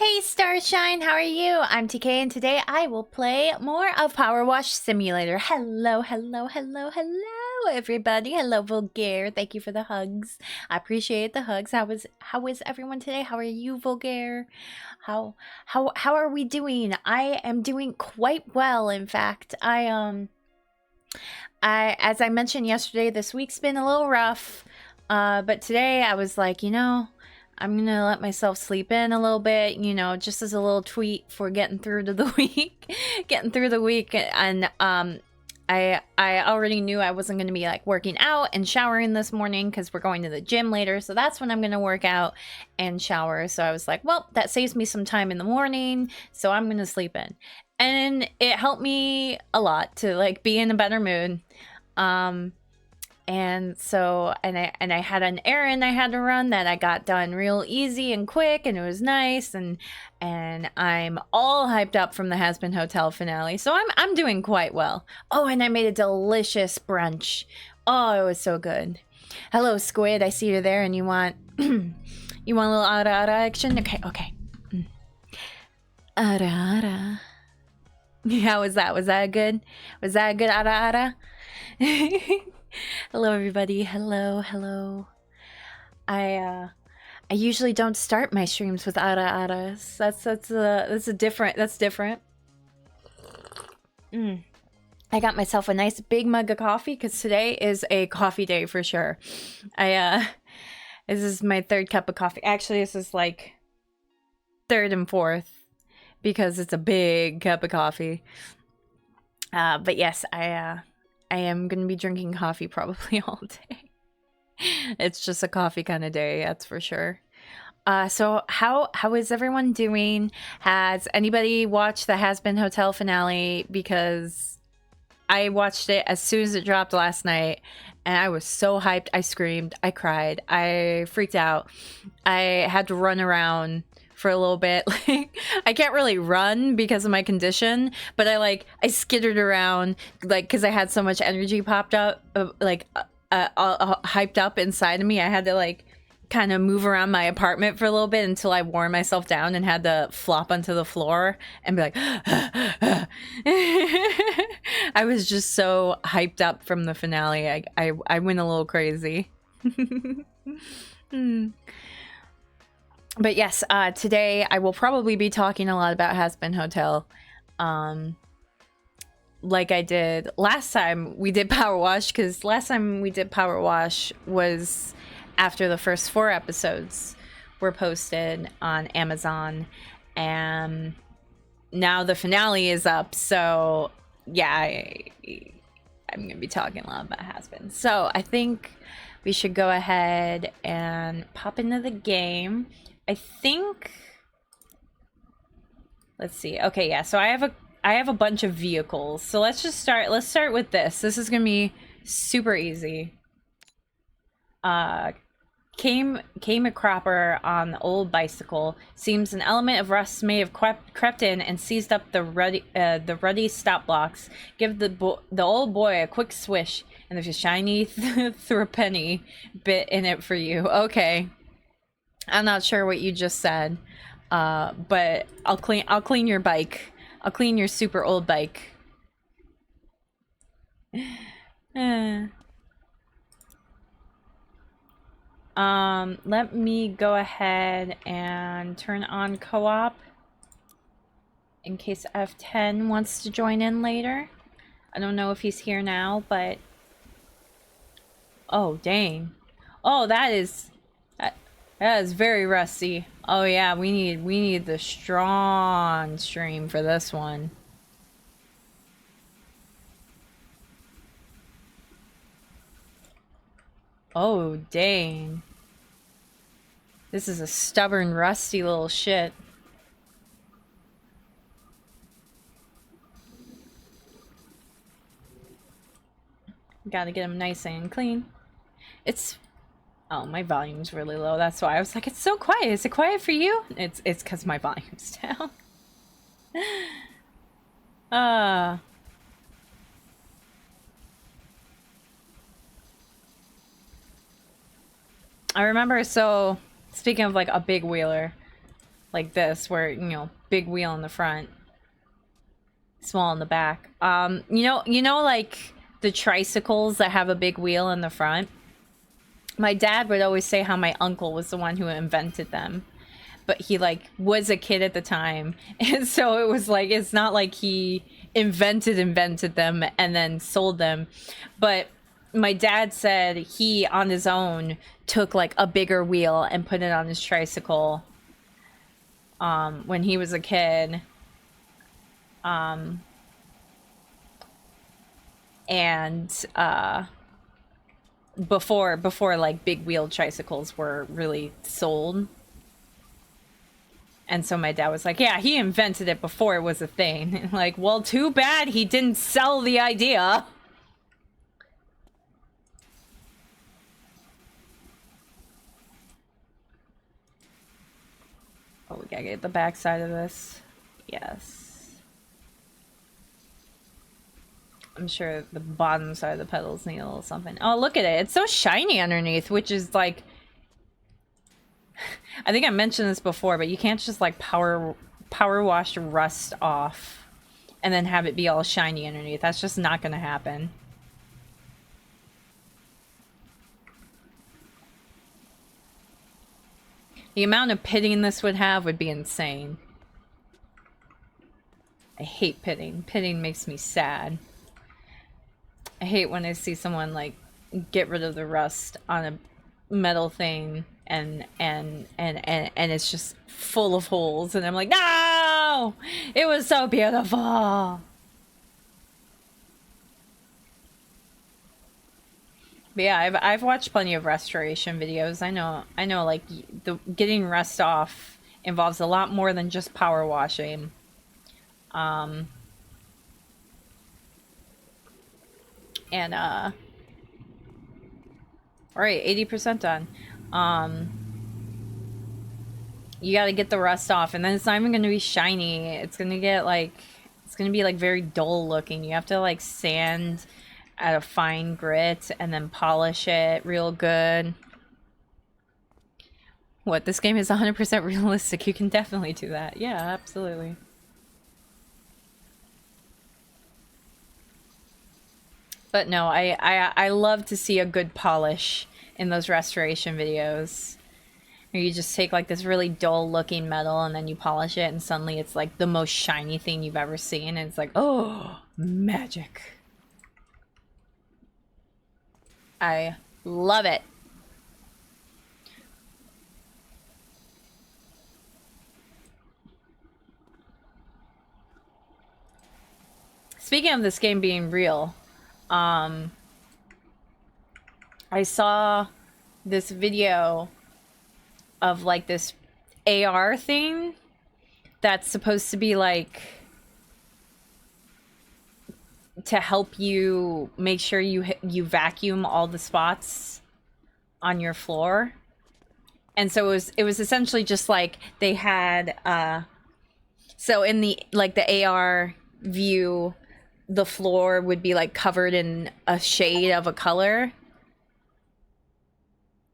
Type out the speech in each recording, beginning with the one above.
Hey Starshine, how are you? I'm TK and today I will play more of PowerWash Simulator. Hello, hello, hello, hello everybody. Hello Vulgaire. Thank you for the hugs. I appreciate the hugs. How is everyone today? How are you, Vulgaire? How are we doing? I am doing quite well, in fact. As I mentioned yesterday, this week's been a little rough. But today I was like, I'm gonna let myself sleep in a little bit, just as a little tweet for getting through to the week, and I already knew I wasn't gonna be like working out and showering this morning because we're going to the gym later, so that's when I'm gonna work out and shower. So I was like, well, that saves me some time in the morning, so I'm gonna sleep in, and it helped me a lot to like be in a better mood. And so, and I had an errand I had to run that I got done real easy and quick, and it was nice, and I'm all hyped up from the Has Been Hotel finale, so I'm doing quite well. Oh, and I made a delicious brunch. Oh, it was so good. Hello, Squid. I see you're there, and you want you want a little ara ara action? Okay. Ara ara. How was that? Was that good? Was that a good ara ara? Hello everybody. Hello. I usually don't start my streams with ara-aras. That's different. I got myself a nice big mug of coffee because today is a coffee day for sure. This is my third cup of coffee. Actually, this is like third and fourth because it's a big cup of coffee. But yes, I am going to be drinking coffee probably all day. It's just a coffee kind of day, that's for sure. So how is everyone doing? Has anybody watched the Has Been Hotel finale? Because I watched it as soon as it dropped last night, and I was so hyped. I screamed, I cried, I freaked out. I had to run around for a little bit. Like, I can't really run because of my condition, but I skittered around, like, because I had so much energy popped up, hyped up inside of me. I had to like kind of move around my apartment for a little bit until I wore myself down and had to flop onto the floor and be like I was just so hyped up from the finale. I went a little crazy. But yes, today I will probably be talking a lot about Has Been Hotel, like I did last time we did PowerWash, because last time we did PowerWash was after the first 4 episodes were posted on Amazon, and now the finale is up, so yeah, I'm gonna be talking a lot about Has Been. So I think we should go ahead and pop into the game. I think, let's see. Okay, yeah, so I have a bunch of vehicles. So let's start with this. This is gonna be super easy. Came a cropper on the old bicycle. Seems an element of rust may have crept in and seized up the ruddy stop blocks. Give the old boy a quick swish, and there's a shiny threepenny bit in it for you. Okay. I'm not sure what you just said, but I'll clean your bike. I'll clean your super old bike. Let me go ahead and turn on co-op in case F10 wants to join in later. I don't know if he's here now, but oh dang. Oh, that is very rusty. Oh yeah, we need the strong stream for this one. Oh dang. This is a stubborn, rusty little shit. Gotta get him nice and clean. Oh, my volume's really low. That's why I was like, it's so quiet. Is it quiet for you? It's because my volume's down. I remember, so speaking of like a big wheeler, like this, where, you know, big wheel in the front, small in the back. You know, like the tricycles that have a big wheel in the front? My dad would always say how my uncle was the one who invented them. But he, like, was a kid at the time. And so it was like, it's not like he invented them and then sold them. But my dad said he, on his own, took, like, a bigger wheel and put it on his tricycle when he was a kid. Before like big wheel tricycles were really sold. And so my dad was like, yeah, he invented it before it was a thing. Like, well, too bad he didn't sell the idea. Oh, we gotta get the back side of this. Yes. I'm sure the bottom side of the pedals need a little something. Oh, look at it. It's so shiny underneath, which is like... I think I mentioned this before, but you can't just like power wash rust off and then have it be all shiny underneath. That's just not gonna happen. The amount of pitting this would have would be insane. I hate pitting. Pitting makes me sad. I hate when I see someone like get rid of the rust on a metal thing and it's just full of holes, and I'm like, no! It was so beautiful. But yeah, I've watched plenty of restoration videos. I know like the getting rust off involves a lot more than just power washing. All right, 80% done. You gotta get the rust off, and then it's not even gonna be shiny. It's gonna get like, it's gonna be like very dull looking. You have to like sand at a fine grit and then polish it real good. What, this game is 100% realistic? You can definitely do that. Yeah, absolutely. But no, I love to see a good polish in those restoration videos. Where you just take like this really dull looking metal and then you polish it and suddenly it's like the most shiny thing you've ever seen, and it's like, oh, magic. I love it. Speaking of this game being real, I saw this video of like this AR thing that's supposed to be like to help you make sure you vacuum all the spots on your floor. And so it was essentially just like they had so in the like the AR view, the floor would be like covered in a shade of a color.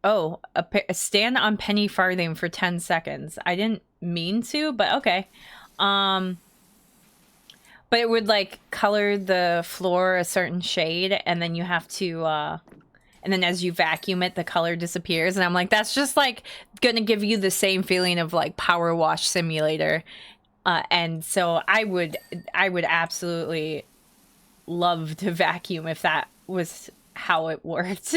Oh, a stand on penny farthing for 10 seconds. I didn't mean to, but okay. But it would like color the floor a certain shade, and then you have to and then as you vacuum it, the color disappears. And I'm like, that's just like gonna give you the same feeling of like Power Wash Simulator. And so I would absolutely love to vacuum if that was how it worked.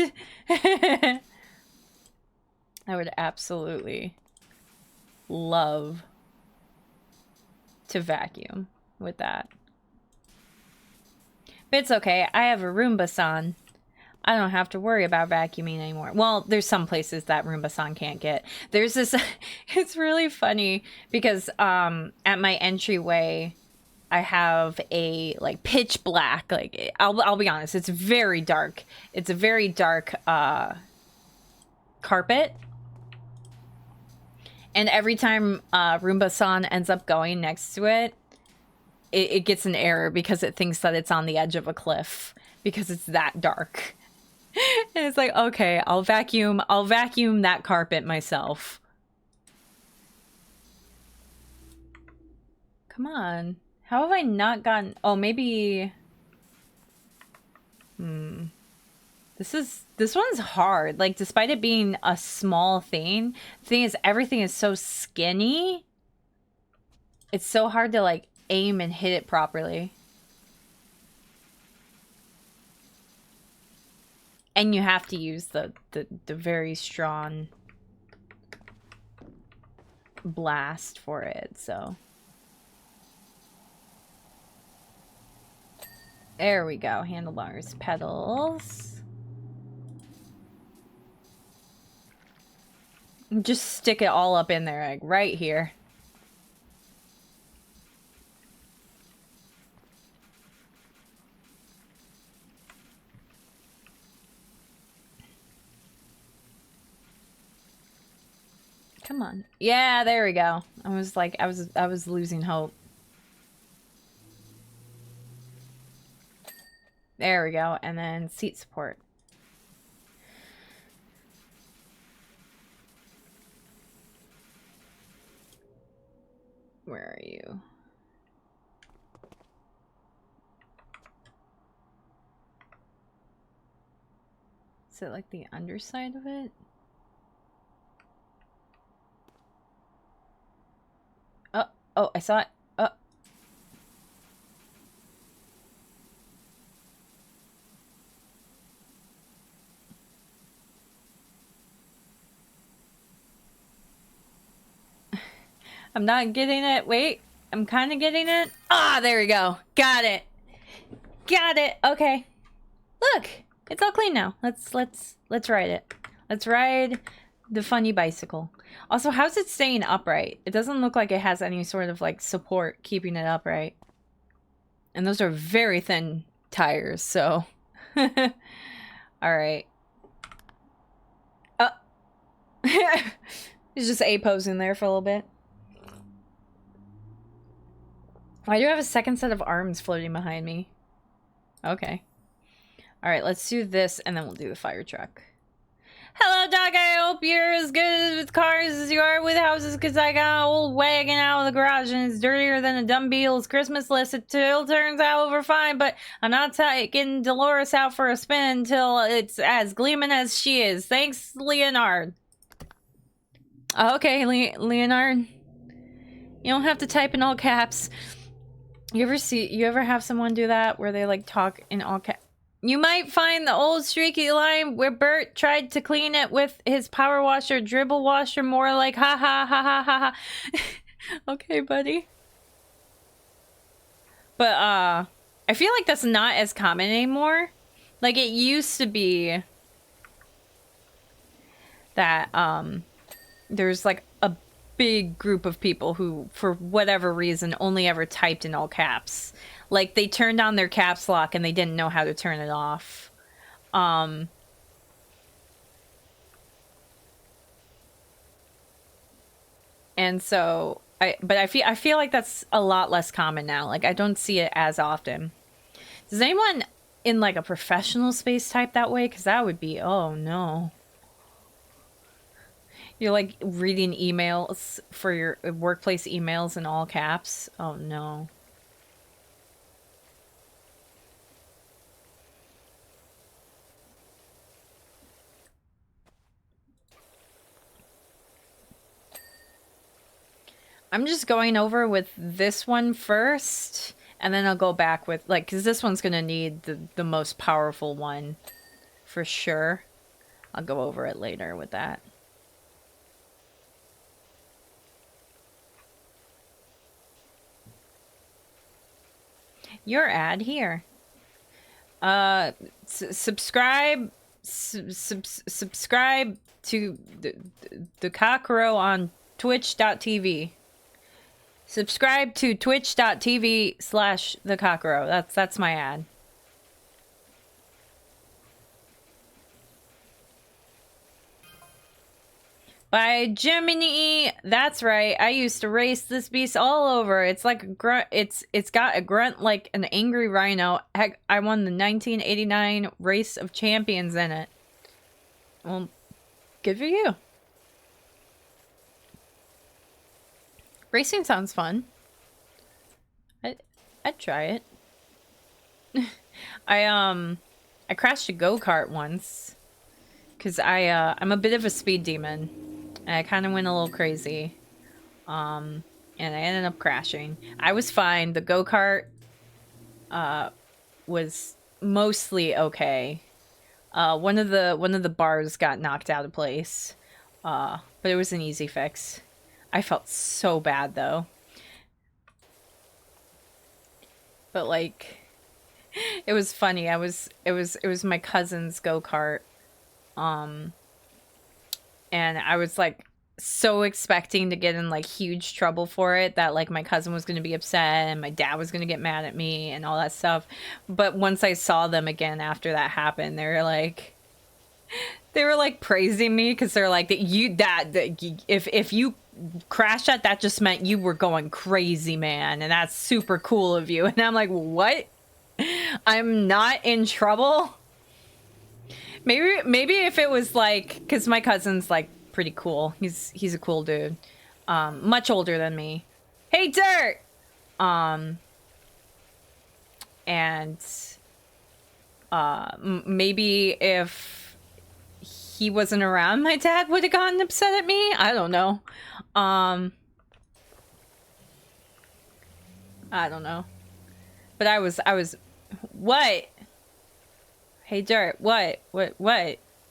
I would absolutely love to vacuum with that. But it's okay. I have a Roomba-san. I don't have to worry about vacuuming anymore. Well, there's some places that Roomba-san can't get. There's this... It's really funny because at my entryway, I have a like pitch black. Like I'll be honest, it's very dark. It's a very dark carpet. And every time Roomba-san ends up going next to it, it gets an error because it thinks that it's on the edge of a cliff because it's that dark. And it's like, okay, I'll vacuum that carpet myself. Come on. How have I not gotten... Oh, maybe... This one's hard. Like, despite it being a small thing, the thing is, everything is so skinny. It's so hard to, like, aim and hit it properly. And you have to use the very strong blast for it, so... There we go. Handlebars. Pedals. Just stick it all up in there, like, right here. Come on. Yeah, there we go. I was like, I was losing hope. There we go. And then seat support. Where are you? Is it like the underside of it? Oh, I saw it. Oh. I'm not getting it. Wait, I'm kind of getting it. Ah, there we go. Got it. Got it. Okay. Look, it's all clean now. Let's ride it. Let's ride the funny bicycle. Also, how's it staying upright? It doesn't look like it has any sort of like support keeping it upright. And those are very thin tires, so. All right. He's just A-posing there for a little bit. Why do you have a second set of arms floating behind me? Okay. All right, let's do this, and then we'll do the fire truck. Hello, Doc. I hope you're as good with cars as you are with houses, because I got an old wagon out of the garage, and it's dirtier than a dumb beetle's Christmas list. It still turns out over fine, but I'm not taking Dolores out for a spin until it's as gleaming as she is. Thanks, Leonard. Okay, Leonard. You don't have to type in all caps. You ever have someone do that where they like talk in all caps? You might find the old streaky line where Bert tried to clean it with his PowerWash or dribble washer more like ha ha ha ha ha ha. Okay, buddy. But I feel like that's not as common anymore. Like it used to be that there's like a big group of people who for whatever reason only ever typed in all caps. Like, they turned on their caps lock and they didn't know how to turn it off. And so, I feel like that's a lot less common now. Like, I don't see it as often. Does anyone in, like, a professional space type that way? Because that would be, oh, no. You're, like, reading emails for your workplace emails in all caps? Oh, no. I'm just going over with this one first, and then I'll go back with, like, because this one's going to need the most powerful one for sure. I'll go over it later with that. Your ad here. Subscribe to the Cockrow on twitch.tv. Subscribe to twitch.tv/thecockrow. That's my ad. By Jiminy, that's right. I used to race this beast all over. It's like a grunt. It's got a grunt like an angry rhino. Heck, I won the 1989 Race of Champions in it. Well, good for you. Racing sounds fun. I'd try it. I crashed a go-kart once because I'm a bit of a speed demon and I kind of went a little crazy. And I ended up crashing. I was fine. The go-kart was mostly okay. One of the bars got knocked out of place. But it was an easy fix. I felt so bad though. But like it was funny. It was my cousin's go-kart. And I was like so expecting to get in like huge trouble for it that like my cousin was going to be upset and my dad was going to get mad at me and all that stuff. But once I saw them again after that happened, they were like praising me because they're like if you crashed that just meant you were going crazy, man, and that's super cool of you. And I'm like, what? I'm not in trouble. Maybe if it was like, because my cousin's like pretty cool. He's a cool dude. Much older than me. Hey, Dirt! And maybe if he wasn't around, my dad would have gotten upset at me. I don't know. I don't know. But I was what? Hey, Dirt, what?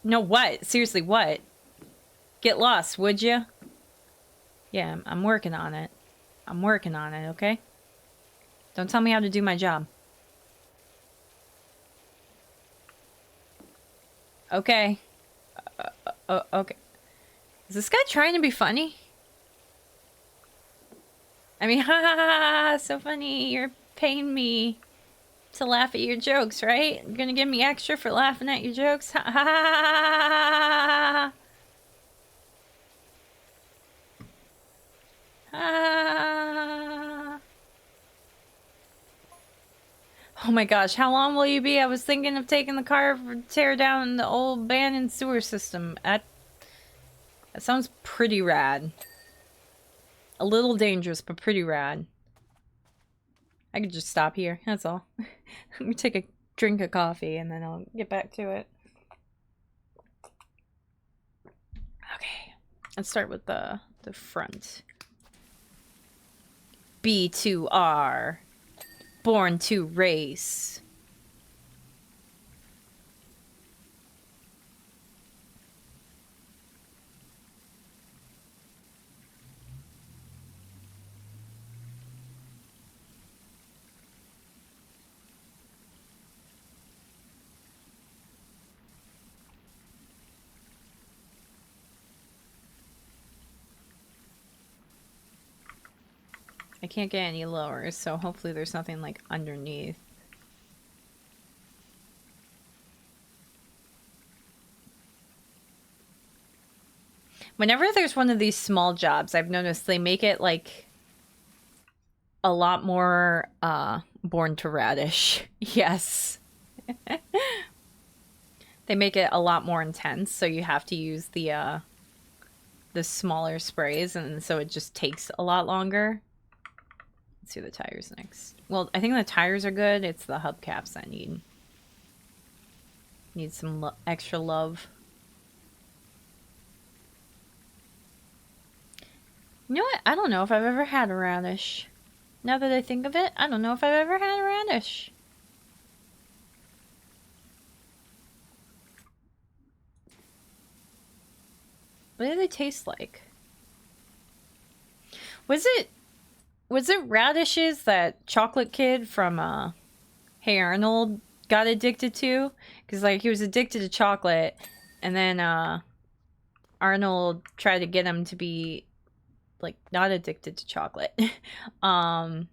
No, what? Seriously, what? Get lost, would you? Yeah, I'm working on it. I'm working on it, okay? Don't tell me how to do my job. Okay. Okay. Is this guy trying to be funny? I mean, ha ha ha ha, so funny. You're paying me to laugh at your jokes, right? You're gonna give me extra for laughing at your jokes? Ha ha ha ha ha. Oh my gosh, how long will you be? I was thinking of taking the car for tear down the old abandoned sewer system. That sounds pretty rad. A little dangerous, but pretty rad. I could just stop here, that's all. Let me take a drink of coffee and then I'll get back to it. Okay, let's start with the front. B2R. Born to race. I can't get any lower, so hopefully there's nothing like underneath. Whenever there's one of these small jobs, I've noticed they make it like a lot more born to radish. Yes. They make it a lot more intense, so you have to use the smaller sprays, and so it just takes a lot longer. Let's do the tires next. Well, I think the tires are good. It's the hubcaps I need. Need some extra love. You know what? I don't know if I've ever had a radish. Now that I think of it, I don't know if I've ever had a radish. What do they taste like? Was it radishes that chocolate kid from Hey Arnold got addicted to? Because like he was addicted to chocolate, and then Arnold tried to get him to be like not addicted to chocolate. And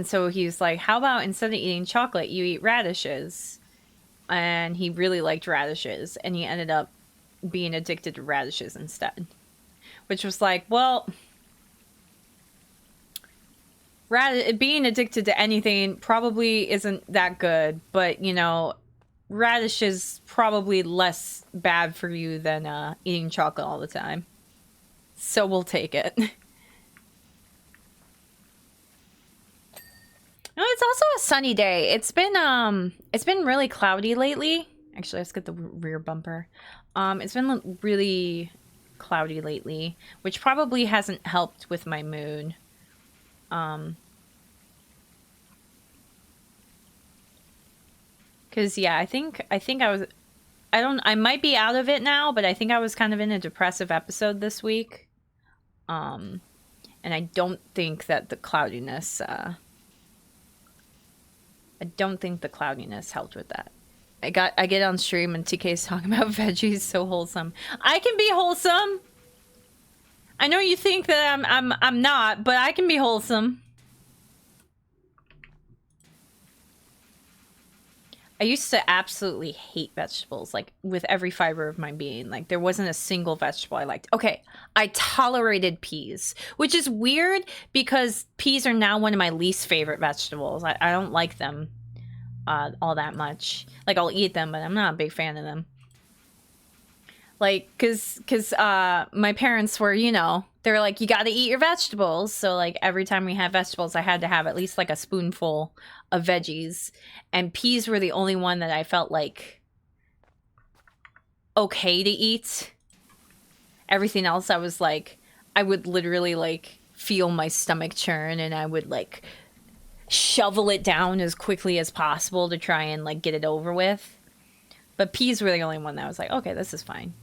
so he's like, how about instead of eating chocolate, you eat radishes? And he really liked radishes, and he ended up being addicted to radishes instead. Which was like, well, being addicted to anything probably isn't that good, but you know, radish is probably less bad for you than eating chocolate all the time. So we'll take it. sunny day. It's been really cloudy lately. Actually, let's get the rear bumper. It's been really cloudy lately, which probably hasn't helped with my mood. Cause yeah, I think I might be out of it now, but I think I was kind of in a depressive episode this week. And I don't think that the cloudiness, I don't think the cloudiness helped with that. I get on stream and TK's talking about veggies, so wholesome. I can be wholesome. I know you think that I'm not, but I can be wholesome. I used to absolutely hate vegetables, like, with every fiber of my being. Like, there wasn't a single vegetable I liked. Okay, I tolerated peas, which is weird because peas are now one of my least favorite vegetables. I don't like them all that much. Like, I'll eat them, but I'm not a big fan of them. Like, cause my parents were, you know, they were like, you gotta eat your vegetables. So, like, every time we had vegetables, I had to have at least, like, a spoonful of veggies. And peas were the only one that I felt, like, okay to eat. Everything else, I was, like, I would literally, like, feel my stomach churn, and I would, like, shovel it down as quickly as possible to try and, like, get it over with. But peas were the only one that I was like, okay, this is fine.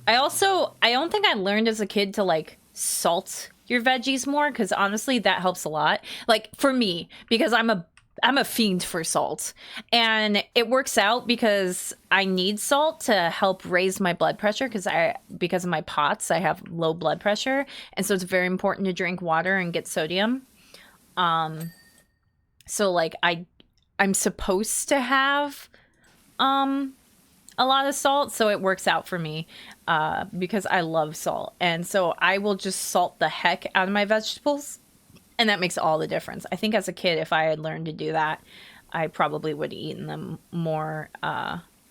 I don't think I learned as a kid to, like, salt your veggies more, because honestly, that helps a lot. Like, for me, because I'm a fiend for salt. And it works out because I need salt to help raise my blood pressure, because of my POTS, I have low blood pressure. And so it's very important to drink water and get sodium. So, like, I'm supposed to have a lot of salt, so it works out for me because I love salt. And so I will just salt the heck out of my vegetables, and that makes all the difference. I think as a kid, if I had learned to do that, I probably would have eaten them more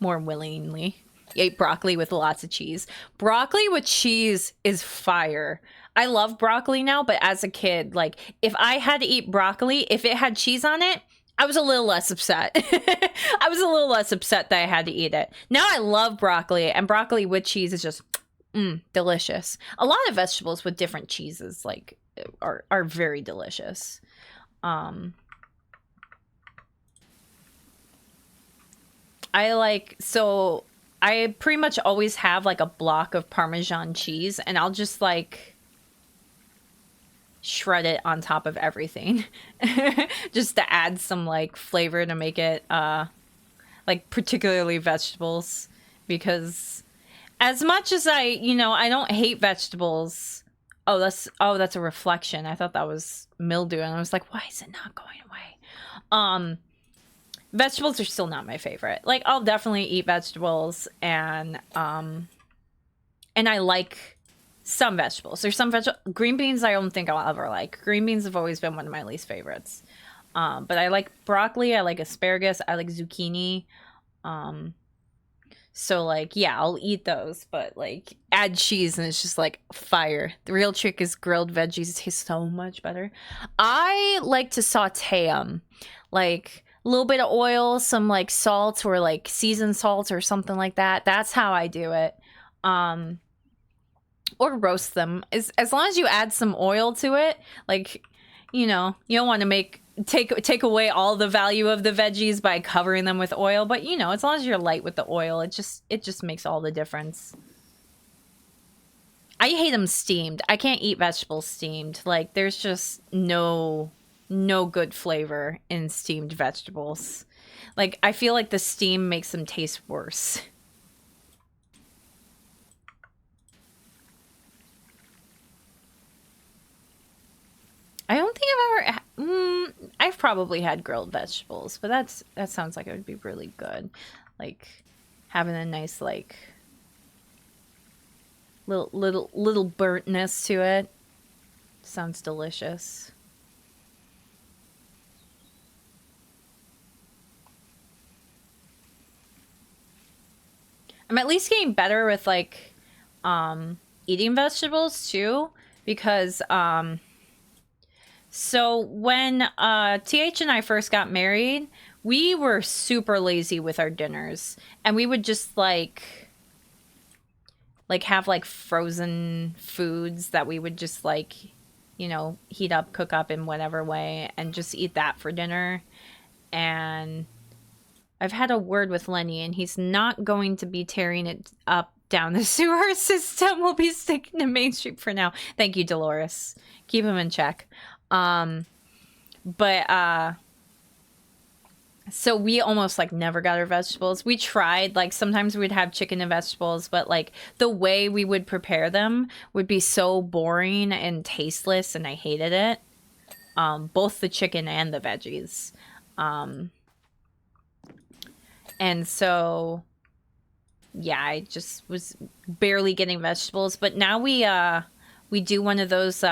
willingly. Ate broccoli with lots of cheese. Broccoli with cheese is fire. I love broccoli now, but as a kid, like, if I had to eat broccoli, if it had cheese on it, I was a little less upset. I was a little less upset that I had to eat it. Now I love broccoli, and broccoli with cheese is just delicious. A lot of vegetables with different cheeses, like, are very delicious. I pretty much always have, like, a block of Parmesan cheese, and I'll just, like, shred it on top of everything just to add some, like, flavor to make it like, particularly vegetables, because as much as I don't hate vegetables. That's a reflection. I thought that was mildew, and I was like, why is it not going away? Vegetables are still not my favorite. Like, I'll definitely eat vegetables, and I like some vegetables. There's some green beans I don't think I'll ever like. Green beans have always been one of my least favorites. But I like broccoli, I like asparagus, I like zucchini. So, like, yeah, I'll eat those, but, like, add cheese and it's just, like, fire. The real trick is grilled veggies taste so much better. I like to saute them. Like, a little bit of oil, some, like, salt, or, like, seasoned salt or something like that. That's how I do it. Or roast them. As long as you add some oil to it, like, you don't want to take away all the value of the veggies by covering them with oil, but as long as you're light with the oil, it just makes all the difference. I hate them steamed. I can't eat vegetables steamed. Like, there's just no good flavor in steamed vegetables. Like, I feel like the steam makes them taste worse. I don't think I've probably had grilled vegetables, but that sounds like it would be really good. Like, having a nice, like, little burntness to it. Sounds delicious. I'm at least getting better with, like, eating vegetables too, because So when TH and I first got married, we were super lazy with our dinners, and we would just like have like frozen foods that we would just like, you know, heat up, cook up in whatever way, and just eat that for dinner. And I've had a word with Lenny, and he's not going to be tearing it up down the sewer system. We'll be sticking to Main Street for now. Thank you, Dolores. Keep him in check. So we almost like never got our vegetables. We tried, like sometimes we'd have chicken and vegetables, but like the way we would prepare them would be so boring and tasteless, and I hated it. Both the chicken and the veggies. And so yeah, I just was barely getting vegetables, but now we do one of those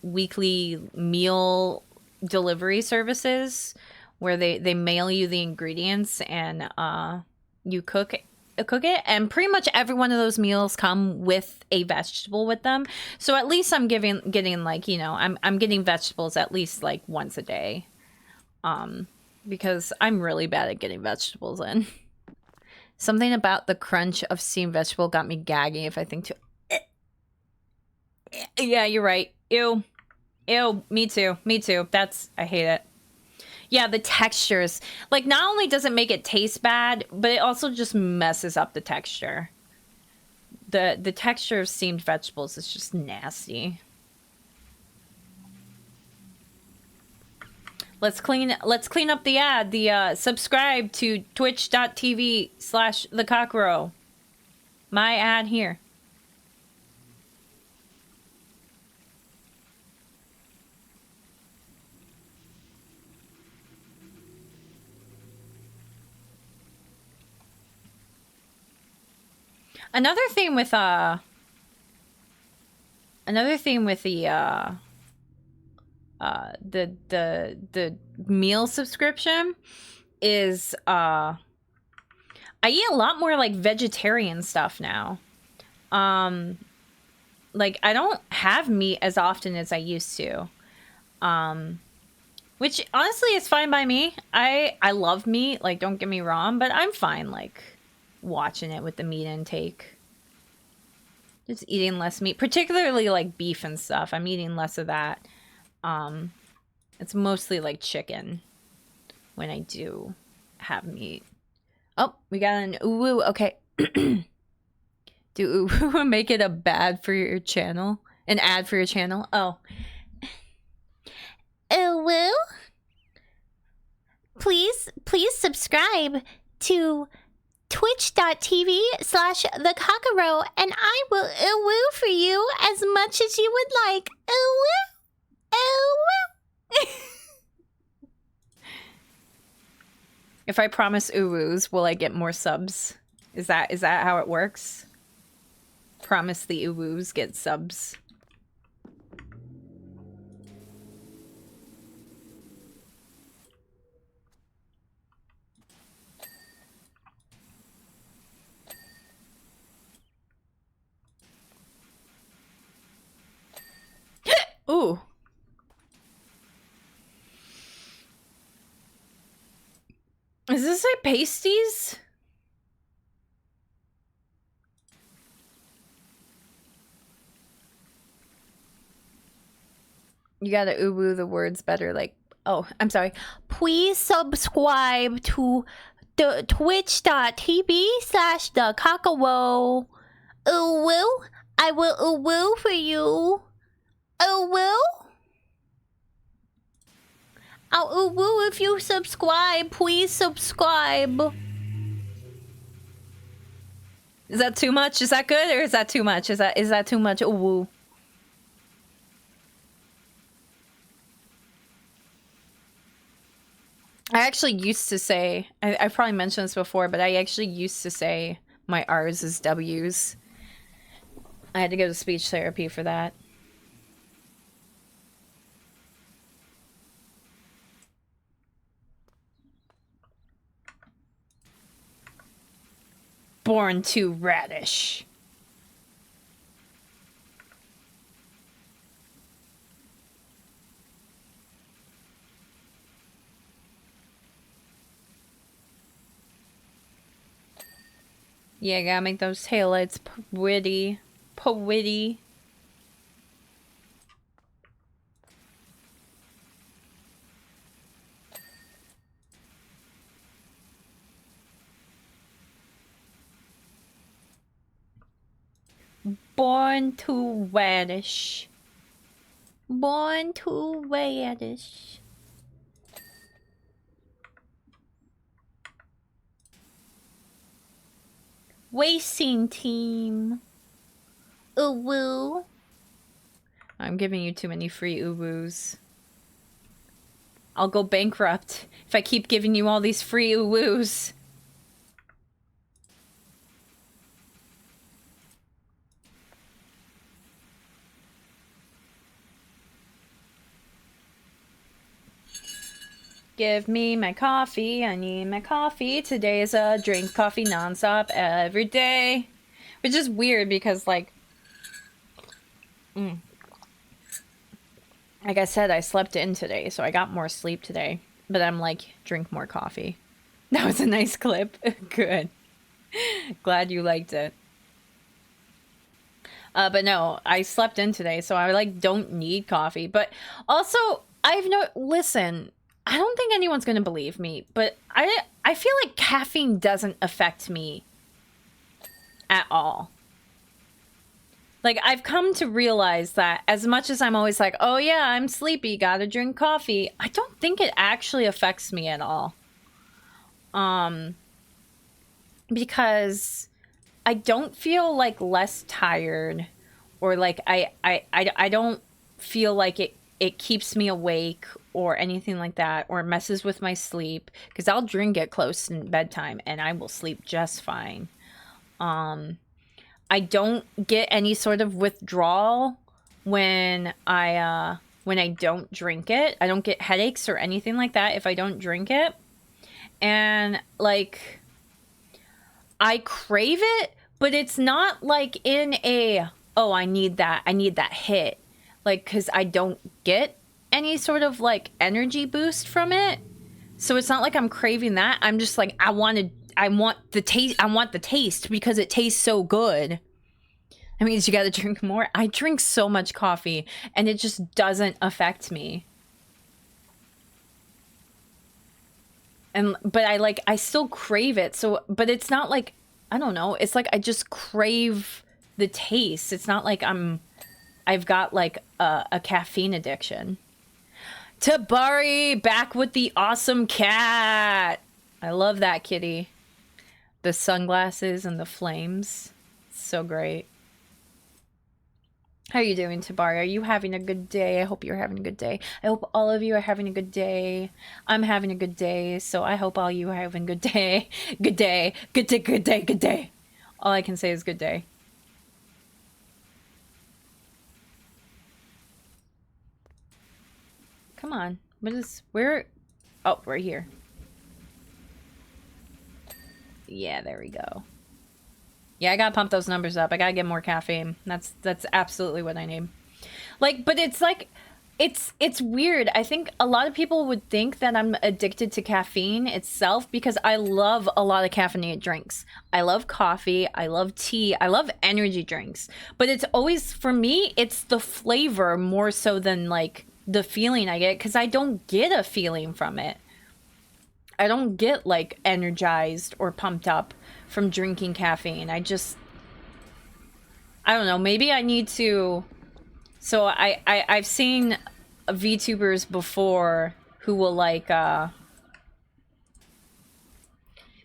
weekly meal delivery services where they mail you the ingredients, and you cook it, and pretty much every one of those meals come with a vegetable with them. So at least I'm getting like, you know, I'm getting vegetables at least like once a day. Because I'm really bad at getting vegetables in. Something about the crunch of steamed vegetable got me gagging if I think too. Yeah, you're right. Ew. Ew, me too. Me too. I hate it. Yeah, the textures. Like, not only does it make it taste bad, but it also just messes up the texture. The texture of steamed vegetables is just nasty. Let's clean up the ad. The subscribe to twitch.tv/thecockrow. My ad here. Another thing with the meal subscription is I eat a lot more like vegetarian stuff now. Like I don't have meat as often as I used to. Which honestly is fine by me. I love meat, like don't get me wrong, but I'm fine like watching it with the meat intake. Just eating less meat, particularly like beef and stuff. I'm eating less of that. It's mostly like chicken when I do have meat. Oh, we got an ooh. Okay. Do ooh make it a bad for your channel? An ad for your channel? Oh. Ooh. Please subscribe to twitch.tv/thecockrow, and I will ooh for you as much as you would like. Ooh. If I promise ooh-woos, will I get more subs? Is that how it works? Promise the ooh-woos, get subs. Ooh. Is this like pasties? You gotta ooh-woo the words better, like, oh, I'm sorry. Please subscribe to the twitch.tv/thecockrow. Ooh-woo. I will ooh-woo for you. Ooh-woo. I'll ooh-woo if you subscribe. Please subscribe. Is that too much? Is that good, or is that too much? Is that too much? Ooh-woo. I actually used to say, I probably mentioned this before, but I actually used to say my R's as W's. I had to go to speech therapy for that. Born to radish. Yeah, gotta make those taillights pretty. Pretty. Born to radish. Born to radish. Racing team. Uwu. I'm giving you too many free uwus. I'll go bankrupt if I keep giving you all these free uwus. Give me my coffee. I need my coffee. Today is a drink coffee nonstop every day. Which is weird because, like... Like I said, I slept in today, so I got more sleep today. But I'm like, drink more coffee. That was a nice clip. Good. Glad you liked it. But no, I slept in today, so I, like, don't need coffee. But also, listen... I don't think anyone's gonna believe me, but I feel like caffeine doesn't affect me at all. Like, I've come to realize that as much as I'm always like, oh yeah, I'm sleepy, gotta drink coffee, I don't think it actually affects me at all. Because I don't feel like less tired, or like I don't feel like it keeps me awake or anything like that, or messes with my sleep, because I'll drink it close to bedtime and I will sleep just fine. I don't get any sort of withdrawal when I don't drink it. I don't get headaches or anything like that if I don't drink it. And, like, I crave it, but it's not like in a, oh, I need that hit. Like, because I don't get any sort of, like, energy boost from it. So it's not like I'm craving that. I'm just like, I want the taste because it tastes so good. That means you gotta drink more. I drink so much coffee and it just doesn't affect me. But I still crave it. So, but it's not like, I don't know. It's like I just crave the taste. It's not like I've got like a caffeine addiction. Tabari back with the awesome cat. I love that kitty. The sunglasses and the flames. So great. How are you doing, Tabari? Are you having a good day? I hope you're having a good day. I hope all of you are having a good day. I'm having a good day, so I hope all you are having a good day. Good day. Good day, good day, good day. All I can say is good day. Come on. Where? Oh, right here. Yeah, there we go. Yeah, I gotta pump those numbers up. I gotta get more caffeine. That's absolutely what I need. Like, but it's like, it's weird. I think a lot of people would think that I'm addicted to caffeine itself because I love a lot of caffeinated drinks. I love coffee. I love tea. I love energy drinks. But it's always, for me, it's the flavor more so than, like, the feeling I get, because I don't get a feeling from it. I don't get, like, energized or pumped up from drinking caffeine. I don't know, maybe I need to... So I've seen VTubers before who will, like,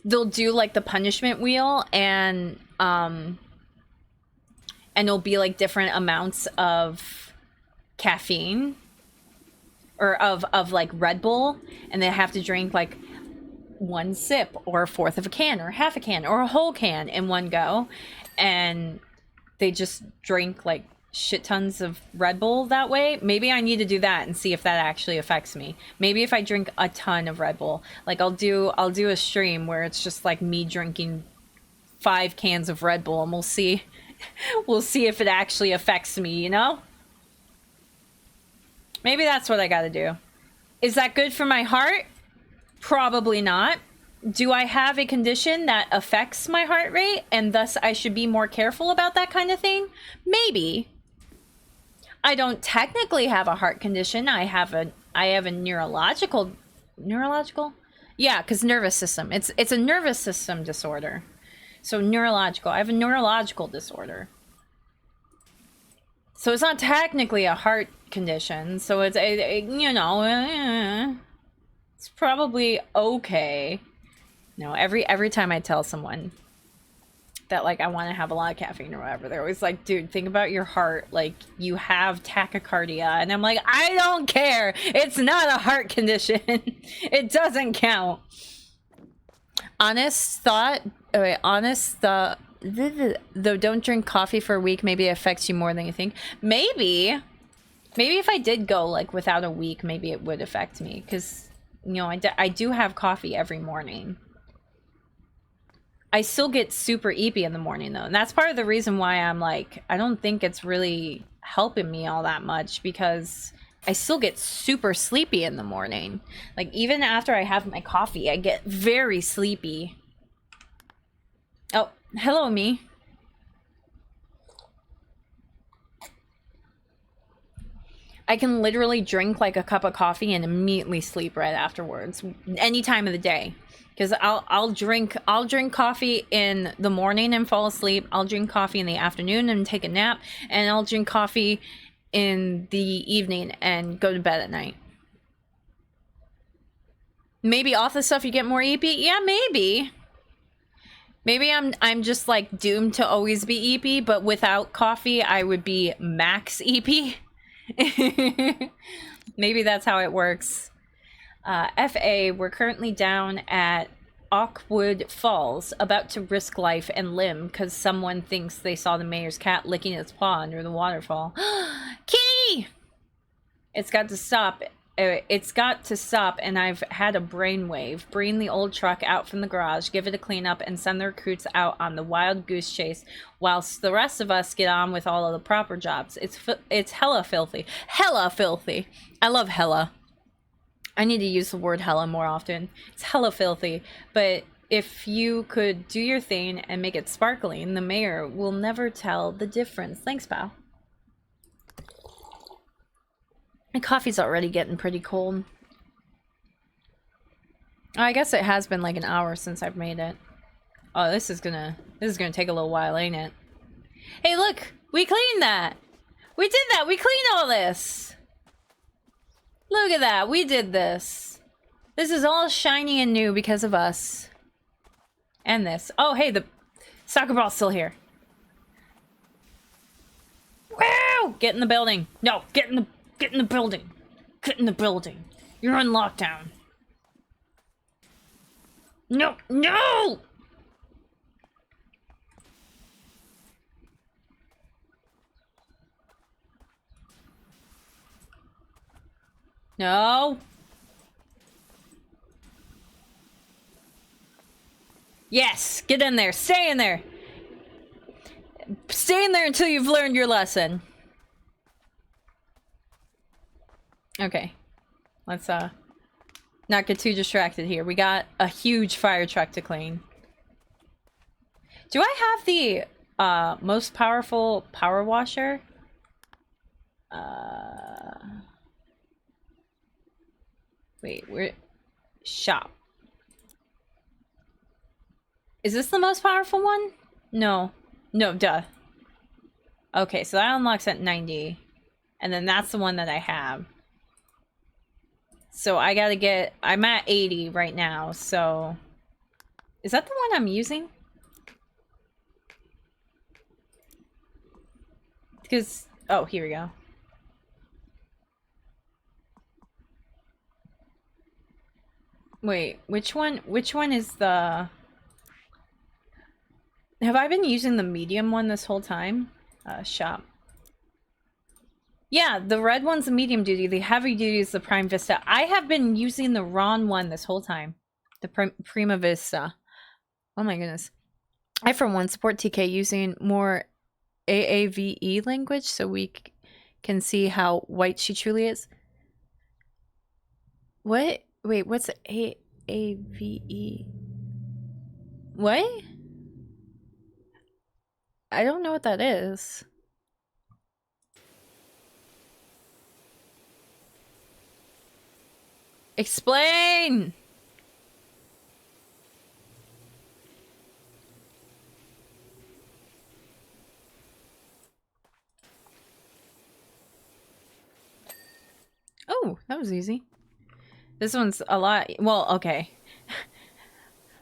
they'll do, like, the punishment wheel, and it'll be, like, different amounts of caffeine, or of like Red Bull, and they have to drink like 1 sip or 1/4 of a can or half a can or a whole can in one go, and they just drink like shit tons of Red Bull that way. Maybe I need to do that and see if that actually affects me. Maybe if I drink a ton of Red Bull, like I'll do a stream where it's just like me drinking 5 cans of Red Bull, and we'll see if it actually affects me, you know? Maybe that's what I gotta do. Is that good for my heart? Probably not. Do I have a condition that affects my heart rate and thus I should be more careful about that kind of thing? Maybe. I don't technically have a heart condition. I have a neurological. Yeah, because nervous system. It's a nervous system disorder. So neurological. I have a neurological disorder. So it's not technically a heart condition. So it's it's probably okay. No, every time I tell someone that like I want to have a lot of caffeine or whatever, they're always like, dude, think about your heart, like you have tachycardia. And I'm like, I don't care, it's not a heart condition. It doesn't count. Honest thought, though, don't drink coffee for a week, maybe it affects you more than you think. Maybe if I did go like without a week, maybe it would affect me, because you know, I do have coffee every morning. I still get super eepy in the morning though, and that's part of the reason why I'm like, I don't think it's really helping me all that much, because I still get super sleepy in the morning. Like even after I have my coffee, I get very sleepy. Oh, hello me. I can literally drink like a cup of coffee and immediately sleep right afterwards, any time of the day. Because I'll drink coffee in the morning and fall asleep. I'll drink coffee in the afternoon and take a nap, and I'll drink coffee in the evening and go to bed at night. Maybe off the stuff you get more eepy? Yeah, maybe. Maybe I'm just like doomed to always be eepy, but without coffee I would be max eepy. Maybe that's how it works. FA, we're currently down at Oakwood Falls, about to risk life and limb because someone thinks they saw the mayor's cat licking its paw under the waterfall. Kitty! It's got to stop. It's got to stop, and I've had a brainwave. Bring the old truck out from the garage, give it a clean up, and send the recruits out on the wild goose chase, whilst the rest of us get on with all of the proper jobs. It's hella filthy. Hella filthy. I love hella. I need to use the word hella more often. It's hella filthy, but if you could do your thing and make it sparkling, the mayor will never tell the difference. Thanks, pal. My coffee's already getting pretty cold. I guess it has been like an hour since I've made it. Oh, this is gonna take a little while, ain't it? Hey, look! We cleaned that! We did that! We cleaned all this! Look at that, we did this. This is all shiny and new because of us. And this. Oh, hey, the soccer ball's still here. Wow! Get in the building. No, get in the building. Get in the building. You're on lockdown. No, no! No. Yes, get in there. Stay in there. Stay in there until you've learned your lesson. Okay. Let's not get too distracted here. We got a huge fire truck to clean. Do I have the most powerful power washer? Wait, where? Shop. Is this the most powerful one? No. No, duh. Okay, so that unlocks at 90. And then that's the one that I have. So I gotta get... I'm at 80 right now, so... Is that the one I'm using? Because... Oh, here we go. Wait, which one is the... Have I been using the medium one this whole time? Shop. Yeah, the red one's the medium duty. The heavy duty is the Prime Vista. I have been using the wrong one this whole time. The Prima Vista. Oh my goodness. I, for one, support TK using more AAVE language so we can see how white she truly is. What? Wait, what's AAVE? What? I don't know what that is. Explain! Oh, that was easy. This one's a lot... Well, okay.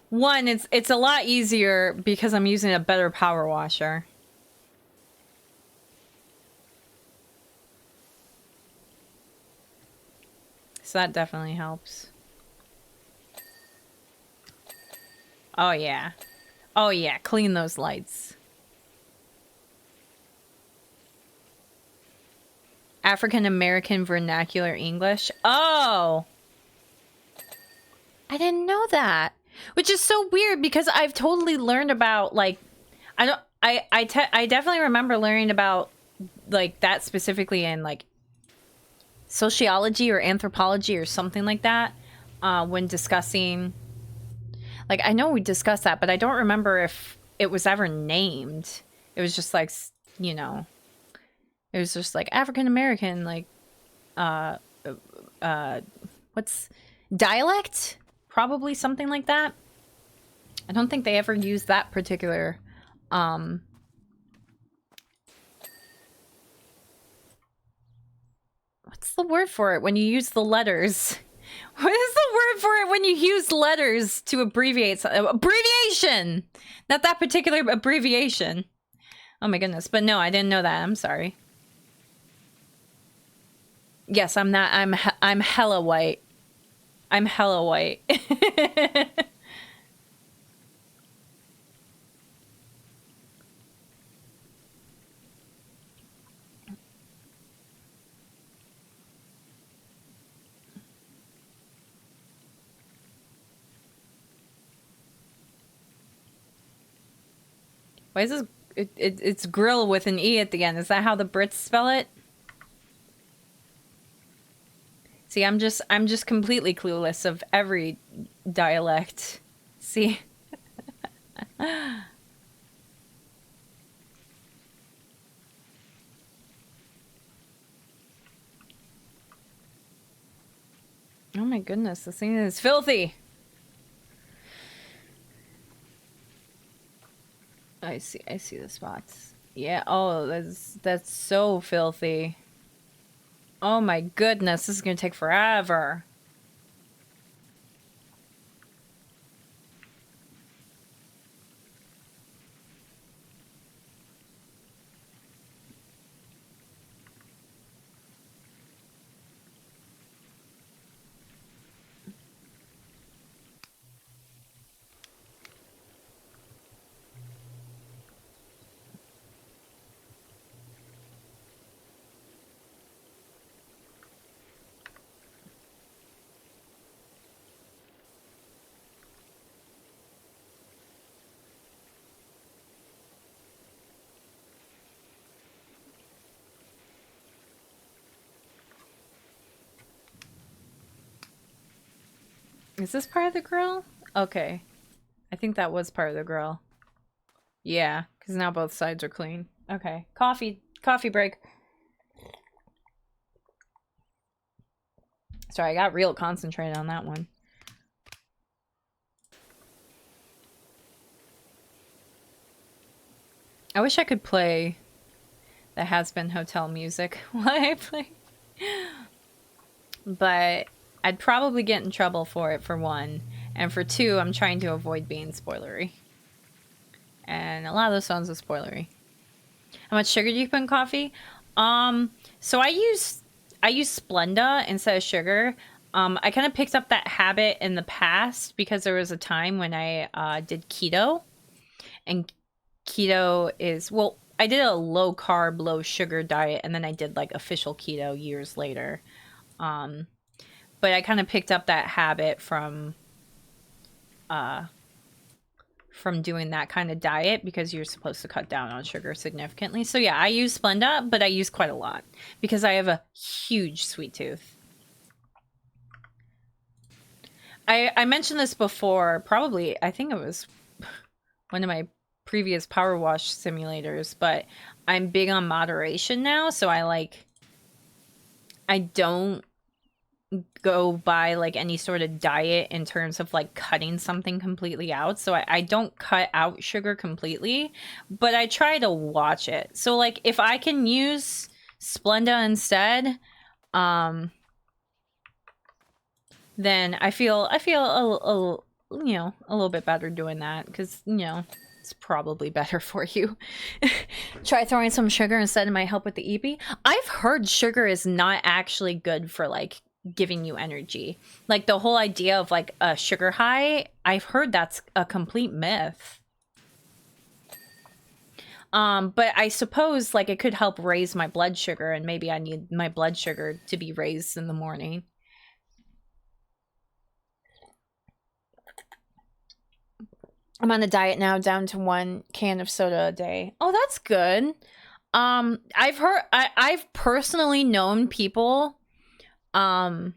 One, it's a lot easier because I'm using a better power washer. So that definitely helps. Oh, yeah. Oh, yeah. Clean those lights. African American Vernacular English. Oh! I didn't know that. Which is so weird because I've totally learned about, like... I definitely remember learning about, like, that specifically in, like, sociology or anthropology or something like that when discussing... Like, I know we discussed that, but I don't remember if it was ever named. It was just, like, you know... It was just, like, African-American, like, what's... Dialect? Probably something like that. I don't think they ever used that particular, what's the word for it when you use the letters? What is the word for it when you use letters to abbreviate something? Abbreviation! Not that particular abbreviation. Oh my goodness. But no, I didn't know that. I'm sorry. Yes, I'm not. I'm hella white. I'm hella white. Why is this? It's grill with an E at the end. Is that how the Brits spell it? See, I'm just completely clueless of every dialect. See? Oh my goodness, this thing is filthy. I see the spots. Yeah, oh, that's so filthy. Oh my goodness, this is gonna take forever. Is this part of the grill? Okay. I think that was part of the grill. Yeah, because now both sides are clean. Okay. Coffee break. Sorry, I got real concentrated on that one. I wish I could play the Has Been Hotel music while I play. But I'd probably get in trouble for it, for one. And for two, I'm trying to avoid being spoilery. And a lot of those songs are spoilery. How much sugar do you put in coffee? So I use Splenda instead of sugar. I kind of picked up that habit in the past because there was a time when I did keto. And keto is, well, I did a low carb, low sugar diet, and then I did like official keto years later. But I kind of picked up that habit from doing that kind of diet because you're supposed to cut down on sugar significantly. So yeah, I use Splenda, but I use quite a lot because I have a huge sweet tooth. I mentioned this before, probably, I think it was previous PowerWash simulators, but I'm big on moderation now, so I don't go by like any sort of diet in terms of like cutting something completely out. So I don't cut out sugar completely, but I try to watch it. So like if I can use Splenda instead, then I feel you know, a little bit better doing that, because, you know, it's probably better for you. Try throwing some sugar instead, it might help with the EP. I've heard sugar is not actually good for like giving you energy. Like the whole idea of like a sugar high, I've heard that's a complete myth. But I suppose like it could help raise my blood sugar, and maybe I need my blood sugar to be raised in the morning. I'm on a diet now, down to 1 can of soda a day. Oh, that's good. I've personally known people, I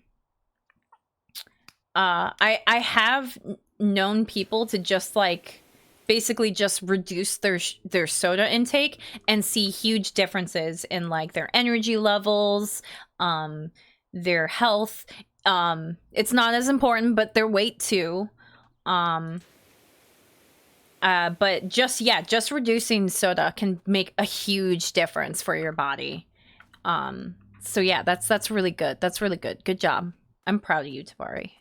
have known people to just like basically just reduce their soda intake and see huge differences in like their energy levels, their health. It's not as important, but their weight too. But just reducing soda can make a huge difference for your body. So yeah, that's really good. That's really good. Good job. I'm proud of you, Tabari.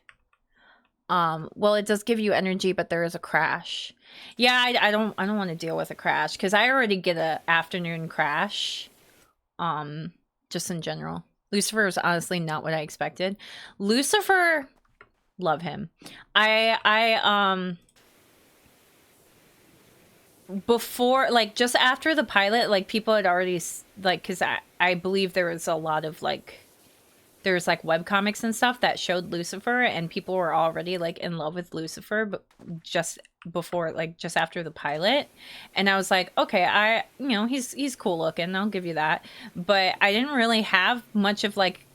Well, it does give you energy, but there is a crash. Yeah, I don't want to deal with a crash, because I already get a afternoon crash. Just in general. Lucifer was honestly not what I expected. Lucifer, love him. Before, like, just after the pilot, like, people had already, like, because I believe there was a lot of, like, there's, like, webcomics and stuff that showed Lucifer, and people were already, like, in love with Lucifer, but just before, like, just after the pilot. And I was like, okay, you know, he's cool looking, I'll give you that. But I didn't really have much of, like,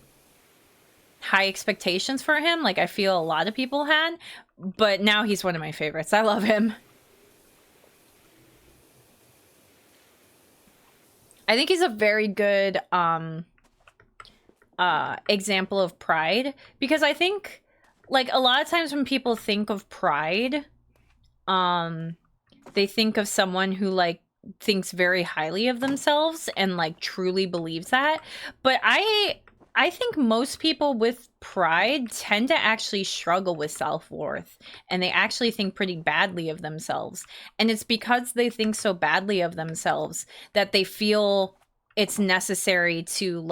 high expectations for him, like I feel a lot of people had. But now he's one of my favorites. I love him. I think he's a very good example of pride, because I think like a lot of times when people think of pride, they think of someone who like thinks very highly of themselves and like truly believes that. But I think most people with pride tend to actually struggle with self-worth, and they actually think pretty badly of themselves. And it's because they think so badly of themselves that they feel it's necessary to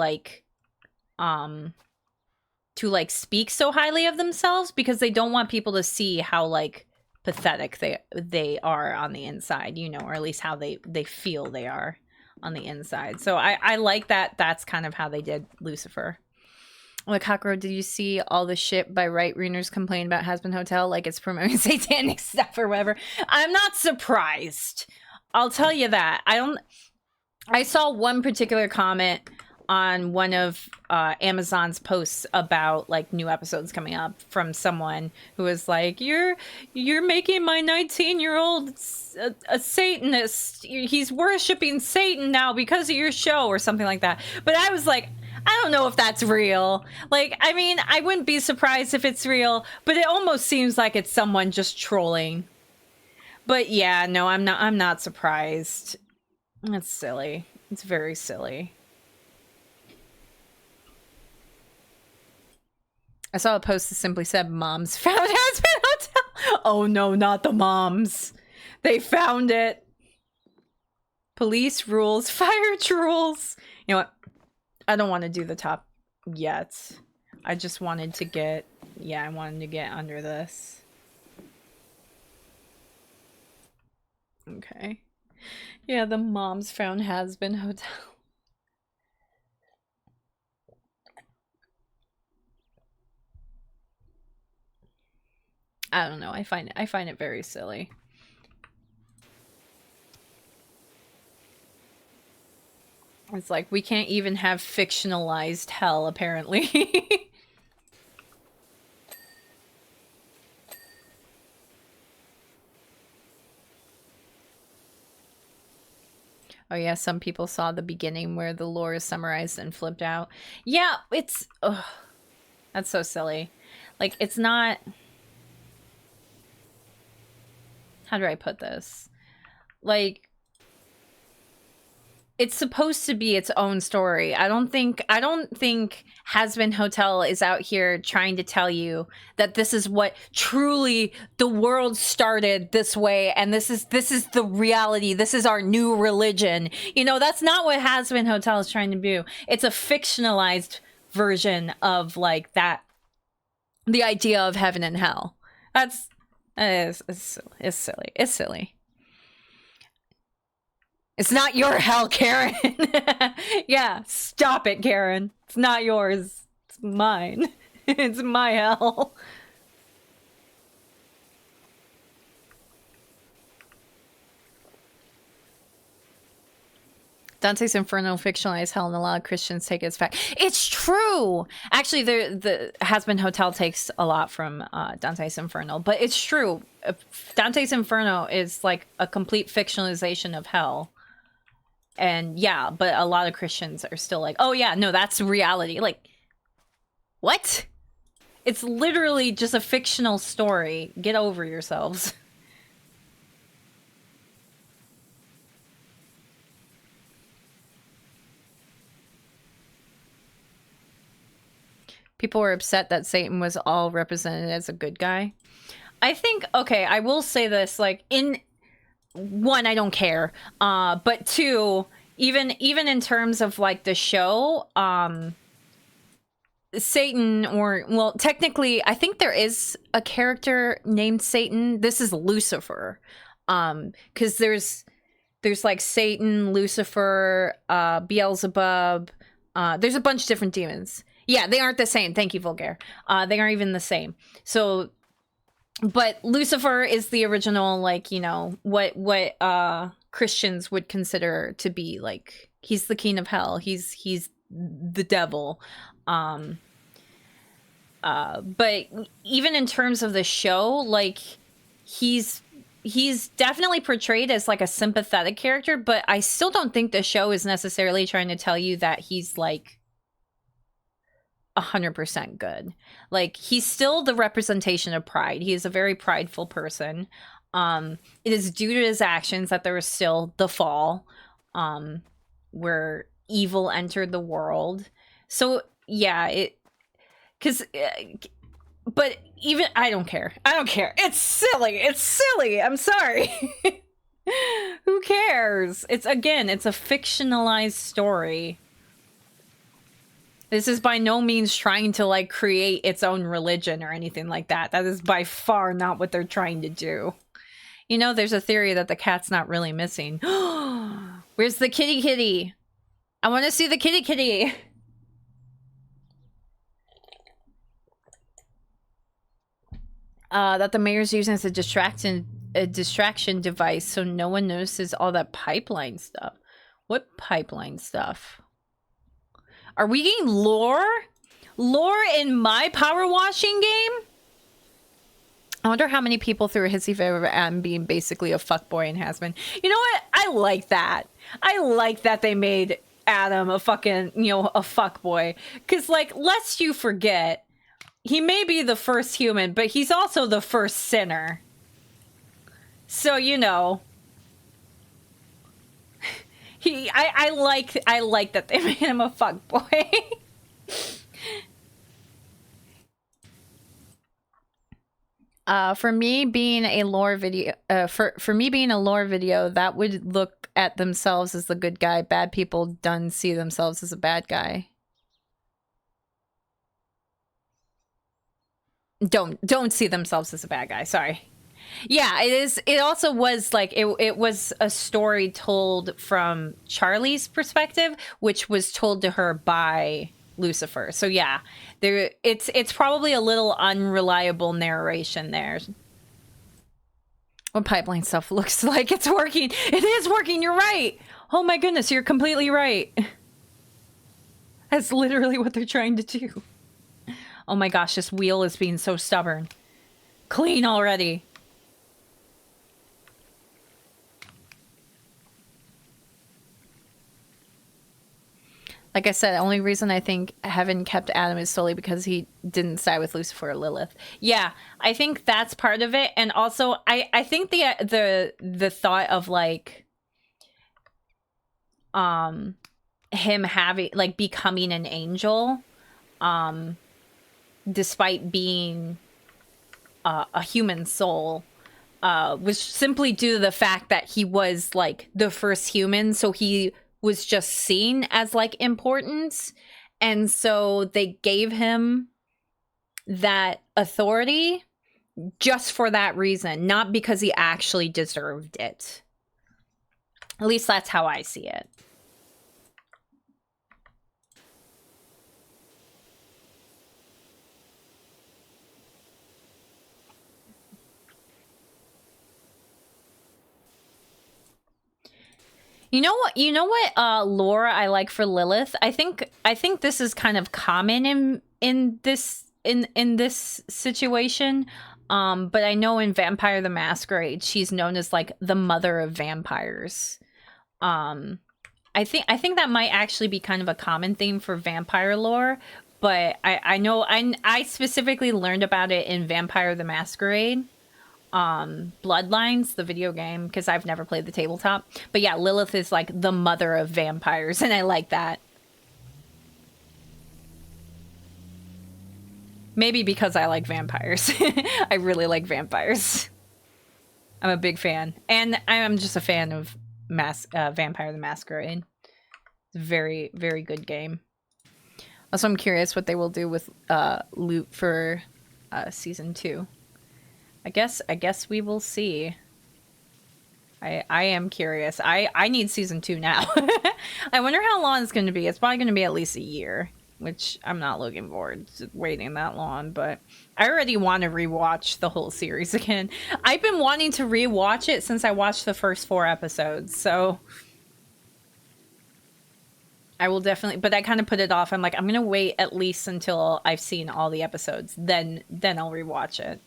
speak so highly of themselves, because they don't want people to see how like pathetic they are on the inside, you know, or at least how they feel they are on the inside. So I like that that's kind of how they did Lucifer. Like, Hakro, did you see all the shit by right-wingers complain about Hazbin Hotel, like it's promoting satanic stuff or whatever? I'm not surprised. I'll tell you that. I saw one particular comment on one of Amazon's posts about like new episodes coming up, from someone who was like, you're making my 19-year-old a Satanist. He's worshiping Satan now because of your show, or something like that. But I was like, I don't know if that's real. Like, I mean, I wouldn't be surprised if it's real, but it almost seems like it's someone just trolling. But yeah, no, I'm not surprised. It's silly. It's very silly. I saw a post that simply said, "Moms found Hazbin Hotel." Oh no, not the moms. They found it. Police rules, fire rules. You know what? I don't want to do the top yet. I just wanted to get, I wanted to get under this. Okay. Yeah, the moms found Hazbin Hotel. I don't know. I find it very silly. It's like, we can't even have fictionalized hell, apparently. Oh yeah, some people saw the beginning where the lore is summarized and flipped out. Yeah, it's... Ugh, that's so silly. Like, it's not... How do I put this? Like... It's supposed to be its own story. I don't think Hazbin Hotel is out here trying to tell you that this is what truly the world started this way, and this is the reality. This is our new religion. You know, that's not what Hazbin Hotel is trying to do. It's a fictionalized version of like that, the idea of heaven and hell. It's silly. It's silly. It's not your hell, Karen. Yeah, stop it, Karen. It's not yours. It's mine. It's my hell. Dante's Inferno fictionalized hell, and a lot of Christians take it as fact. It's true! Actually, the Hazbin Hotel takes a lot from Dante's Inferno, but it's true. Dante's Inferno is like a complete fictionalization of hell. And yeah, but a lot of Christians are still like, oh yeah, no, that's reality. Like, what? It's literally just a fictional story. Get over yourselves. People were upset that Satan was all represented as a good guy. I think, okay, I will say this, like, in... One, I don't care. But two, even in terms of like the show, Satan, or well, technically, I think there is a character named Satan. This is Lucifer, because there's like Satan, Lucifer, Beelzebub. There's a bunch of different demons. Yeah, they aren't the same. Thank you, Vulgaire. They aren't even the same. So. But Lucifer is the original, like, you know, what Christians would consider to be like, he's the king of hell. He's the devil. But even in terms of the show, like, he's definitely portrayed as like a sympathetic character, but I still don't think the show is necessarily trying to tell you that he's like 100% good. Like, he's still the representation of pride. He is a very prideful person. It is due to his actions that there was still the fall, where evil entered the world. So yeah, but even I don't care. It's silly. I'm sorry. Who cares? It's a fictionalized story. This is by no means trying to, like, create its own religion or anything like that. That is by far not what they're trying to do. You know, there's a theory that the cat's not really missing. Where's the kitty? I want to see the kitty. That the mayor's using as a distraction device so no one notices all that pipeline stuff. What pipeline stuff? Are we getting lore? Lore in my power washing game? I wonder how many people threw a hissy fit over Adam being basically a fuckboy and Hazbin. You know what? I like that. I like that they made Adam a fucking, you know, a fuckboy. Because, like, lest you forget, he may be the first human, but he's also the first sinner. So, you know... I like that they made him a fuckboy. For me being a lore video, for me being a lore video, that would look at themselves as the good guy. Bad people done see themselves as a bad guy. Don't see themselves as a bad guy. Sorry. Yeah, it is. It also was like it was a story told from Charlie's perspective, which was told to her by Lucifer. So yeah, it's probably a little unreliable narration there. What pipeline stuff looks like it's working. It is working. You're right. Oh my goodness, you're completely right. That's literally what they're trying to do. Oh my gosh, this wheel is being so stubborn. Clean already. Like I said, the only reason I think Heaven kept Adam is solely because he didn't side with Lucifer or Lilith. Yeah, I think that's part of it, and also I think the thought of like him having like becoming an angel, despite being a human soul, was simply due to the fact that he was like the first human, so he was just seen as like important, and so they gave him that authority just for that reason, not because he actually deserved it. At least that's how I see it. You know what? You know what lore I like for Lilith? I think this is kind of common in this situation. But I know in Vampire the Masquerade, she's known as like the mother of vampires. I think that might actually be kind of a common theme for vampire lore, but I know I specifically learned about it in Vampire the Masquerade. Bloodlines, the video game, because I've never played the tabletop. But yeah, Lilith is like the mother of vampires, and I like that. Maybe because I like vampires. I really like vampires. I'm a big fan. And I'm just a fan of Vampire the Masquerade. It's a very, very good game. Also, I'm curious what they will do with loot for season 2. I guess we will see. I am curious. I need season 2 now. I wonder how long it's going to be. It's probably going to be at least a year, which I'm not looking forward to waiting that long, but I already want to rewatch the whole series again. I've been wanting to rewatch it since I watched the first 4 episodes, so I will definitely, but I kind of put it off. I'm like, I'm going to wait at least until I've seen all the episodes, then I'll rewatch it.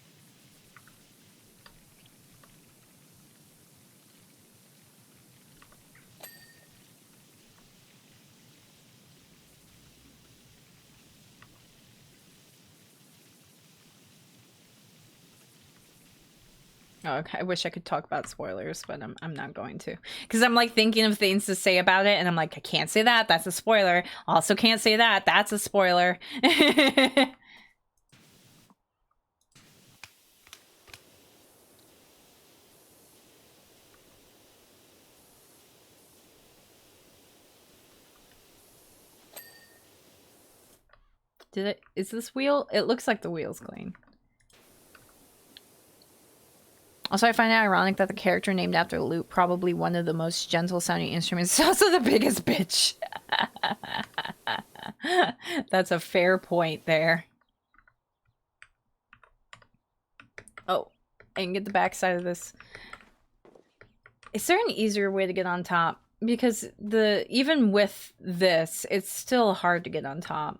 Oh, okay. I wish I could talk about spoilers, but I'm not going to. Because I'm like thinking of things to say about it, and I'm like, I can't say that. That's a spoiler. Also can't say that. That's a spoiler. Is this wheel? It looks like the wheel's clean. Also, I find it ironic that the character named after lute, probably one of the most gentle sounding instruments, is also the biggest bitch. That's a fair point there. Oh, I can get the backside of this. Is there an easier way to get on top? Because even with this, it's still hard to get on top.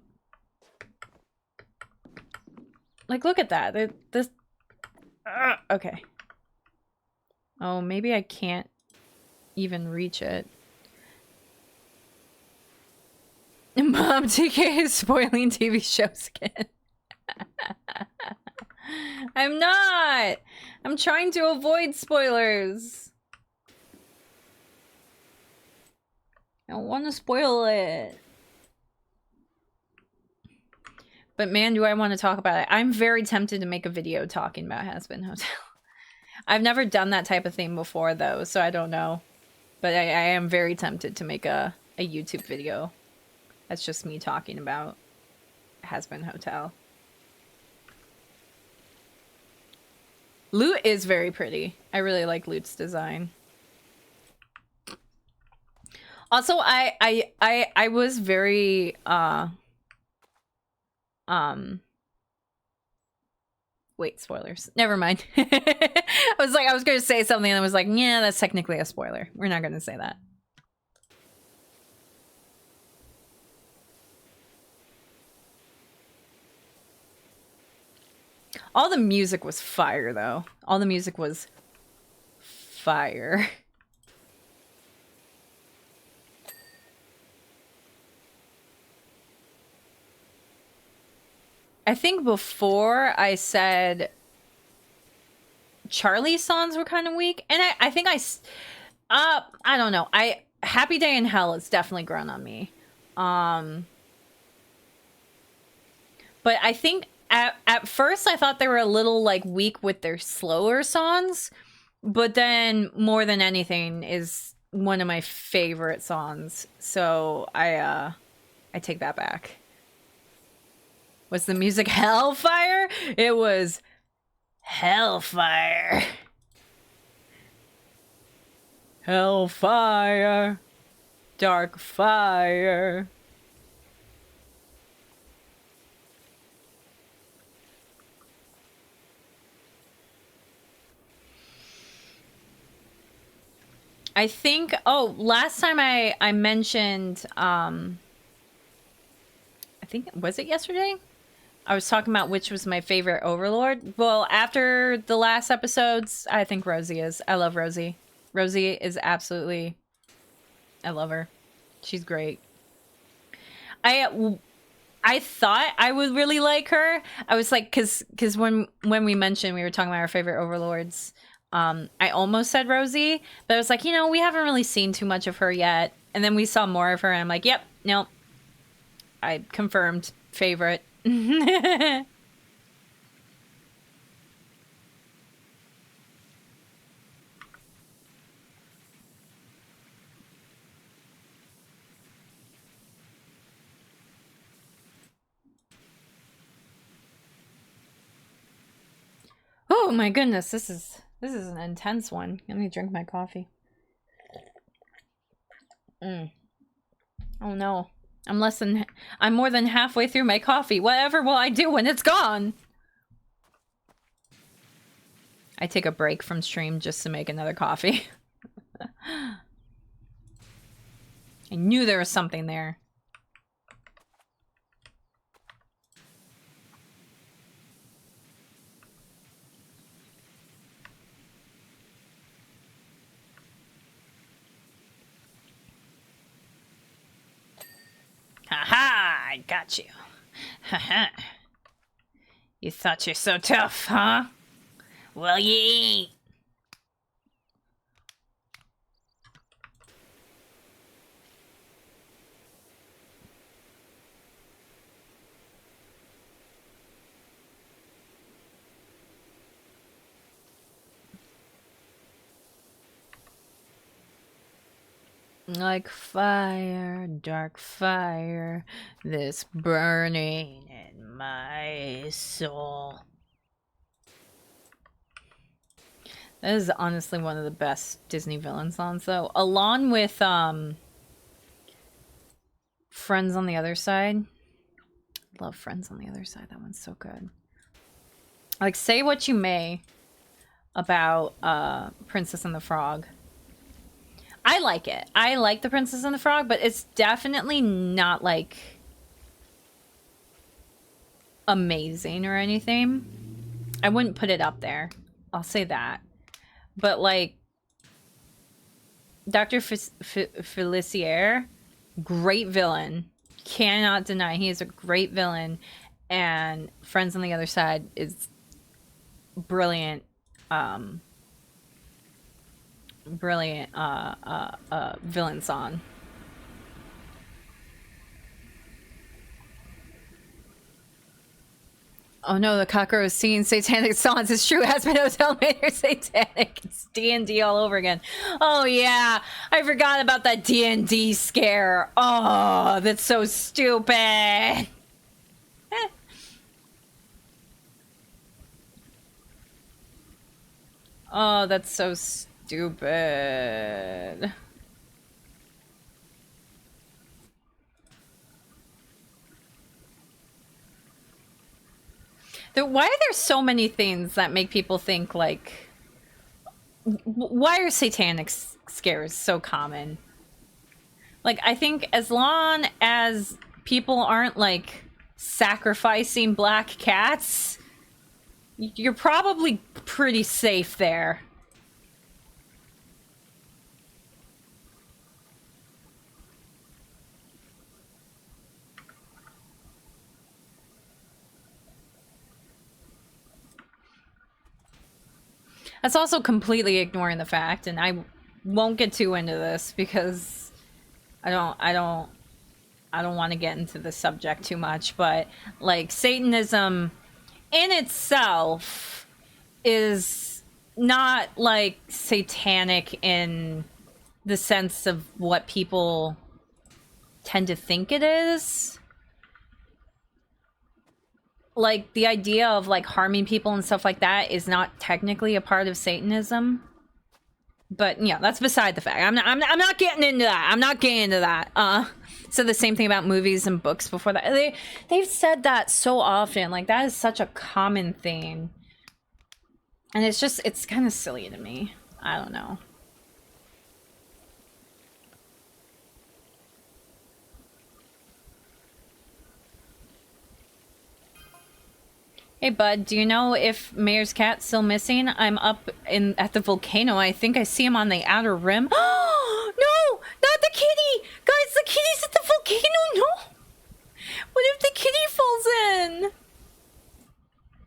Like, look at that. Okay. Oh, maybe I can't even reach it. Mom, TK is spoiling TV shows again. I'm not! I'm trying to avoid spoilers. I don't want to spoil it. But man, do I want to talk about it. I'm very tempted to make a video talking about Has-Been Hotel. I've never done that type of thing before, though, so I don't know. But I am very tempted to make a YouTube video. That's just me talking about Has-Been Hotel. Loot is very pretty. I really like Loot's design. Also, I was very wait, spoilers. Never mind. I was going to say something and I was like, yeah, that's technically a spoiler. We're not going to say that. All the music was fire, though. All the music was fire. I think before I said Charlie's songs were kind of weak, and I think I don't know. Happy Day in Hell has definitely grown on me. But I think at first I thought they were a little like weak with their slower songs, but then More Than Anything is one of my favorite songs. So I take that back. Was the music Hellfire? It was Hellfire. Hellfire. Dark fire. I think, oh, last time I mentioned, I think, was it yesterday? I was talking about which was my favorite Overlord. Well, after the last episodes, I think Rosie is. I love Rosie. Rosie is absolutely, I love her. She's great. I thought I would really like her. I was like, cause when we mentioned we were talking about our favorite Overlords, I almost said Rosie, but I was like, you know, we haven't really seen too much of her yet. And then we saw more of her, and I'm like, yep, nope. I confirmed favorite. Oh my goodness, this is an intense one. Let me drink my coffee. Oh no. I'm more than halfway through my coffee. Whatever will I do when it's gone? I take a break from stream just to make another coffee. I knew there was something there. Haha, I got you. Haha. You thought you're so tough, huh? Well, you ain't. Like fire, dark fire, this burning in my soul. That is honestly one of the best Disney villain songs, though. Along with, Friends on the Other Side. Love Friends on the Other Side. That one's so good. Like, say what you may about, Princess and the Frog. I like it. I like The Princess and the Frog, but it's definitely not, like, amazing or anything. I wouldn't put it up there. I'll say that. But, like, Dr. Felicier, great villain. Cannot deny he is a great villain. And Friends on the Other Side is brilliant. Brilliant villain song. Oh no, the cockroach singing satanic songs. It's true. Aspen Hotel made her satanic. It's D&D all over again. Oh yeah, I forgot about that D&D scare. Oh, that's so stupid. Oh, that's so stupid. Why are there so many things that make people think, like, why are satanic scares so common? Like, I think as long as people aren't, like, sacrificing black cats, you're probably pretty safe there. That's also completely ignoring the fact, and I won't get too into this because I don't want to get into the subject too much, but like Satanism in itself is not like satanic in the sense of what people tend to think it is. Like the idea of like harming people and stuff like that is not technically a part of Satanism. But yeah, that's beside the fact. I'm not getting into that. I'm not getting into that. So the same thing about movies and books before that. They've said that so often. Like that is such a common thing. And it's kind of silly to me. I don't know. Hey bud, do you know if Mayor's cat's still missing? I'm up at the volcano. I think I see him on the outer rim. Oh no! Not the kitty! Guys, the kitty's at the volcano! No! What if the kitty falls in?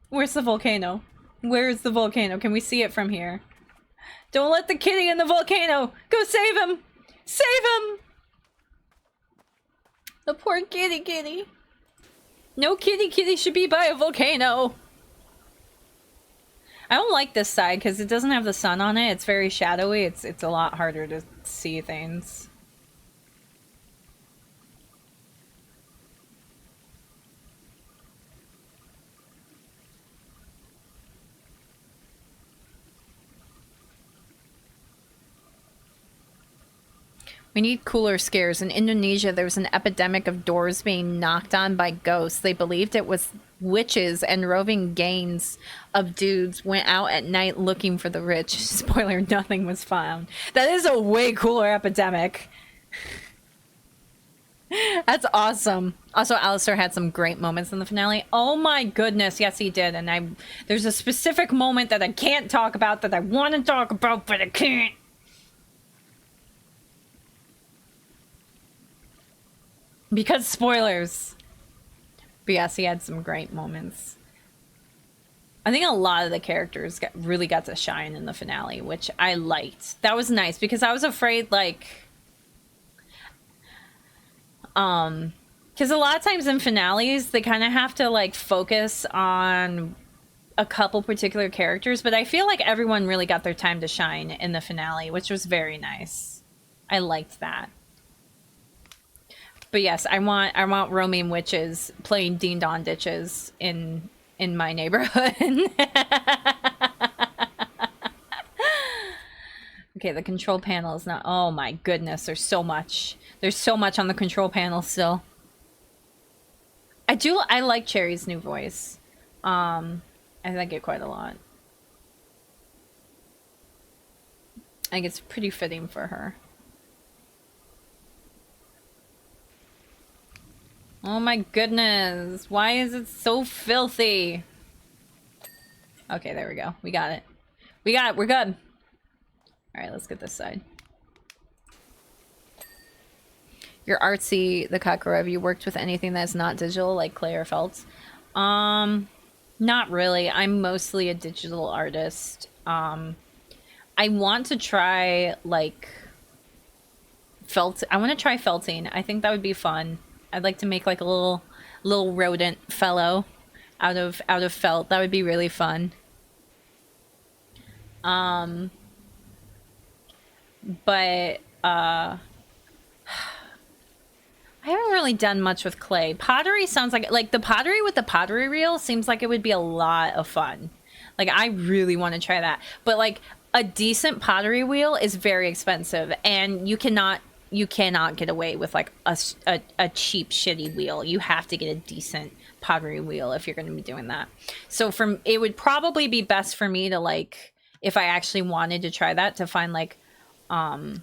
Where's the volcano? Where is the volcano? Can we see it from here? Don't let the kitty in the volcano! Go save him! Save him! The poor kitty. No kitty should be by a volcano. I don't like this side because it doesn't have the sun on it. It's very shadowy. It's a lot harder to see things. We need cooler scares. In Indonesia, there was an epidemic of doors being knocked on by ghosts. They believed it was witches, and roving gangs of dudes went out at night looking for the rich. Spoiler, nothing was found. That is a way cooler epidemic. That's awesome. Also, Alistair had some great moments in the finale. Oh my goodness, yes he did. And there's a specific moment that I can't talk about that I want to talk about, but I can't. Because spoilers. But yes, he had some great moments. I think a lot of the characters really got to shine in the finale, which I liked. That was nice because I was afraid, like, because a lot of times in finales they kind of have to like focus on a couple particular characters, but I feel like everyone really got their time to shine in the finale, which was very nice. I liked that. But yes, I want roaming witches playing Ding Dong Ditches in my neighborhood. Okay, the control panel is not... Oh my goodness, there's so much. There's so much on the control panel still. I like Cherry's new voice. I like it quite a lot. I think it's pretty fitting for her. Oh my goodness. Why is it so filthy? Okay, there we go. We got it. We got it. We're good. Alright, let's get this side. You're artsy, the Kakura. Have you worked with anything that's not digital, like clay or felt? Not really. I'm mostly a digital artist. I want to try, like, I want to try felting. I think that would be fun. I'd like to make like a little rodent fellow out of felt. That would be really fun. But I haven't really done much with clay. Pottery sounds like the pottery with the pottery reel seems like it would be a lot of fun. Like I really want to try that. But like a decent pottery wheel is very expensive, and you cannot get away with like a cheap shitty wheel. You have to get a decent pottery wheel if you're going to be doing that. So it would probably be best for me to, like, if I actually wanted to try that, to find like a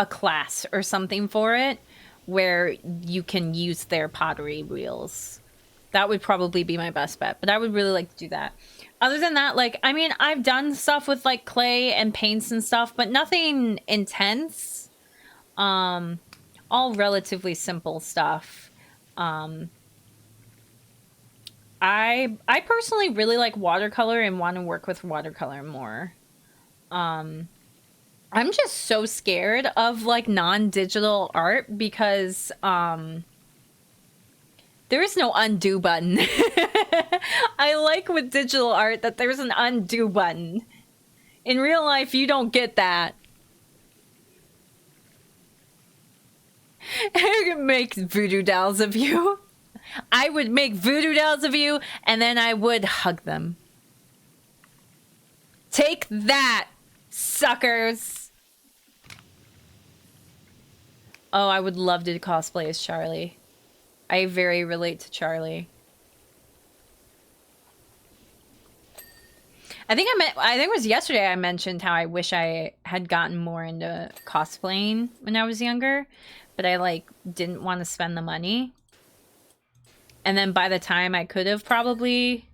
class or something for it where you can use their pottery wheels. That would probably be my best bet, but I would really like to do that. Other than that, like, I mean, I've done stuff with like clay and paints and stuff, but nothing intense. All relatively simple stuff. I personally really like watercolor and want to work with watercolor more. I'm just so scared of like non-digital art because there is no undo button. I like with digital art that there's an undo button. In real life, you don't get that. I could make voodoo dolls of you. I would make voodoo dolls of you, and then I would hug them. Take that, suckers! Oh, I would love to cosplay as Charlie. I very relate to Charlie. I think it was yesterday I mentioned how I wish I had gotten more into cosplaying when I was younger, but I like didn't want to spend the money. And then by the time I could have probably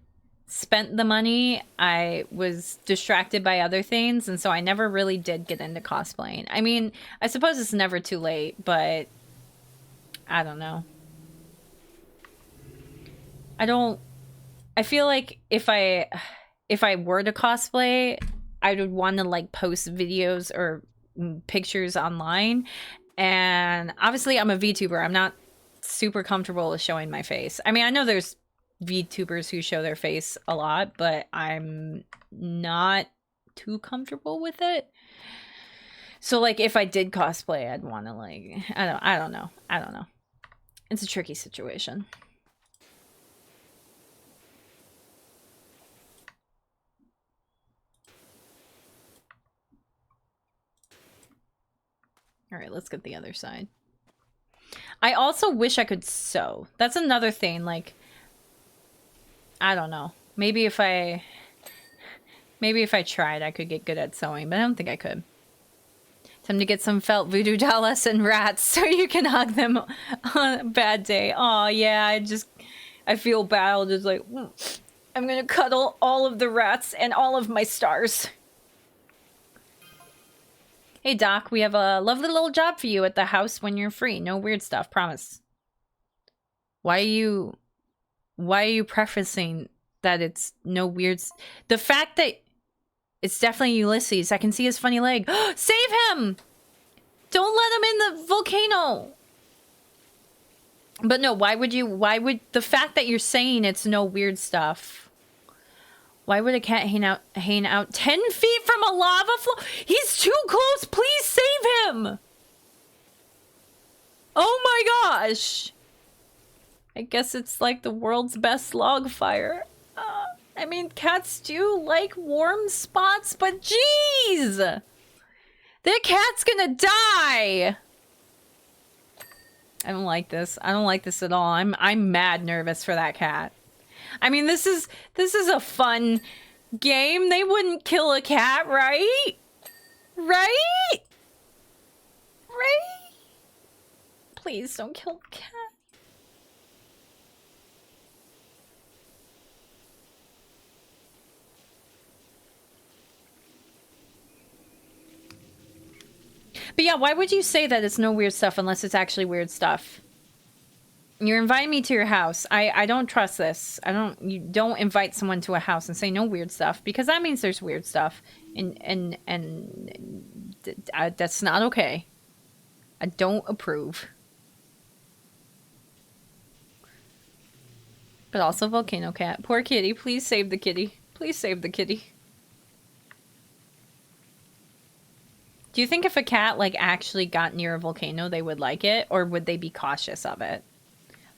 spent the money, I was distracted by other things, and so I never really did get into cosplaying. I mean, I suppose it's never too late, but I don't know. I feel like if I were to cosplay, I would want to like post videos or pictures online. And obviously I'm a VTuber. I'm not super comfortable with showing my face. I mean, I know there's VTubers who show their face a lot, but I'm not too comfortable with it. So like if I did cosplay, I'd want to like, I don't know. It's a tricky situation. All right, let's get the other side. I also wish I could sew. That's another thing. Like, I don't know. Maybe if I tried, I could get good at sewing, but I don't think I could. Time to get some felt voodoo dolls and rats so you can hug them on a bad day. Oh yeah, I feel bad. I'll just like, I'm gonna cuddle all of the rats and all of my stars. Hey Doc, we have a lovely little job for you at the house when you're free. No weird stuff, promise. Why are you prefacing that it's no weird? The fact that it's definitely Ulysses. I can see his funny leg. Save him! Don't let him in the volcano. But no, why would the fact that you're saying it's no weird stuff? Why would a cat hang out 10 feet from a lava flow? He's too close. Please save him. Oh my gosh. I guess it's like the world's best log fire. I mean, cats do like warm spots, but jeez. The cat's gonna die. I don't like this. I don't like this at all. I'm mad nervous for that cat. I mean, this is a fun game. They wouldn't kill a cat, right? Right? Right? Please don't kill the cat. But yeah, why would you say that it's no weird stuff unless it's actually weird stuff? You're inviting me to your house. I don't trust this. You don't invite someone to a house and say no weird stuff, because that means there's weird stuff, and that's not okay. I don't approve. But also volcano cat. Poor kitty. Please save the kitty. Please save the kitty. Do you think if a cat like actually got near a volcano, they would like it, or would they be cautious of it?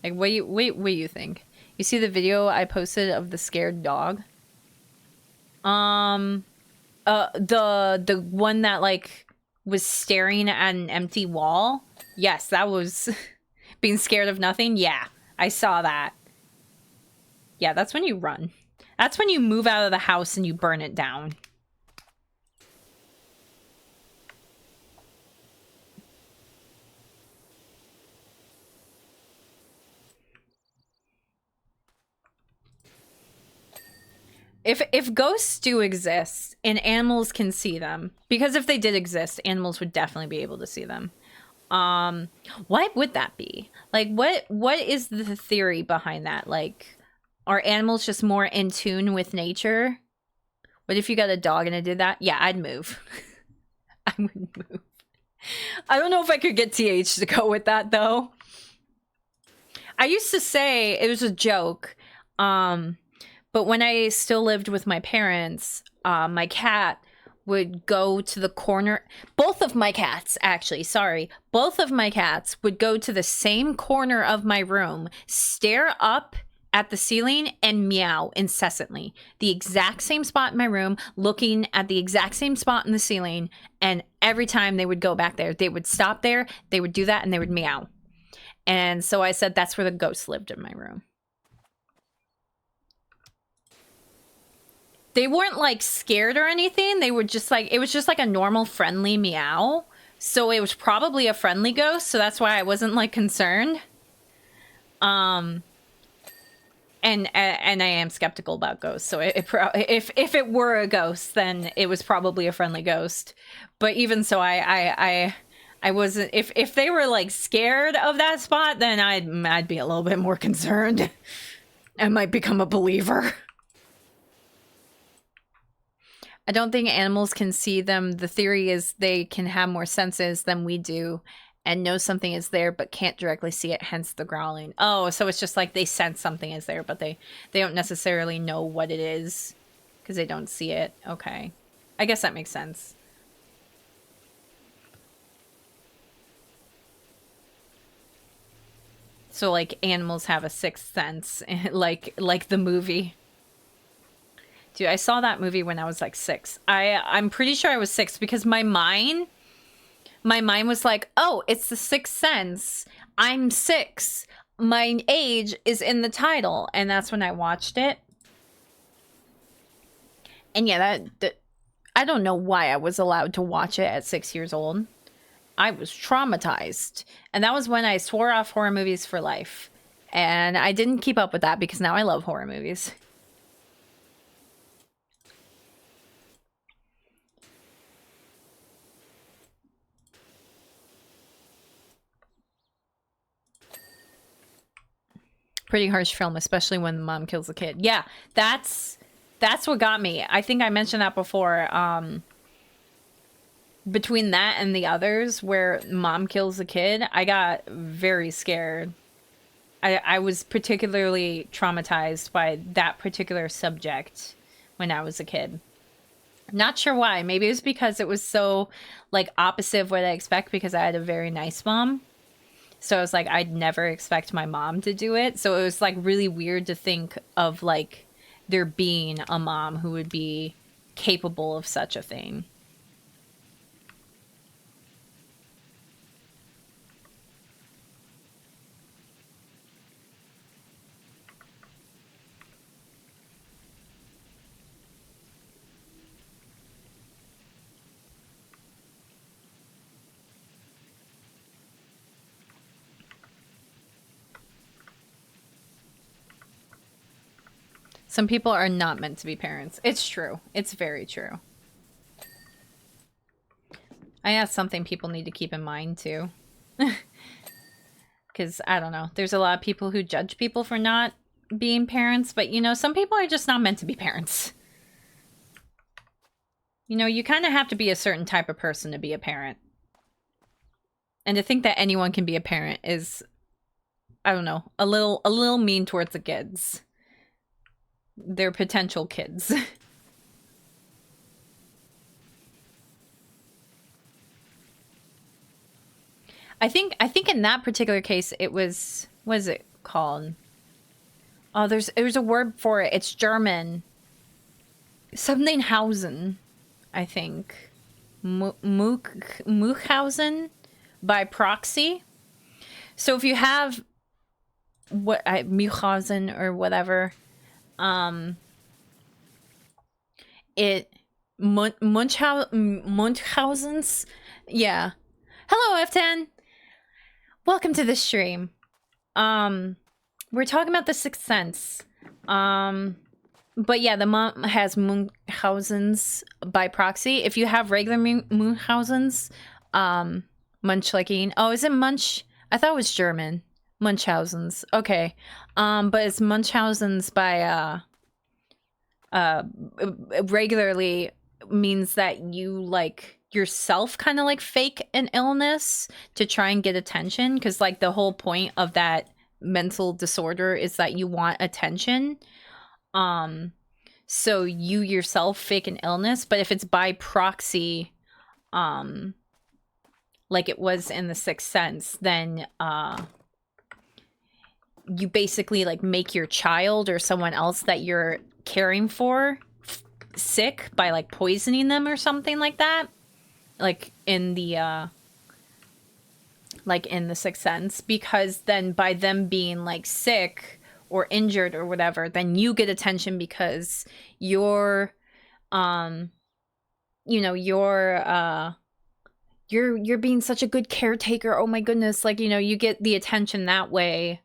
Like, what do you think? You see the video I posted of the scared dog? The one that like was staring at an empty wall? Yes, that was being scared of nothing. Yeah, I saw that. Yeah, that's when you run. That's when you move out of the house and you burn it down. If ghosts do exist and animals can see them, because if they did exist, animals would definitely be able to see them. What would that be? Like, what is the theory behind that? Like, are animals just more in tune with nature? What if you got a dog and it did that? Yeah, I'd move. I would move. I don't know if I could get TH to go with that, though. I used to say, it was a joke, but when I still lived with my parents, my cat would go to the corner. Both of my cats, actually, sorry. Both of my cats would go to the same corner of my room, stare up at the ceiling, and meow incessantly. The exact same spot in my room, looking at the exact same spot in the ceiling, and every time they would go back there, they would stop there, they would do that, and they would meow. And so I said that's where the ghost lived in my room. They weren't like scared or anything. They were just like, it was just like a normal friendly meow. So it was probably a friendly ghost. So that's why I wasn't like concerned. And I am skeptical about ghosts. So if it were a ghost, then it was probably a friendly ghost. But even so, I wasn't. If they were like scared of that spot, then I'd be a little bit more concerned. I might become a believer. I don't think animals can see them. The theory is they can have more senses than we do and know something is there but can't directly see it, hence the growling. Oh, so it's just like they sense something is there, but they don't necessarily know what it is because they don't see it. Okay. I guess that makes sense. So like animals have a sixth sense, like the movie. Dude, I saw that movie when I was like 6. I'm pretty sure I was 6 because my mind was like, oh, it's the Sixth Sense. I'm 6. My age is in the title. And that's when I watched it. And yeah, that I don't know why I was allowed to watch it at 6 years old. I was traumatized. And that was when I swore off horror movies for life. And I didn't keep up with that because now I love horror movies. Pretty harsh film, especially when the mom kills the kid. Yeah, that's what got me. I think I mentioned that before. Between that and the others where mom kills the kid, I got very scared. I was particularly traumatized by that particular subject when I was a kid. Not sure why. Maybe it was because it was so like opposite of what I expect because I had a very nice mom. So I was like, I'd never expect my mom to do it. So it was like really weird to think of like there being a mom who would be capable of such a thing. Some people are not meant to be parents. It's true. It's very true. I have something people need to keep in mind too. Because, I don't know, there's a lot of people who judge people for not being parents, but, you know, some people are just not meant to be parents. You know, you kind of have to be a certain type of person to be a parent. And to think that anyone can be a parent is, I don't know, a little mean towards the kids. They're potential kids. I think in that particular case it was, what is it called? Oh, there's a word for it. It's German. Something Hausen, I think. Muchhausen by proxy. So if you have Muchhausen or whatever, Munchausen's, yeah. Hello, F10. Welcome to the stream. We're talking about the Sixth Sense. But yeah, the mom has Munchausen's by proxy. If you have regular Munchausen's, munchliking. Oh, is it munch? I thought it was German. Munchausen's. Okay. But it's Munchausen's by regularly means that you like yourself kind of like fake an illness to try and get attention, because like the whole point of that mental disorder is that you want attention. So you yourself fake an illness, but if it's by proxy, like it was in The Sixth Sense, then you basically like make your child or someone else that you're caring for sick by like poisoning them or something like that, like in the Sixth Sense, because then by them being like sick or injured or whatever, then you get attention because you're you know, you're being such a good caretaker. Oh my goodness, like, you know, you get the attention that way.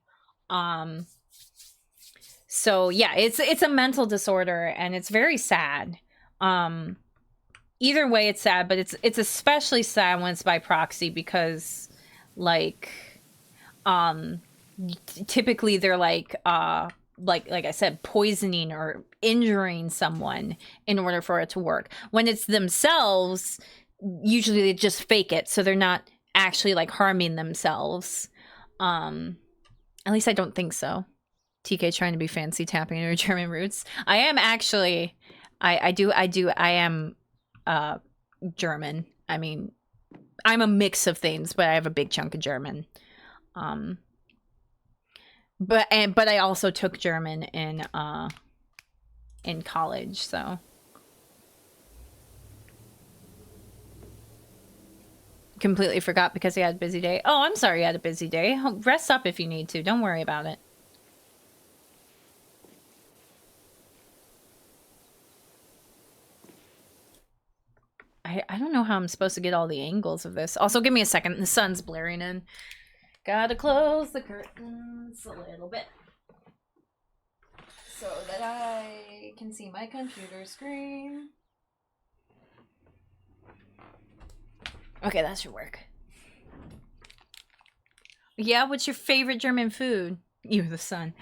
So yeah, it's a mental disorder and it's very sad. Either way it's sad, but it's especially sad when it's by proxy, because like typically they're like I said, poisoning or injuring someone in order for it to work. When it's themselves, usually they just fake it, so they're not actually like harming themselves. At least I don't think so. TK trying to be fancy, tapping her German roots. I am actually, I am German. I mean, I'm a mix of things, but I have a big chunk of German. But I also took German in college, so. Completely forgot because he had a busy day. Oh, I'm sorry you had a busy day. Rest up if you need to. Don't worry about it. I don't know how I'm supposed to get all the angles of this. Also, give me a second. The sun's blaring in. Gotta close the curtains a little bit so that I can see my computer screen. Okay, that should work. Yeah, what's your favorite German food? You, the sun.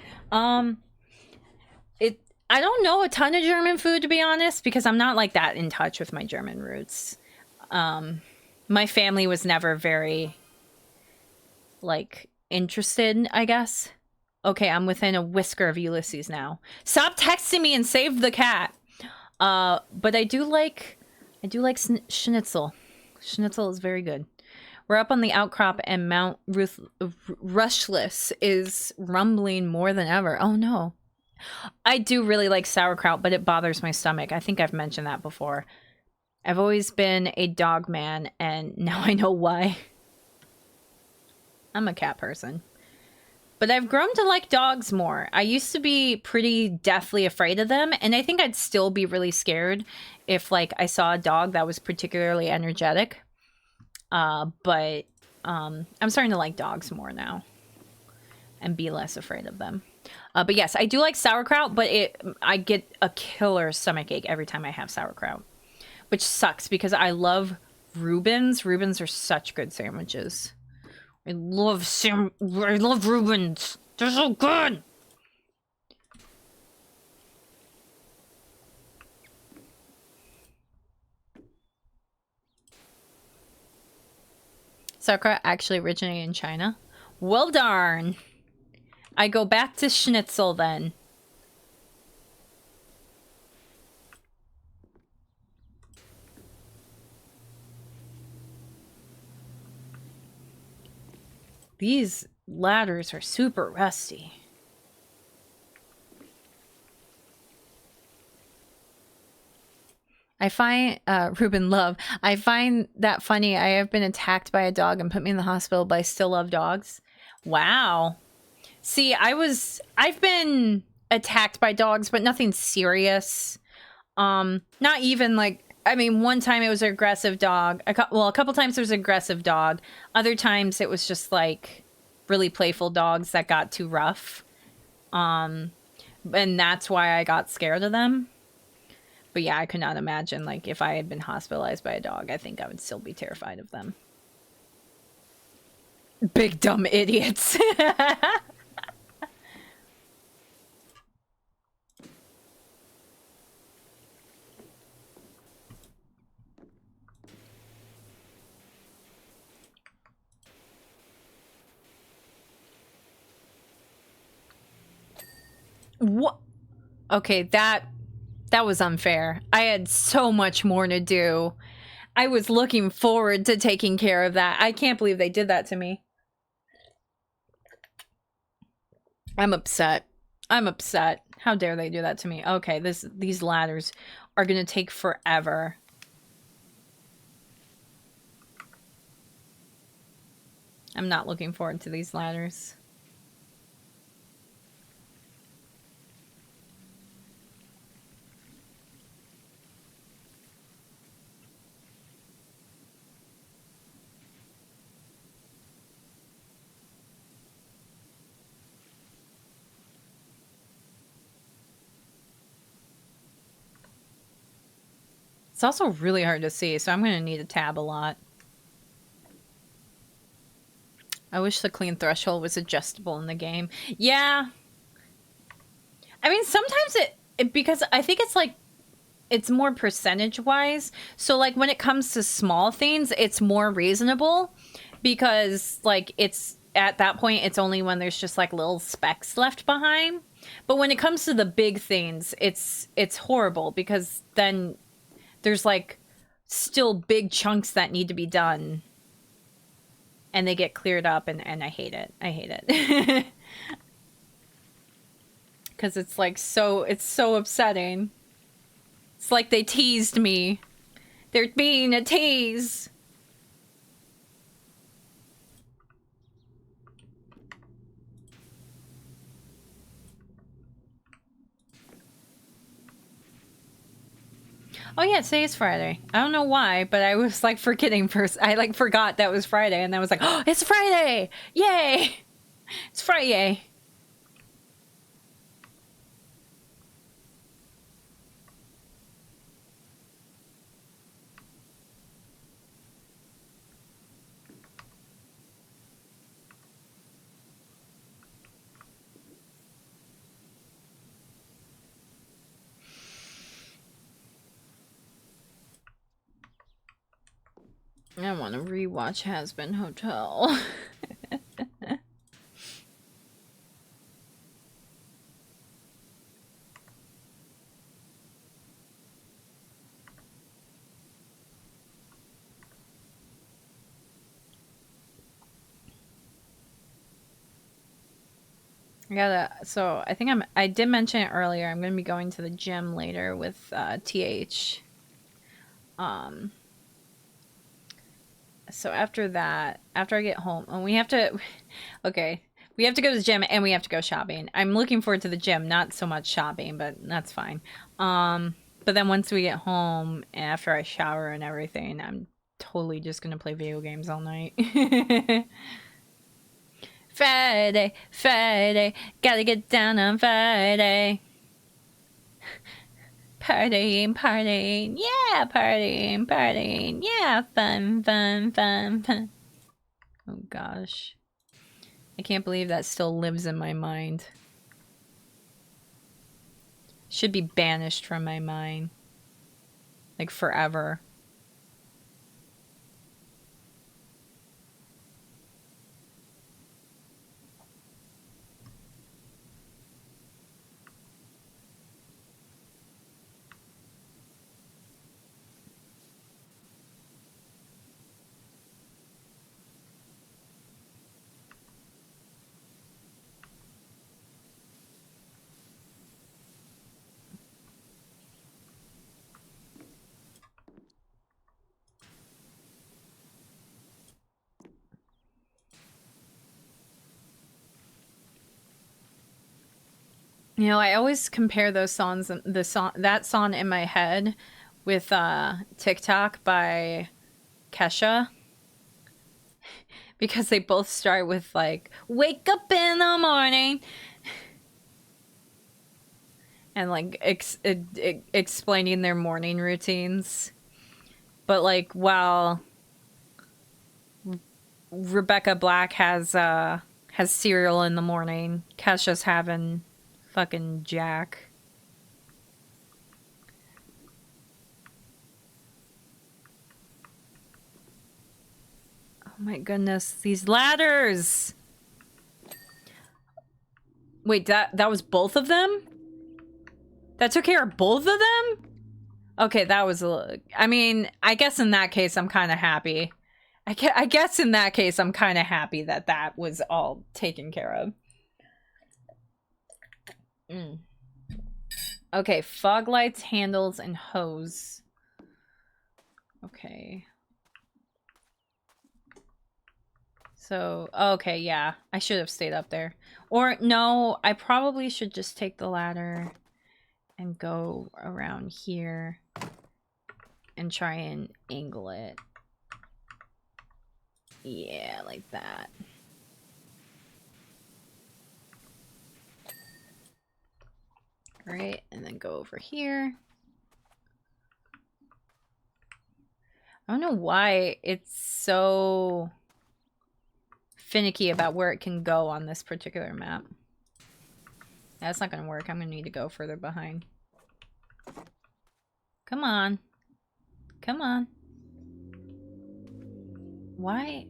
I don't know a ton of German food, to be honest, because I'm not like that in touch with my German roots. My family was never very like interested, I guess. Okay, I'm within a whisker of Ulysses now. Stop texting me and save the cat. But I do like schnitzel. Schnitzel is very good. We're up on the outcrop and Mount Rushless is rumbling more than ever. Oh no. I do really like sauerkraut, but it bothers my stomach. I think I've mentioned that before. I've always been a dog man, and now I know why. I'm a cat person. But I've grown to like dogs more. I used to be pretty deathly afraid of them, and I think I'd still be really scared if like I saw a dog that was particularly energetic. But I'm starting to like dogs more now and be less afraid of them. But yes, I do like sauerkraut, but I get a killer stomachache every time I have sauerkraut, which sucks because I love Reubens. Reubens are such good sandwiches. I love Reubens. They're so good. Sauerkraut actually originated in China. Well, darn. I go back to schnitzel then. These ladders are super rusty. I find, Ruben Love, I find that funny. I have been attacked by a dog and put me in the hospital, but I still love dogs. Wow. See, I've been attacked by dogs, but nothing serious. Not even like, I mean, one time it was an aggressive dog. A couple times it was an aggressive dog. Other times it was just like really playful dogs that got too rough. And that's why I got scared of them. But yeah, I could not imagine, like, if I had been hospitalized by a dog, I think I would still be terrified of them. Big dumb idiots. What? Okay, that was unfair. I had so much more to do. I was looking forward to taking care of that. I can't believe they did that to me. I'm upset. I'm upset. How dare they do that to me? Okay, these ladders are gonna take forever. I'm not looking forward to these ladders. It's also really hard to see, so I'm gonna need a tab a lot. I wish the clean threshold was adjustable in the game. Yeah. I mean, sometimes it because I think it's like, it's more percentage wise. So like when it comes to small things, it's more reasonable because like it's at that point, it's only when there's just like little specks left behind. But when it comes to the big things, it's horrible because then there's like still big chunks that need to be done. And they get cleared up, and I hate it. I hate it. Because it's like it's so upsetting. It's like they teased me. They're being a tease. Oh yeah, today is Friday. I don't know why, but I was like forgetting first. I like forgot that was Friday, and I was like, oh, it's Friday! Yay! It's Friday. I want to rewatch Has Been Hotel. So I think I did mention it earlier. I'm going to be going to the gym later with TH. So after that, after I get home, and we have to, okay, we have to go to the gym and we have to go shopping. I'm looking forward to the gym, not so much shopping, but that's fine. But then once we get home, after I shower and everything, I'm totally just going to play video games all night. Friday, Friday, gotta get down on Friday. Partying, partying, yeah, partying, partying, yeah, fun, fun, fun, fun. Oh gosh. I can't believe that still lives in my mind. Should be banished from my mind. Like forever. You know, I always compare those songs, that song in my head with TikTok by Kesha. Because they both start with like, wake up in the morning. And like explaining their morning routines. But like, while Rebecca Black has cereal in the morning. Kesha's having fucking Jack. Oh my goodness, these ladders! Wait, that was both of them? That took care of both of them? Okay, that was a little... I mean, I guess in that case, I'm kind of happy. I guess in that case, I'm kind of happy that that was all taken care of. Mm. Okay, fog lights, handles, and hose. Okay. So, okay, yeah. I should have stayed up there. Or, no, I probably should just take the ladder and go around here and try and angle it. Yeah, like that. Right, and then go over here. I don't know why it's so finicky about where it can go on this particular map. That's not gonna work. I'm gonna need to go further behind. Come on. Come on. Why?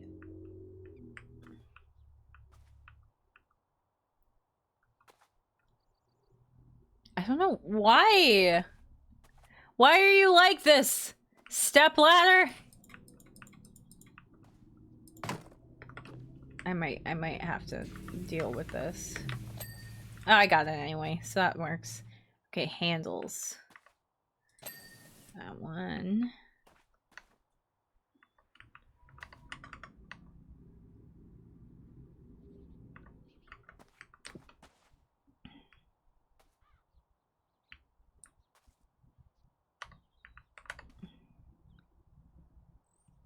I don't know. Why? Why are you like this? Step ladder? I might have to deal with this. Oh, I got it anyway, so that works. Okay, handles. That one.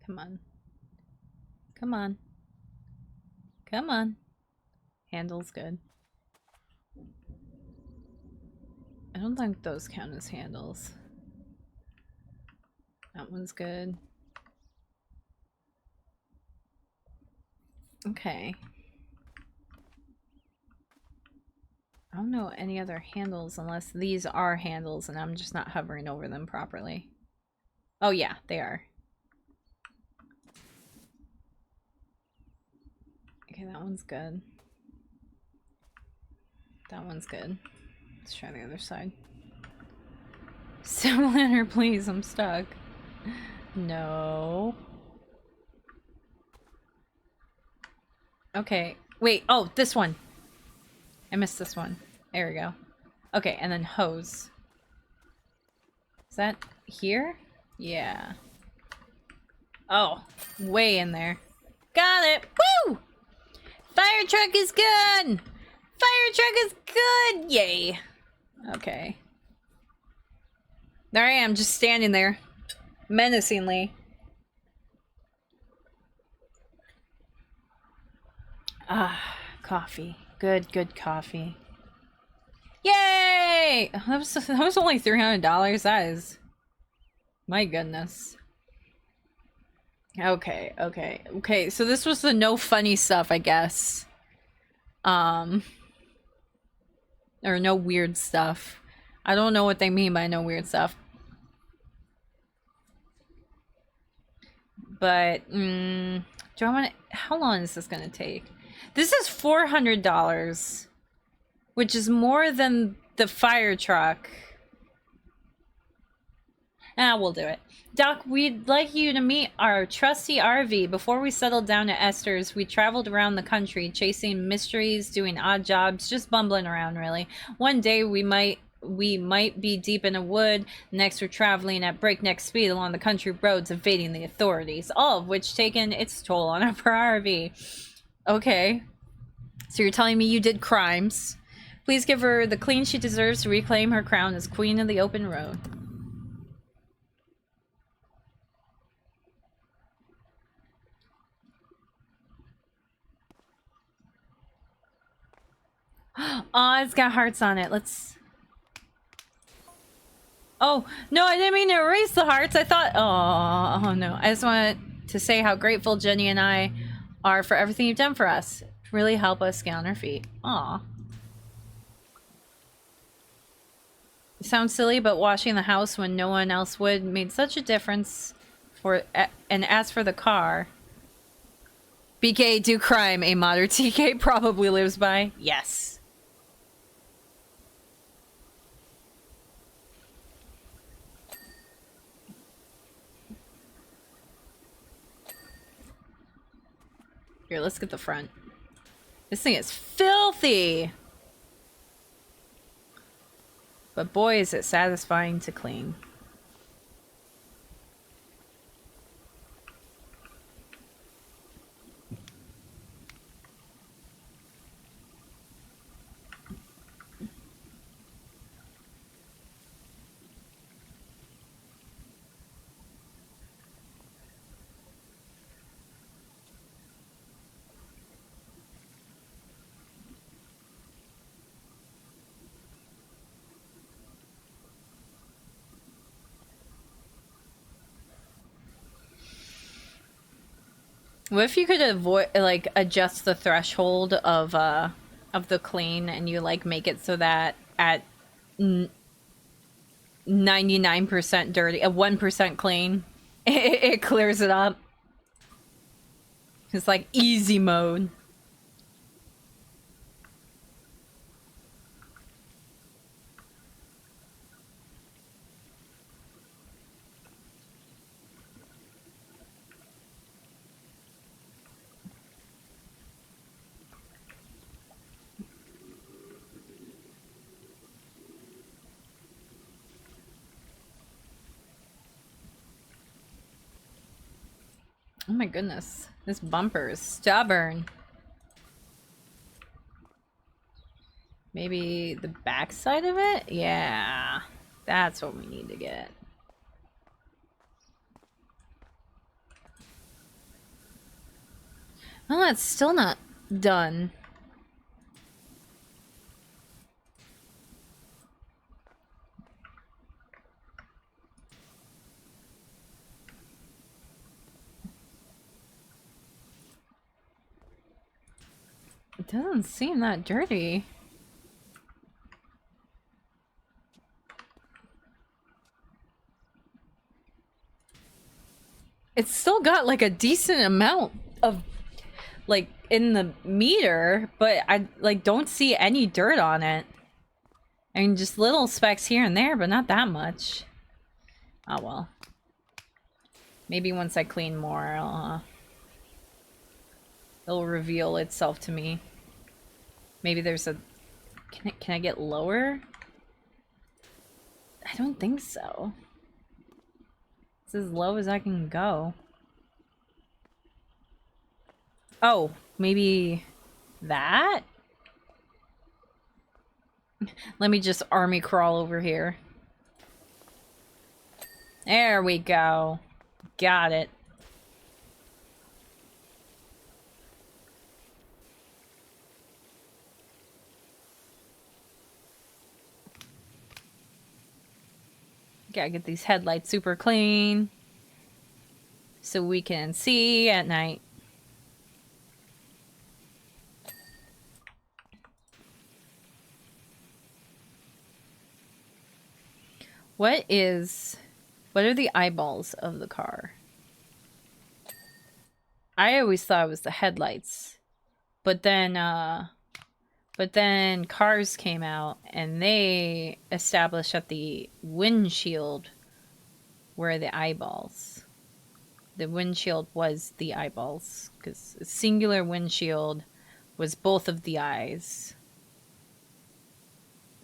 Come on. Come on. Come on. Handle's good. I don't think those count as handles. That one's good. Okay. I don't know any other handles unless these are handles and I'm just not hovering over them properly. Oh yeah, they are. Okay, that one's good. That one's good. Let's try the other side. Step ladder, please, I'm stuck. No. Okay, wait, oh, this one. I missed this one. There we go. Okay, and then hose. Is that here? Yeah. Oh, way in there. Got it! Woo! Fire truck is good! Fire truck is good! Yay. Okay. There I am, just standing there. Menacingly. Ah, coffee. Good, good coffee. Yay! That was only $300. That is... My goodness. Okay, okay. Okay, so this was the no funny stuff, I guess. Or no weird stuff. I don't know what they mean by no weird stuff. But, do I want to... How long is this going to take? This is $400. Which is more than the fire truck. Ah, we'll do it. Doc, we'd like you to meet our trusty RV. Before we settled down at Esther's, we traveled around the country, chasing mysteries, doing odd jobs, just bumbling around, really. One day we might be deep in a wood. Next, we're traveling at breakneck speed along the country roads, evading the authorities. All of which taken its toll on our RV. Okay. So you're telling me you did crimes. Please give her the clean she deserves to reclaim her crown as queen of the open road. Oh, it's got hearts on it. Let's... Oh, no, I didn't mean to erase the hearts. I thought... Oh, no. I just wanted to say how grateful Jenny and I are for everything you've done for us. Really help us get on our feet. Aw. It sounds silly, but washing the house when no one else would made such a difference. And as for the car... BK, do crime, a modder TK probably lives by. Yes. Here, let's get the front. This thing is filthy! But boy, is it satisfying to clean. What if you could avoid, like, adjust the threshold of the clean, and you, like, make it so that at 99% dirty, 1% clean, it clears it up. It's like easy mode. Oh my goodness. This bumper is stubborn. Maybe the back side of it? Yeah. That's what we need to get. Well, that's still not done. It doesn't seem that dirty. It's still got like a decent amount of like in the meter, but I like don't see any dirt on it. I mean, just little specks here and there, but not that much. Oh well. Maybe once I clean more, it'll reveal itself to me. Maybe there's a... Can I get lower? I don't think so. It's as low as I can go. Oh, maybe that? Let me just army crawl over here. There we go. Got it. Gotta get these headlights super clean so we can see at night. What are the eyeballs of the car? I always thought it was the headlights. But then cars came out and they established that the windshield were the eyeballs. The windshield was the eyeballs because a singular windshield was both of the eyes.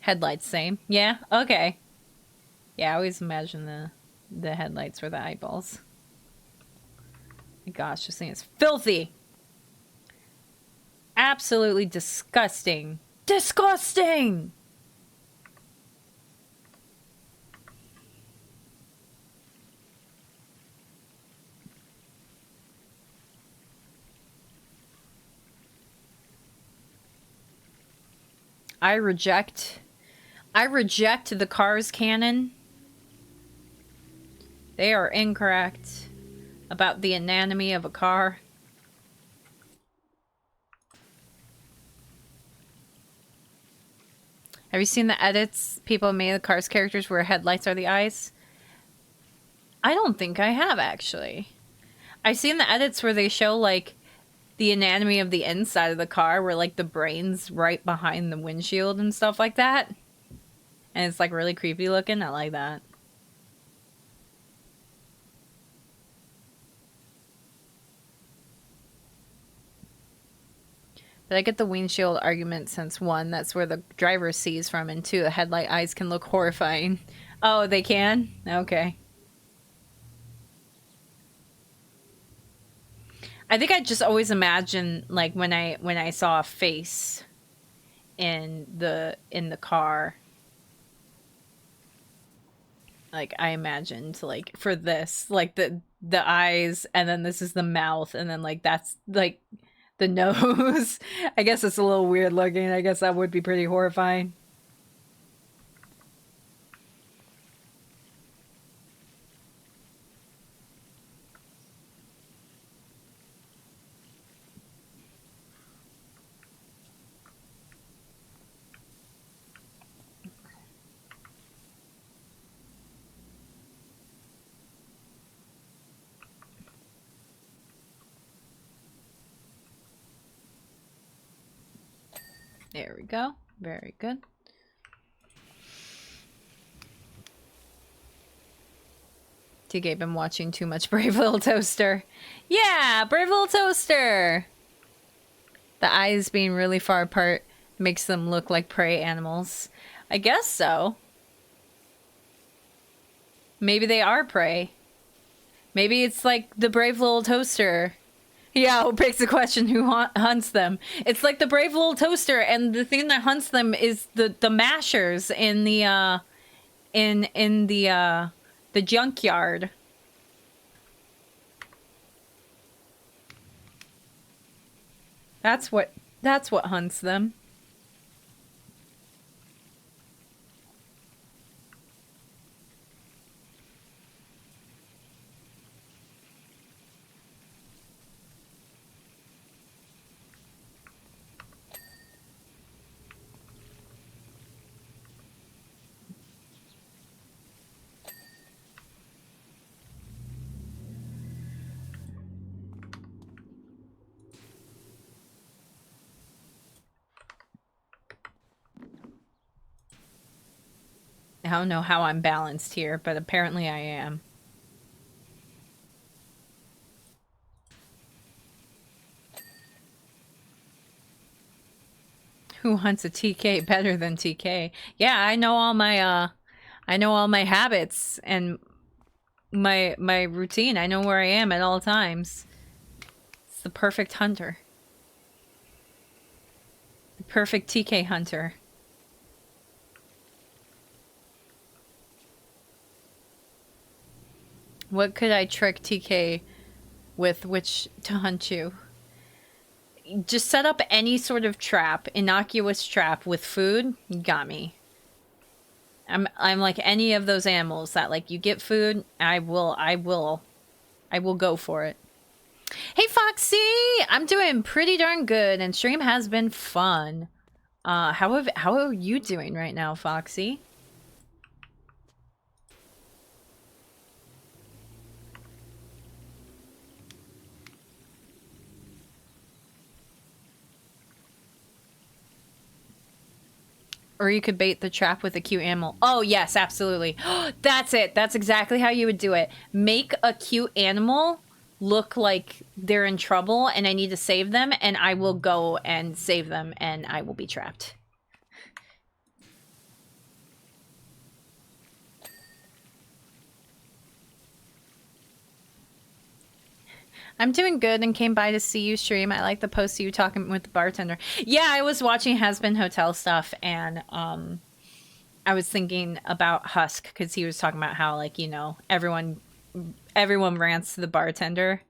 Headlights, same. Yeah, okay. Yeah, I always imagine the headlights were the eyeballs. My gosh, this thing is filthy. Absolutely disgusting. Disgusting! I reject the Cars canon. They are incorrect about the anatomy of a car. Have you seen the edits people made of the Cars characters where headlights are the eyes? I don't think I have, actually. I've seen the edits where they show, like, the anatomy of the inside of the car where, like, the brain's right behind the windshield and stuff like that. And it's, like, really creepy looking. I like that. But I get the windshield argument since, one, that's where the driver sees from, and two, the headlight eyes can look horrifying. Oh, they can? Okay. I think I just always imagine, like, when I saw a face in the car, like, I imagined, like, for this, like, the eyes, and then this is the mouth, and then, like, that's, like, the nose. I guess it's a little weird looking. I guess that would be pretty horrifying. There we go. Very good. TK been watching too much Brave Little Toaster. Yeah, Brave Little Toaster! The eyes being really far apart makes them look like prey animals. I guess so. Maybe they are prey. Maybe it's like the Brave Little Toaster. Yeah, who picks the question? Who hunts them? It's like the Brave Little Toaster, and the thing that hunts them is the mashers in the the junkyard. That's what hunts them. I don't know how I'm balanced here, but apparently I am. Who hunts a TK better than TK? Yeah, I know all my habits and my routine. I know where I am at all times. It's the perfect hunter. The perfect TK hunter. What could I trick TK with which to hunt you? Just set up any sort of trap, innocuous trap with food. You got me. I'm like any of those animals that, like, you get food, I will go for it. Hey Foxy, I'm doing pretty darn good, and stream has been fun. How are you doing right now, Foxy? Or you could bait the trap with a cute animal. Oh, yes, absolutely. That's it. That's exactly how you would do it. Make a cute animal look like they're in trouble and I need to save them, and I will go and save them, and I will be trapped. I'm doing good and came by to see you stream. I like the post of you talking with the bartender. Yeah, I was watching Has Been Hotel stuff, and I was thinking about Husk because he was talking about how, like, you know, everyone rants to the bartender.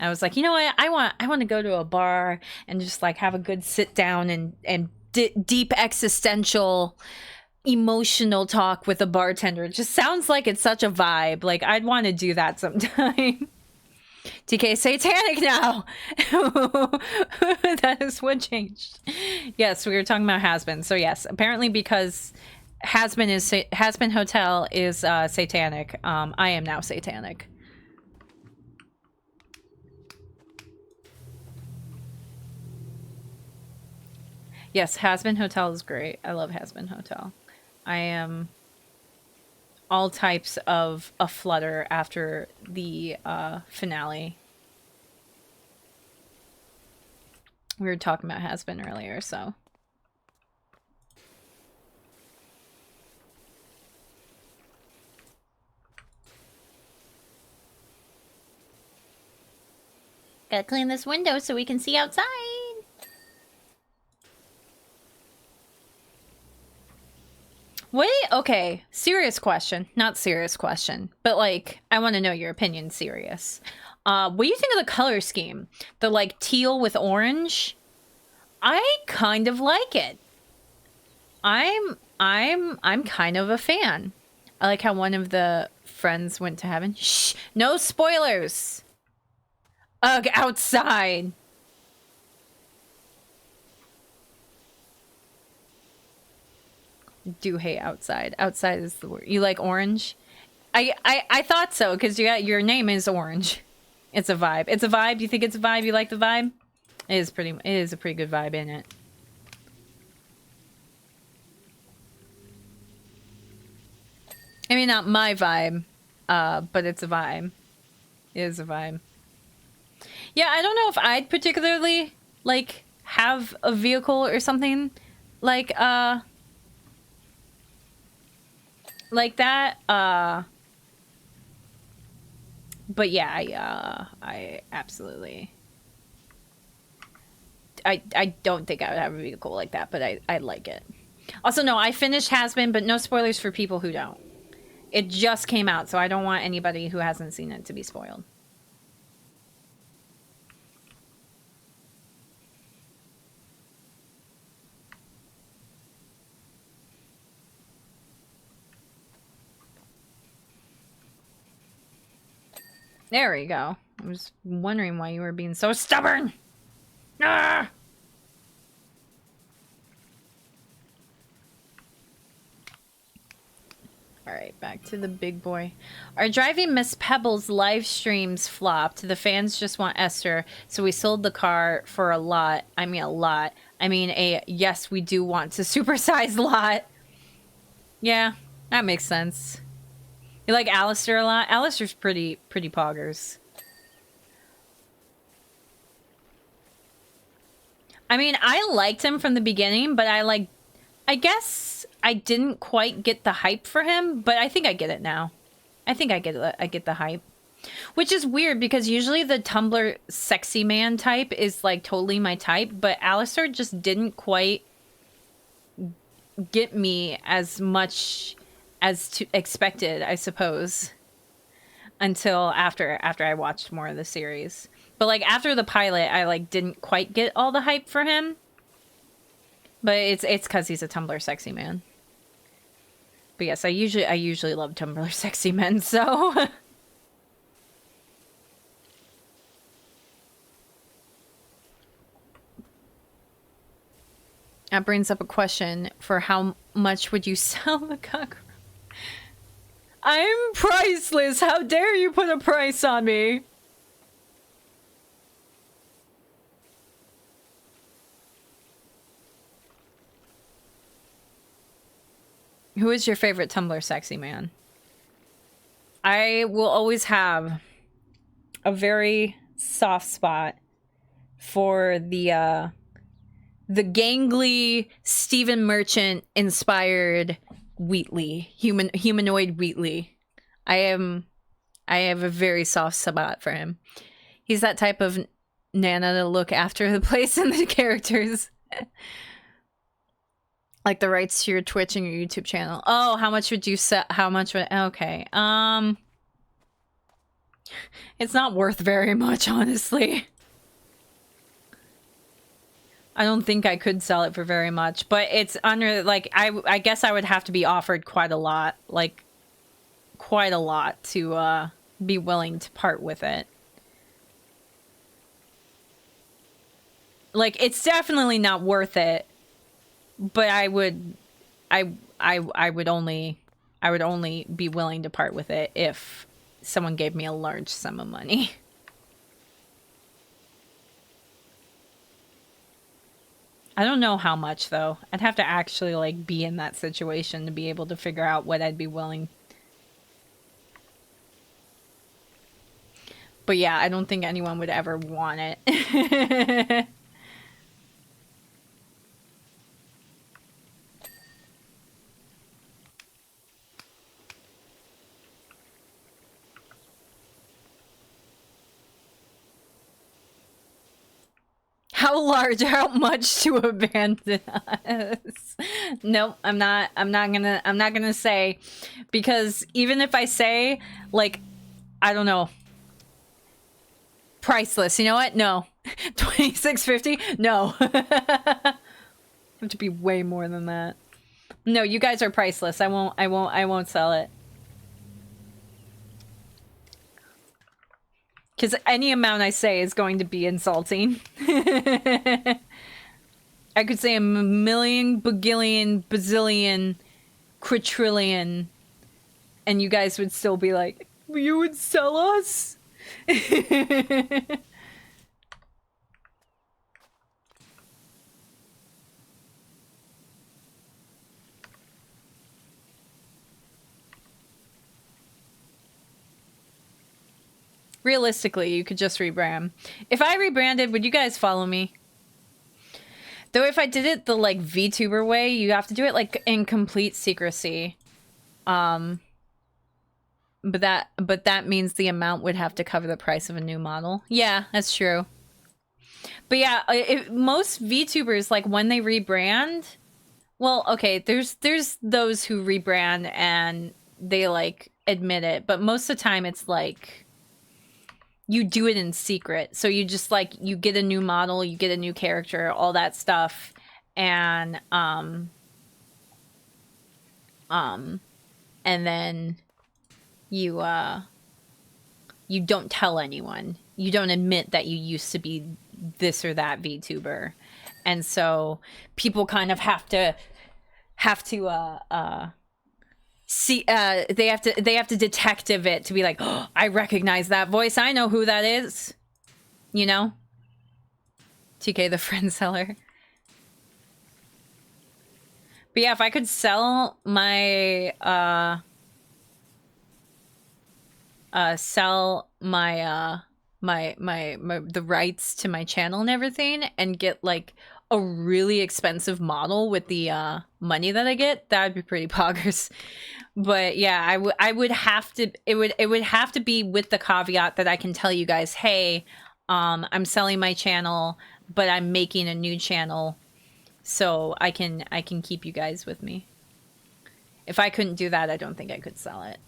And I was like, you know what? I want to go to a bar and just, like, have a good sit down and deep existential emotional talk with a bartender. It just sounds like it's such a vibe. Like, I'd want to do that sometime. TK is satanic now. That is what changed. Yes, we were talking about has-been. So yes, apparently because has-been hotel is satanic. I am now satanic. Yes, has-been hotel is great. I love has-been hotel. I am all types of a flutter after the finale. We were talking about has-been earlier, so. Gotta clean this window so we can see outside. Wait, okay. Serious question. Not serious question. But, like, I want to know your opinion serious. What do you think of the color scheme? The, like, teal with orange? I kind of like it. I'm kind of a fan. I like how one of the friends went to heaven. Shh! No spoilers! Ugh, outside! Do hate outside. Outside is the word. You like orange? I thought so, because your name is Orange. It's a vibe. It's a vibe? You think it's a vibe? You like the vibe? It is a pretty good vibe, isn't it? I mean, not my vibe, but it's a vibe. It is a vibe. Yeah, I don't know if I'd particularly, like, have a vehicle or something like that. But yeah, I absolutely... I don't think I would have a vehicle like that, but I like it. Also, no, I finished Has-Been, but no spoilers for people who don't. It just came out, so I don't want anybody who hasn't seen it to be spoiled. There we go. I was wondering why you were being so stubborn. Ah! Alright, back to the big boy. Our driving Miss Pebbles live streams flopped. The fans just want Esther, so we sold the car for a lot. I mean a lot. I mean a yes, we do want to supersize lot. Yeah, that makes sense. You like Alistair a lot? Alistair's pretty poggers. I mean, I liked him from the beginning, but I guess I didn't quite get the hype for him, but I think I get it now. I think I get the hype. Which is weird because usually the Tumblr sexy man type is like totally my type, but Alistair just didn't quite get me as much as expected, I suppose, until after I watched more of the series. But like after the pilot, I like didn't quite get all the hype for him. But it's because he's a Tumblr sexy man. But yes, I usually love Tumblr sexy men, so that brings up a question for how much would you sell the cockroach? I'm priceless. How dare you put a price on me? Who is your favorite Tumblr sexy man? I will always have a very soft spot for the gangly Stephen Merchant inspired Wheatley, humanoid Wheatley. I have a very soft spot for him. He's that type of Nana to look after the place and the characters. Like the rights to your Twitch and your YouTube channel. Oh, how much would you sell? How much would... Okay. It's not worth very much, honestly. I don't think I could sell it for very much, but it's under, like, I guess I would have to be offered quite a lot, like, quite a lot to, be willing to part with it. Like, it's definitely not worth it. But I would only be willing to part with it if someone gave me a large sum of money. I don't know how much, though. I'd have to actually, like, be in that situation to be able to figure out what I'd be willing. But yeah, I don't think anyone would ever want it. How large? How much to abandon us? Nope, I'm not gonna say, because even if I say, like, I don't know, priceless. You know what? No. $26.50? No. Have to be way more than that. No, you guys are priceless. I won't sell it. Because any amount I say is going to be insulting. I could say a million, bagillion, bazillion, quadrillion, and you guys would still be like, you would sell us? Realistically, you could just rebrand. If I rebranded, would you guys follow me? Though if I did it the, like, VTuber way, you have to do it, like, in complete secrecy. But that means the amount would have to cover the price of a new model. Yeah, that's true. But yeah, most VTubers, like, when they rebrand... Well, okay, there's those who rebrand and they, like, admit it. But most of the time, it's, like... You do it in secret. So you just, like, you get a new model, you get a new character, all that stuff. And, and then you don't tell anyone. You don't admit that you used to be this or that VTuber. And so people kind of have to see, they have to detective it to be like, oh, I recognize that voice. I know who that is. You know? TK the friend seller. But yeah, if I could sell my, the rights to my channel and everything and get, like, a really expensive model with the money that I get, that would be pretty poggers. But yeah, I would have to, it would have to be with the caveat that I can tell you guys, hey, I'm selling my channel, but I'm making a new channel, so I can keep you guys with me. If I couldn't do that, I don't think I could sell it.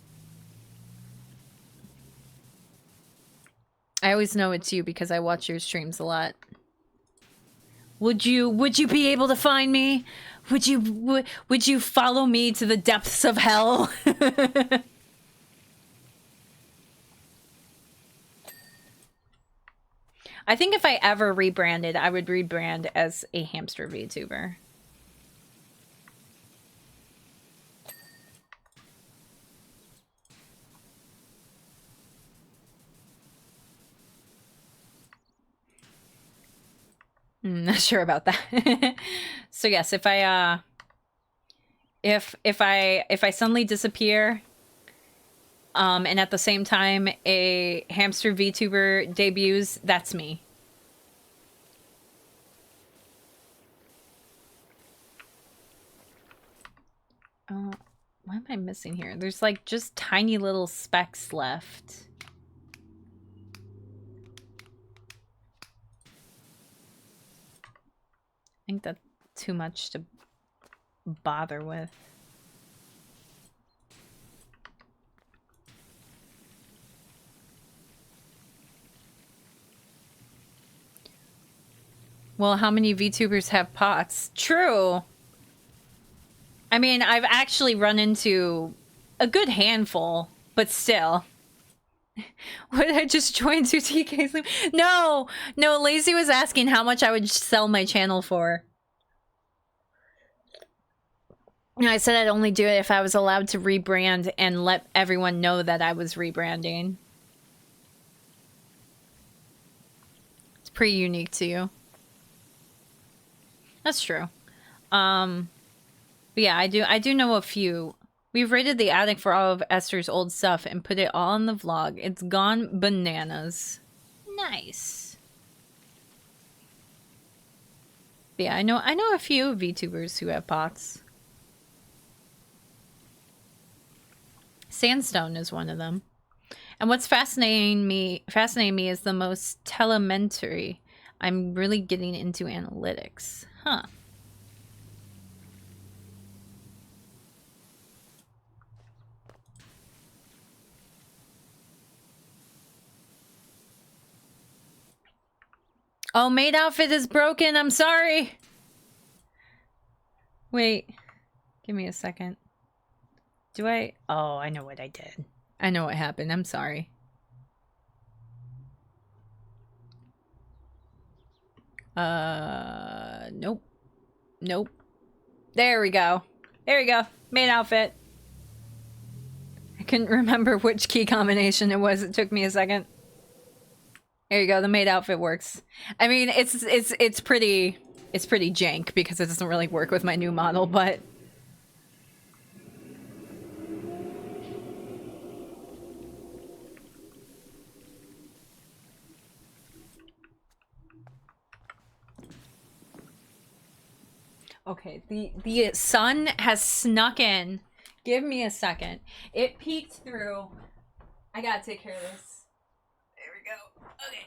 I always know it's you because I watch your streams a lot. Would you be able to find me? Would you follow me to the depths of hell? I think if I ever rebranded, I would rebrand as a hamster VTuber. Not sure about that. So yes, if I suddenly disappear, and at the same time a hamster VTuber debuts, that's me. What am I missing here? There's, like, just tiny little specks left. I think that's too much to bother with. Well, how many VTubers have pots? True. I mean, I've actually run into a good handful, but still. Would I just join 2TK? No! No, Lazy was asking how much I would sell my channel for. I said I'd only do it if I was allowed to rebrand and let everyone know that I was rebranding. It's pretty unique to you. That's true. But yeah, I do know a few. We've raided the attic for all of Esther's old stuff and put it all in the vlog. It's gone bananas. Nice. But yeah, I know a few VTubers who have pots. Sandstone is one of them. And what's fascinating me is the most telemetry. I'm really getting into analytics. Huh. Oh, maid outfit is broken. I'm sorry. Wait. Give me a second. Do I? Oh, I know what I did. I know what happened. I'm sorry. Nope. Nope. There we go. There we go. Main outfit. I couldn't remember which key combination it was. It took me a second. There you go. The maid outfit works. I mean, it's pretty jank because it doesn't really work with my new model, but okay, the sun has snuck in. Give me a second. It peeked through. I gotta take care of this. There we go. Okay.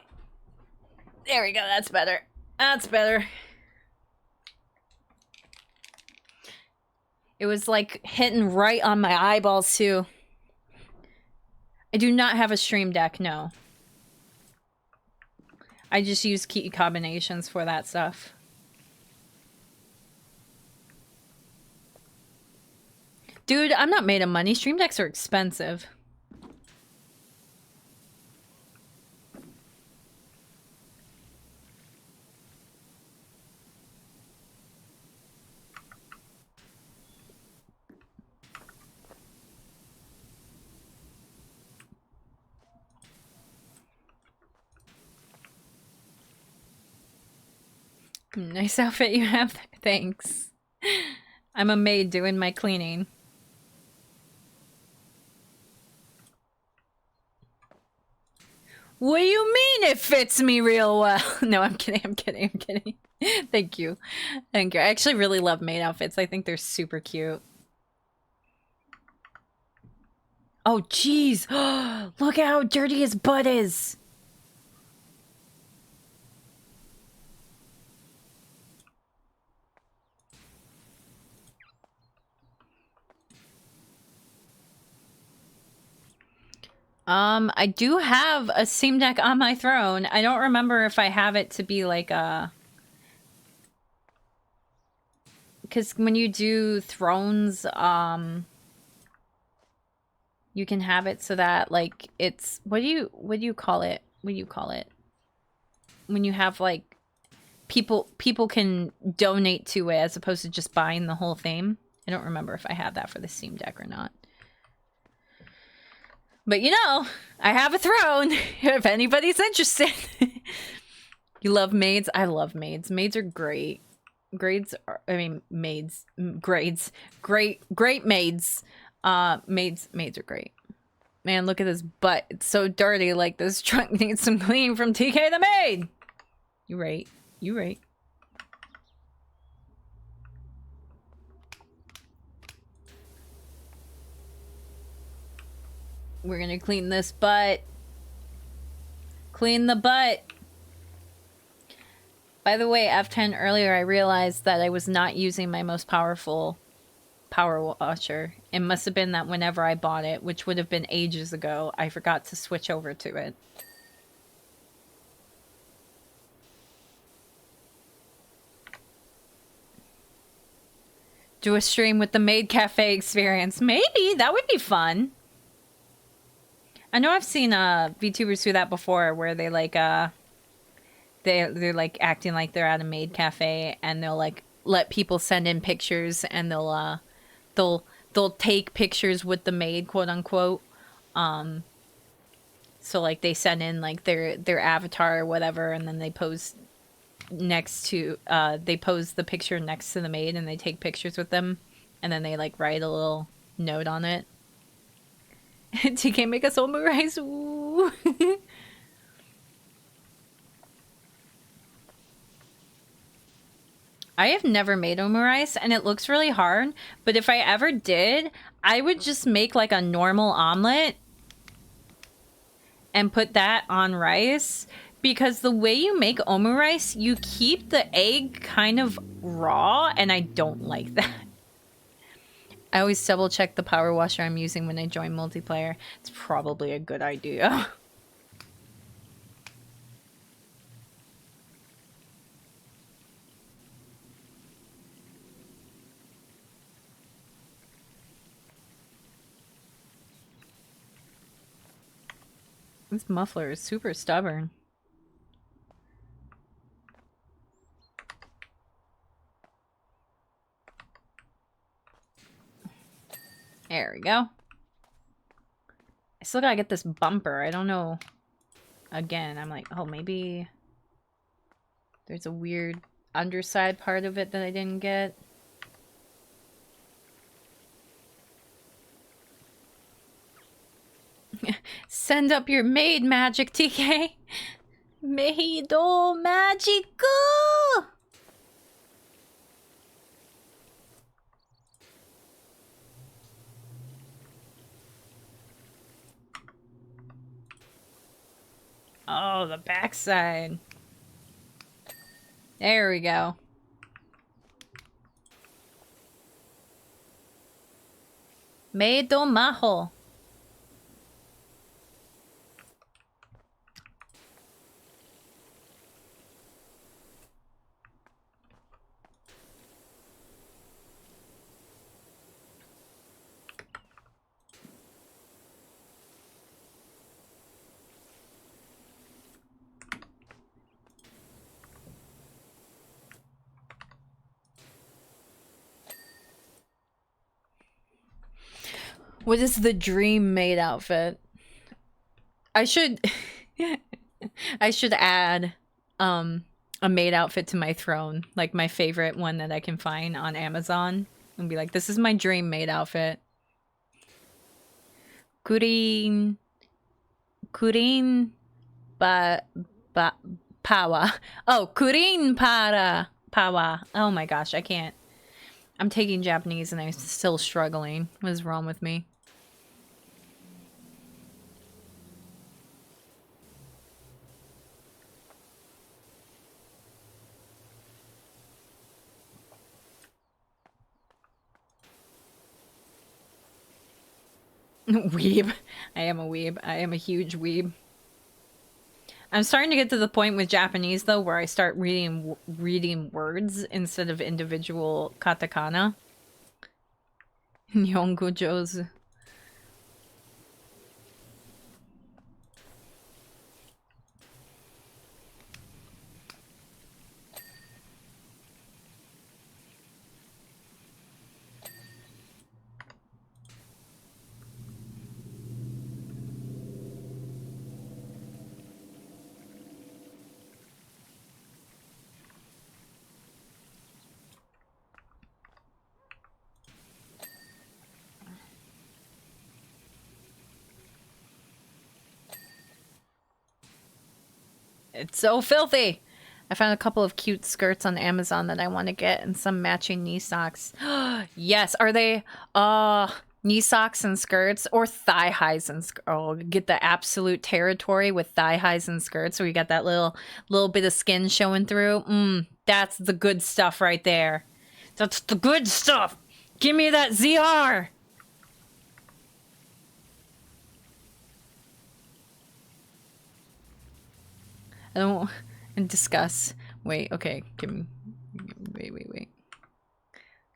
There we go. That's better. That's better. It was like hitting right on my eyeballs too. I do not have a stream deck, no. I just use key combinations for that stuff. Dude, I'm not made of money. Stream decks are expensive. Nice outfit you have there. Thanks. I'm a maid doing my cleaning. What do you mean it fits me real well? No, I'm kidding, I'm kidding, I'm kidding. Thank you. Thank you. I actually really love maid outfits. I think they're super cute. Oh, jeez. Look at how dirty his butt is. I do have a Steam Deck on my throne. I don't remember if I have it to be like a... Because when you do thrones, you can have it so that, like, it's... What do you call it? What do you call it? When you have, like, people can donate to it as opposed to just buying the whole thing. I don't remember if I have that for the Steam Deck or not. But you know, I have a throne if anybody's interested. You love maids? I love maids. Maids are great. Grades are, I mean, maids, grades. Great maids. Maids are great. Man, look at this butt. It's so dirty. Like, this trunk needs some cleaning from TK the maid. You right. You right. We're gonna clean this butt. Clean the butt. By the way, F10 earlier, I realized that I was not using my most powerful power washer. It must have been that whenever I bought it, which would have been ages ago, I forgot to switch over to it. Do a stream with the Maid Cafe experience. Maybe, that would be fun. I know I've seen VTubers do that before, where they like they're like acting like they're at a maid cafe, and they'll like let people send in pictures, and they'll they'll take pictures with the maid, quote unquote. So like they send in like their avatar or whatever, and then they pose next to they pose the picture next to the maid, and they take pictures with them, and then they like write a little note on it. TK, make us omurice. Ooh. I have never made omurice, and it looks really hard, but if I ever did, I would just make like a normal omelet and put that on rice, because the way you make omurice, you keep the egg kind of raw, and I don't like that. I always double check the power washer I'm using when I join multiplayer. It's probably a good idea. This muffler is super stubborn. There we go. I still gotta get this bumper. I don't know. Again, I'm like, oh, maybe there's a weird underside part of it that I didn't get. Send up your maid magic, TK. Maido magico! Oh, the backside. There we go. Maido majo. What is the dream maid outfit? I should I should add a maid outfit to my throne, like my favorite one that I can find on Amazon, and be like, this is my dream maid outfit. Kurin ba pawa. Oh, Kurin para pawa. Oh my gosh, I can't. I'm taking Japanese and I'm still struggling. What is wrong with me? Weeb. I am a weeb. I am a huge weeb. I'm starting to get to the point with Japanese, though, where I start reading words instead of individual katakana. Nihongo jozu. It's so filthy. I found a couple of cute skirts on Amazon that I want to get, and some matching knee socks. Yes, are they knee socks and skirts, or thigh highs and oh, get the absolute territory with thigh highs and skirts, so we got that little bit of skin showing through. That's the good stuff right there. That's the good stuff. Give me that ZR. I don't and discuss. Wait, okay, give me wait.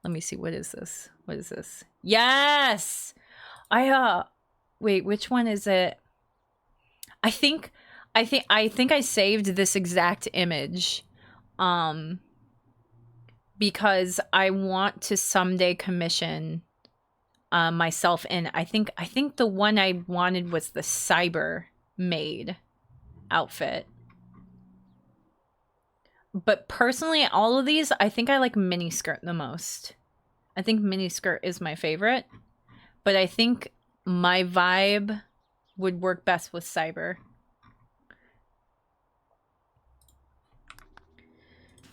Let me see, what is this? What is this? Yes! I wait, which one is it? I think I saved this exact image because I want to someday commission myself in. I think the one I wanted was the cyber MAID outfit. But personally, all of these, I think I like miniskirt the most. I think miniskirt is my favorite, but I think my vibe would work best with cyber.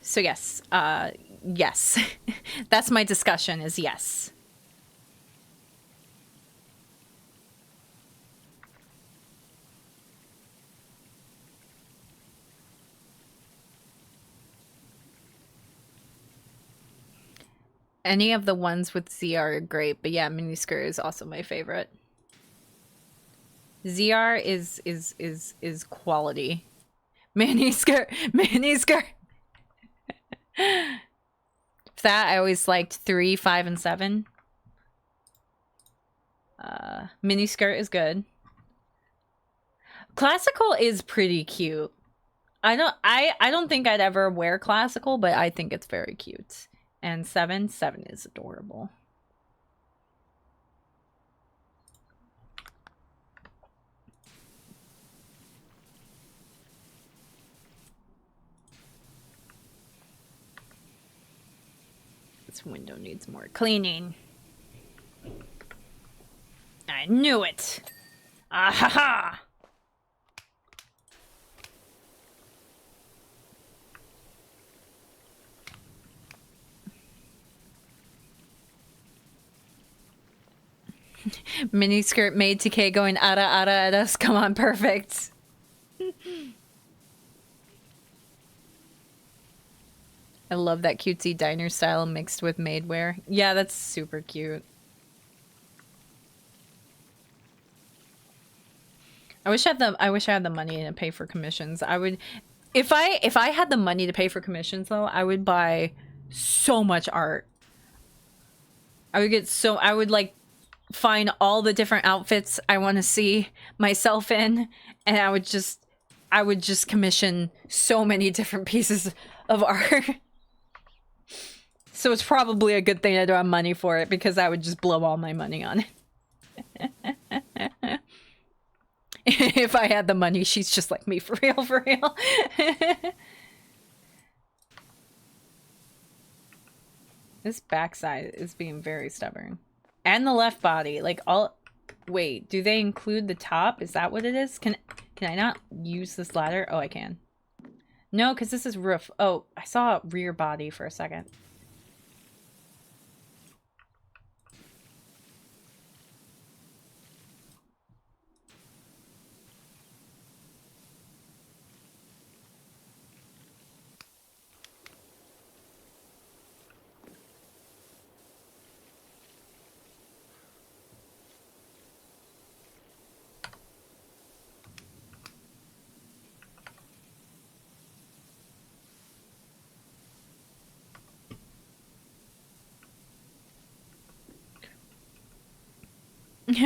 So yes, yes. That's my discussion, is yes. Any of the ones with ZR are great, but yeah, miniskirt is also my favorite. ZR is quality. Miniskirt. That I always liked 3, 5, and 7. Miniskirt is good. Classical is pretty cute. I don't think I'd ever wear classical, but I think it's very cute. And 7 is adorable. This window needs more cleaning. I knew it. Ah ha ha. Miniskirt made TK going ara at us. Come on, perfect. I love that cutesy diner style mixed with maid wear. Yeah, that's super cute. I wish I had the money to pay for commissions. I would, if I had the money to pay for commissions though, I would buy so much art. I would like find all the different outfits I want to see myself in, and I would just commission so many different pieces of art. So it's probably a good thing I don't have money for it, because I would just blow all my money on it. If I had the money, she's just like me, for real, for real. This backside is being very stubborn. And the left body, like all... Wait, do they include the top? Is that what it is? Can I not use this ladder? Oh, I can. No, because this is roof. Oh, I saw rear body for a second.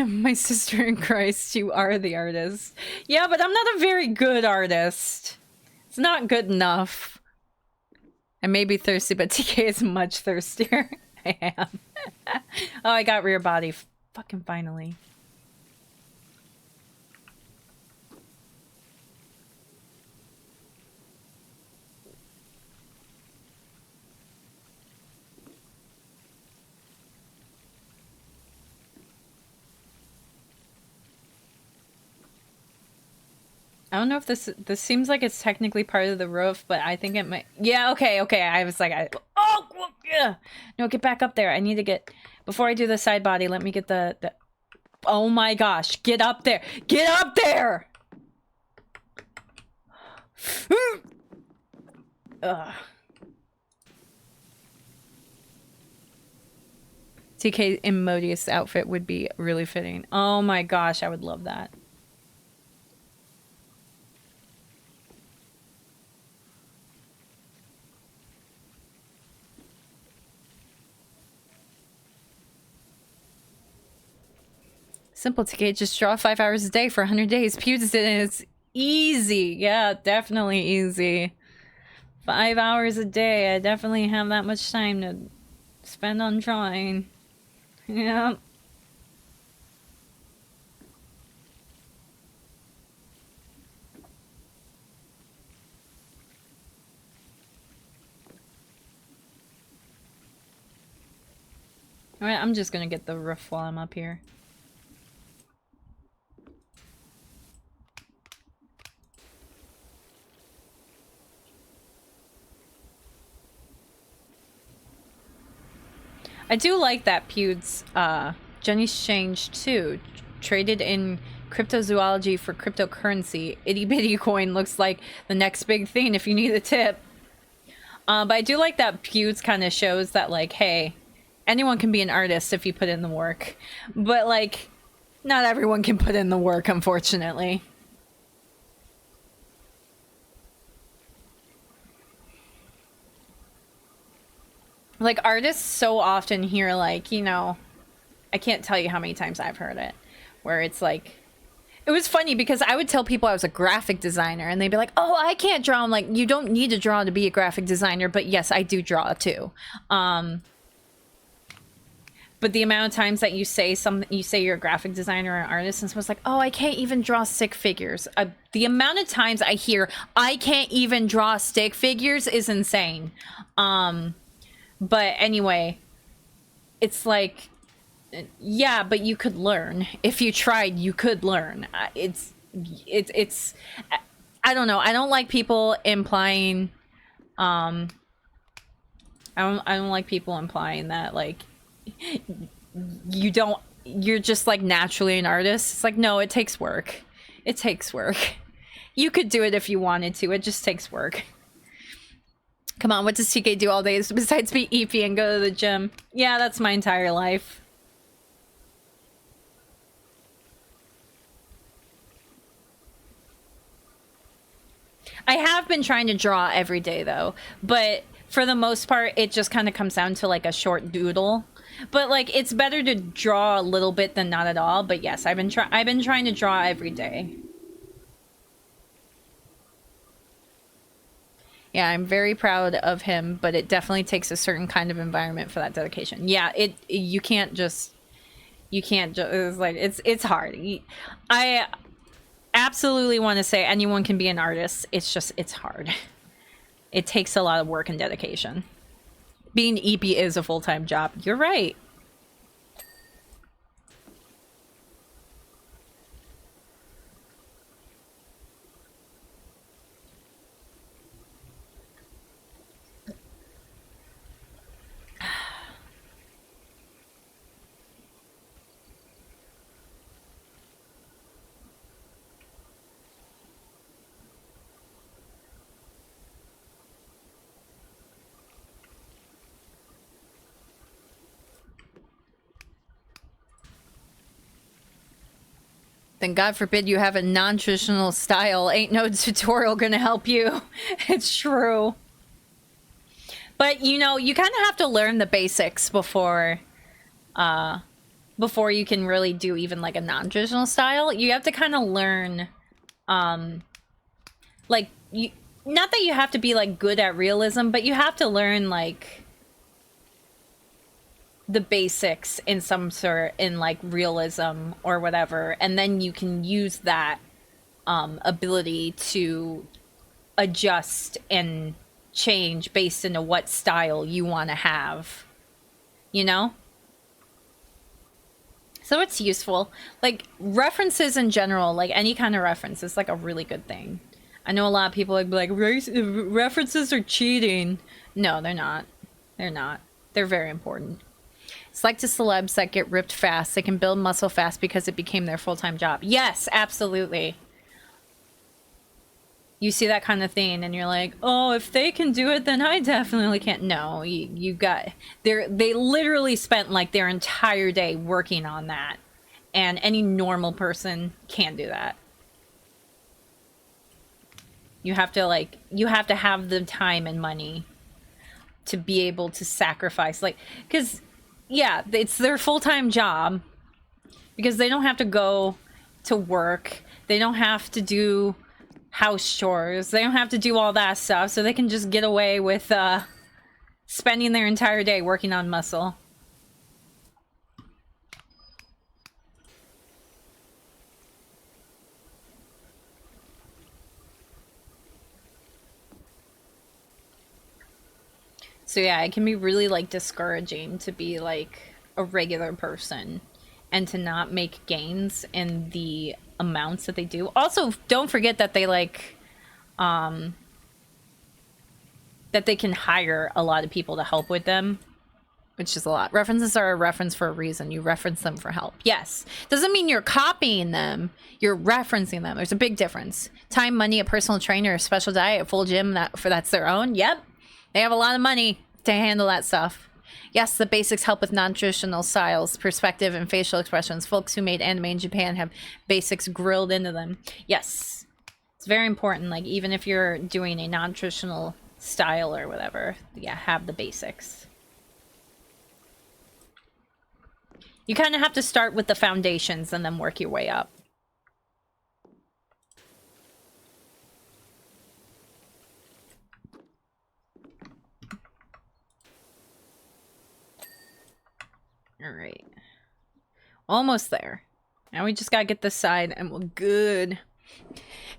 My sister in Christ, you are the artist. Yeah, but I'm not a very good artist. It's not good enough. I may be thirsty, but TK is much thirstier. I am. Oh, I got rear body. Fucking finally. I don't know if this seems like it's technically part of the roof, but I think it might. Yeah, okay. I was like, oh, yeah. No, get back up there. I need to get, before I do the side body, let me get the oh my gosh, get up there. Get up there. Ugh. TK Immodious outfit would be really fitting. Oh my gosh, I would love that. Simple TK, just draw 5 hours a day for 100 days. Pewds is Easy. Yeah, definitely easy. 5 hours a day. I definitely have that much time to spend on drawing. Yeah. Alright, I'm just gonna get the roof while I'm up here. I do like that Pewd's Jenny's Change too. Traded in cryptozoology for cryptocurrency. Itty bitty coin looks like the next big thing if you need a tip. But I do like that Pewd's kind of shows that, like, hey, anyone can be an artist if you put in the work. But, like, not everyone can put in the work, unfortunately. Like, artists so often hear, like, you know, I can't tell you how many times I've heard it, where it's like, it was funny because I would tell people I was a graphic designer and they'd be like, oh, I can't draw. I'm like, you don't need to draw to be a graphic designer, but yes, I do draw too. But the amount of times that you say you're a graphic designer or an artist, and someone's like, oh, I can't even draw stick figures. The amount of times I hear, I can't even draw stick figures is insane. But anyway, it's like, yeah, but you could learn. If you tried, you could learn. It's I don't know. I don't like people implying, I don't like people implying that, like, you're just, like, naturally an artist. It's like, no, it takes work. It takes work. You could do it if you wanted to. It just takes work. Come on, what does TK do all day besides be EP and go to the gym? Yeah, that's my entire life. I have been trying to draw every day, though. But for the most part, it just kind of comes down to, like, a short doodle. But, like, it's better to draw a little bit than not at all. But yes, I've been trying to draw every day. Yeah, I'm very proud of him, but it definitely takes a certain kind of environment for that dedication. Yeah, you can't just it's like it's hard. I absolutely want to say anyone can be an artist. It's just it's hard. It takes a lot of work and dedication. Being EP is a full-time job. You're right. Then God forbid you have a non-traditional style. Ain't no tutorial gonna help you. It's true. But, you know, you kind of have to learn the basics before you can really do even, like, a non-traditional style. You have to kind of learn, like, not that you have to be, like, good at realism, but you have to learn, like, the basics in some sort, in, like, realism or whatever, and then you can use that ability to adjust and change based into what style you want to have, you know? So it's useful. Like, references in general, like any kind of reference is, like, a really good thing. I know a lot of people like references are cheating. No, they're not. They're not. They're very important. It's like to celebs that get ripped fast. They can build muscle fast because it became their full-time job. Yes, absolutely. You see that kind of thing and you're like, oh, if they can do it, then I definitely can't. No, you got... They literally spent, like, their entire day working on that. And any normal person can do that. You have to, like... You have to have the time and money to be able to sacrifice, like... Because... Yeah, it's their full-time job because they don't have to go to work. They don't have to do house chores. They don't have to do all that stuff, so they can just get away with spending their entire day working on muscle. So yeah, it can be really like discouraging to be like a regular person and to not make gains in the amounts that they do. Also, don't forget that they like that they can hire a lot of people to help with them, which is a lot. References are a reference for a reason. You reference them for help. Yes. Doesn't mean you're copying them. You're referencing them. There's a big difference. Time, money, a personal trainer, a special diet, a full gym, that's their own. Yep. They have a lot of money to handle that stuff. Yes, the basics help with non-traditional styles, perspective, and facial expressions. Folks who made anime in Japan have basics grilled into them. Yes. It's very important. Like, even if you're doing a non-traditional style or whatever, yeah, have the basics. You kind of have to start with the foundations and then work your way up. All right. Almost there. Now we just gotta get this side and we're good.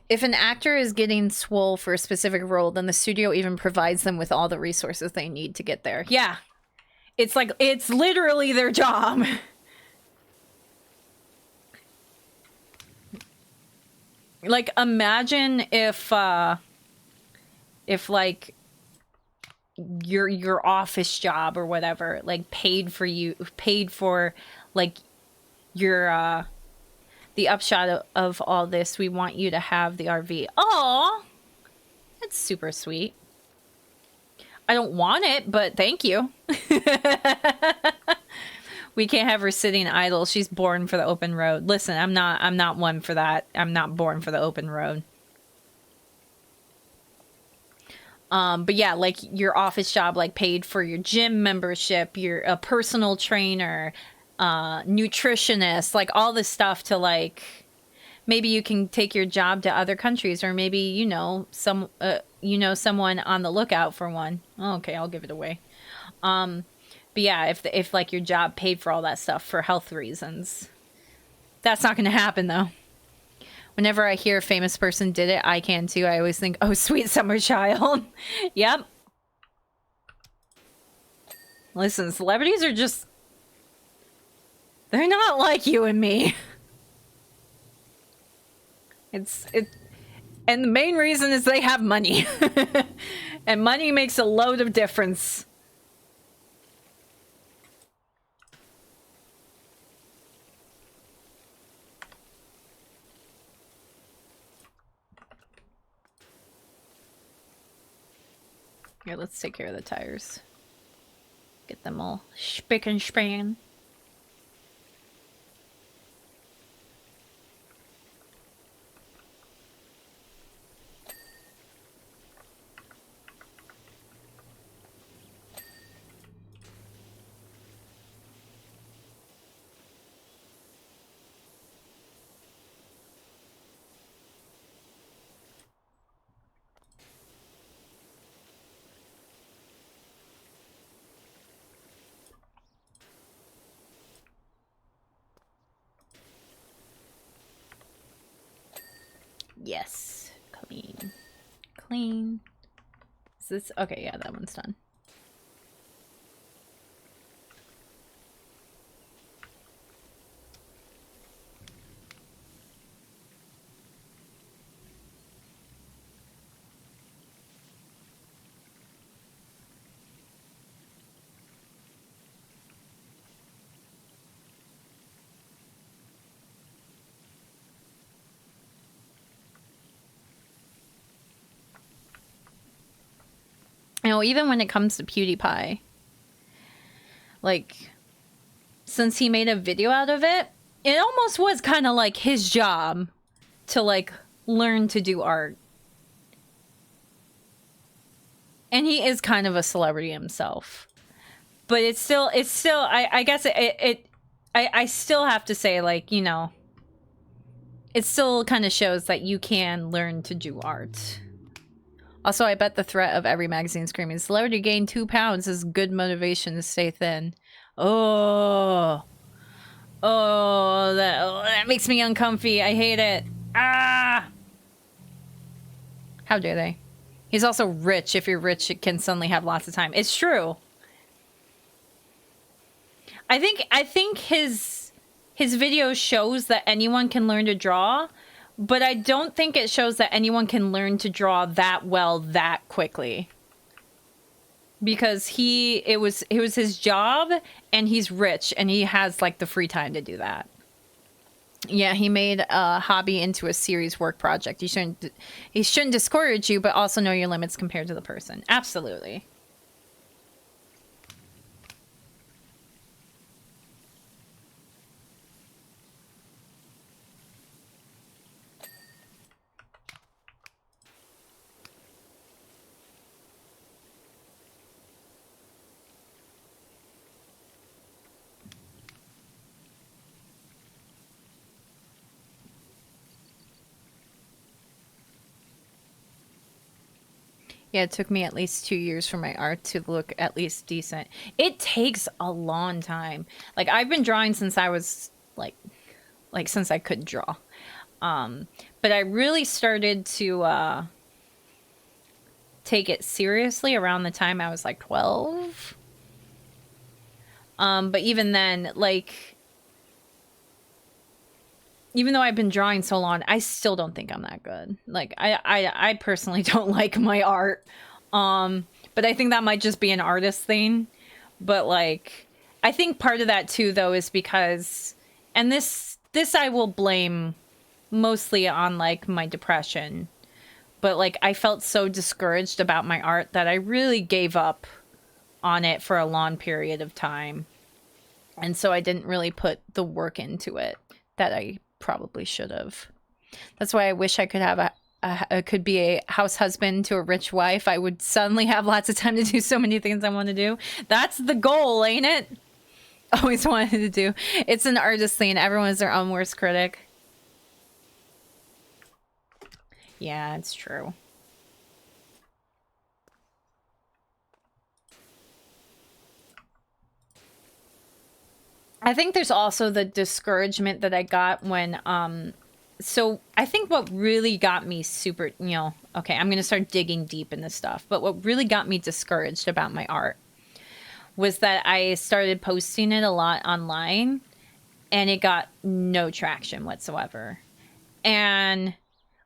If an actor is getting swole for a specific role, then the studio even provides them with all the resources they need to get there. Yeah. It's like, it's literally their job. Like, imagine if like your office job or whatever, like paid for like your the upshot of all this. We want you to have the RV. Oh, that's super sweet. I don't want it, but thank you. We can't have her sitting idle. She's born for the open road. Listen, I'm not one for that. I'm not born for the open road. But yeah, like your office job, like paid for your gym membership, you're a personal trainer, nutritionist, like all this stuff to like, maybe you can take your job to other countries, or maybe, you know, someone on the lookout for one. Oh, okay, I'll give it away. But yeah, if like your job paid for all that stuff for health reasons, that's not going to happen though. Whenever I hear a famous person did it, I can too. I always think, oh, sweet summer child. Yep. Listen, celebrities are just, they're not like you and me. And the main reason is they have money. And money makes a load of difference. Here, let's take care of the tires. Get them all spick and span. Yes. Clean. Clean. Is this... Okay, yeah, that one's done. You know, even when it comes to PewDiePie, like, since he made a video out of it, it almost was kind of like his job to, like, learn to do art. And he is kind of a celebrity himself. But it's still, I guess I still have to say, like, you know, it still kind of shows that you can learn to do art. Also, I bet the threat of every magazine screaming, celebrity gain 2 pounds is good motivation to stay thin. Oh, that makes me uncomfy. I hate it. Ah! How dare they? He's also rich. If you're rich, it can suddenly have lots of time. It's true. I think his video shows that anyone can learn to draw, but I don't think it shows that anyone can learn to draw that well that quickly. Because it was his job, and he's rich, and he has like the free time to do that. Yeah, he made a hobby into a serious work project. He shouldn't discourage you, but also know your limits compared to the person. Absolutely. Yeah, it took me at least 2 years for my art to look at least decent. It takes a long time. Like, I've been drawing since I was, like since I could draw. But I really started to, take it seriously around the time I was, like, 12. But even then, like, even though I've been drawing so long, I still don't think I'm that good. Like, I personally don't like my art. But I think that might just be an artist thing. But, like, I think part of that, too, though, is because... And this I will blame mostly on, like, my depression. But, like, I felt so discouraged about my art that I really gave up on it for a long period of time. And so I didn't really put the work into it that I probably should have. That's why I wish I could have could be a house husband to a rich wife. I would suddenly have lots of time to do so many things I want to do. That's the goal, ain't it? Always wanted to do. It's an artist thing. Everyone's their own worst critic. Yeah, it's true. I think there's also the discouragement that I got when, so I think what really got me super, okay, I'm going to start digging deep in this stuff, but what really got me discouraged about my art was that I started posting it a lot online and it got no traction whatsoever. And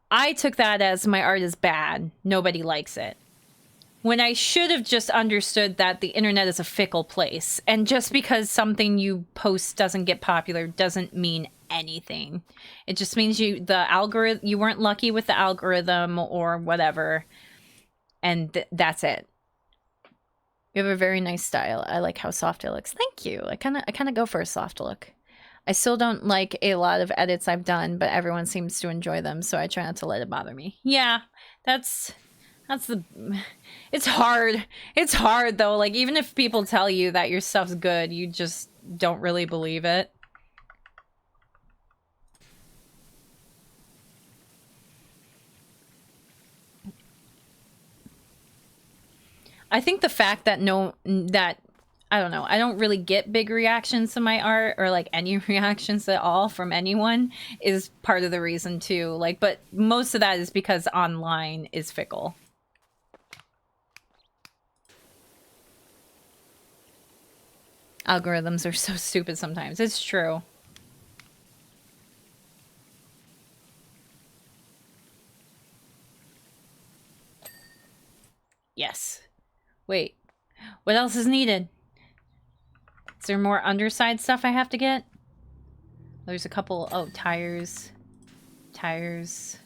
I took that as my art is bad. Nobody likes it. When I should have just understood that the internet is a fickle place. And just because something you post doesn't get popular doesn't mean anything. It just means you weren't lucky with the algorithm or whatever. And that's it. You have a very nice style. I like how soft it looks. Thank you. I kind of go for a soft look. I still don't like a lot of edits I've done, but everyone seems to enjoy them, so I try not to let it bother me. Yeah, that's it's hard. It's hard though. Like, even if people tell you that your stuff's good, you just don't really believe it. I think the fact that I don't know, I don't really get big reactions to my art or like any reactions at all from anyone is part of the reason too. Like, but most of that is because online is fickle. Algorithms are so stupid sometimes. It's true. Yes. Wait. What else is needed? Is there more underside stuff I have to get? There's a couple... Oh, tires. Tires.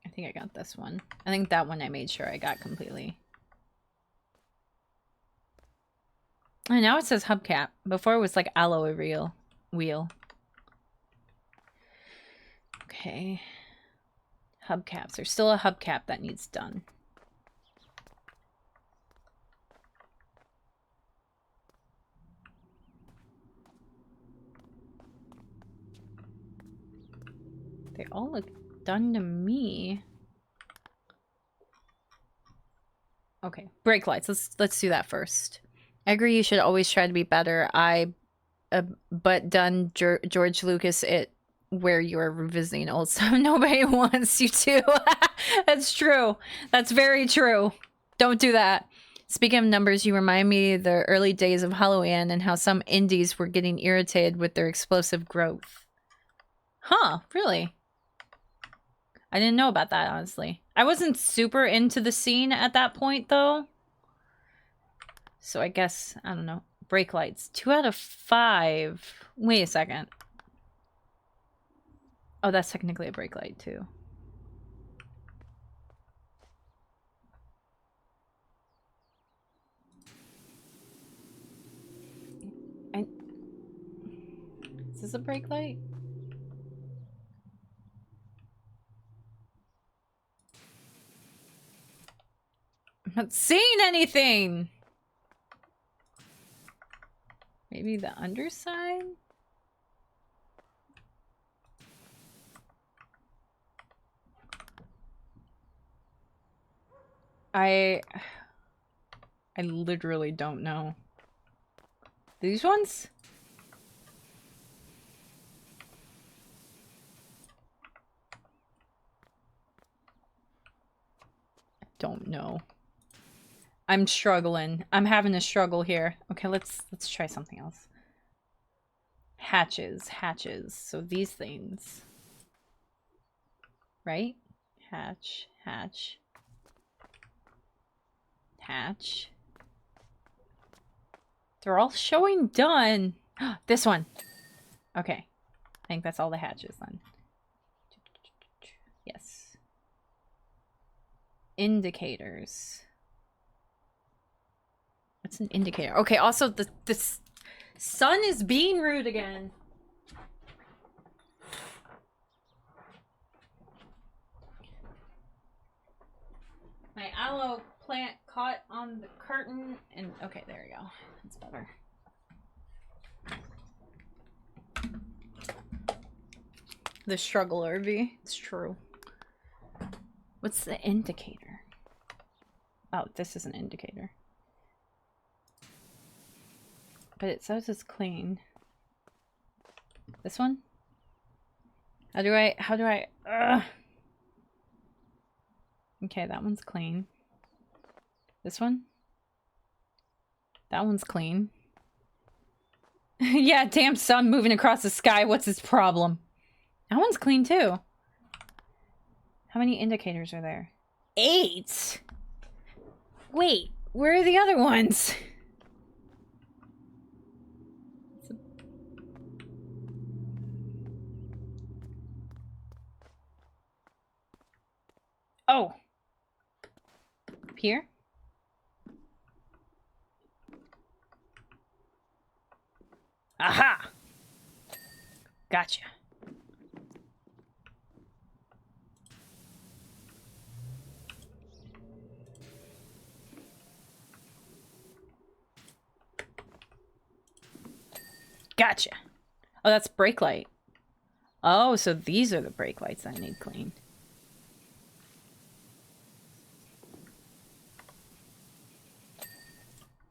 I think I got this one. I think that one I made sure I got completely. And now it says hubcap. Before it was like alloy wheel. Okay. Hubcaps. There's still a hubcap that needs done. They all look done to me. Okay, brake lights. Let's do that first. I agree. You should always try to be better. But done George Lucas it where you're revisiting old stuff. Nobody wants you to. That's true. That's very true. Don't do that. Speaking of numbers, you remind me of the early days of Halloween and how some indies were getting irritated with their explosive growth. Huh, really? I didn't know about that, honestly. I wasn't super into the scene at that point, though. So I guess, I don't know. Brake lights. 2 out of 5. Wait a second. Oh, that's technically a brake light, too. Is this a brake light? I'm not seeing anything! Maybe the underside? I literally don't know. These ones? I don't know. I'm struggling. I'm having a struggle here. Okay, let's try something else. Hatches. So these things. Right? Hatch. They're all showing done. This one. Okay. I think that's all the hatches then. Yes. Indicators. What's an indicator? Okay, also the sun is being rude again. My aloe plant caught on the curtain and okay, there we go. That's better. The struggle, RV. It's true. What's the indicator? Oh, this is an indicator. But it says it's clean. This one? How do I Okay, that one's clean. This one? That one's clean. Yeah, damn sun moving across the sky. What's his problem? That one's clean too. How many indicators are there? 8? Wait, where are the other ones? Oh. Here? Aha! Gotcha. Gotcha. Oh, that's brake light. Oh, so these are the brake lights I need cleaned.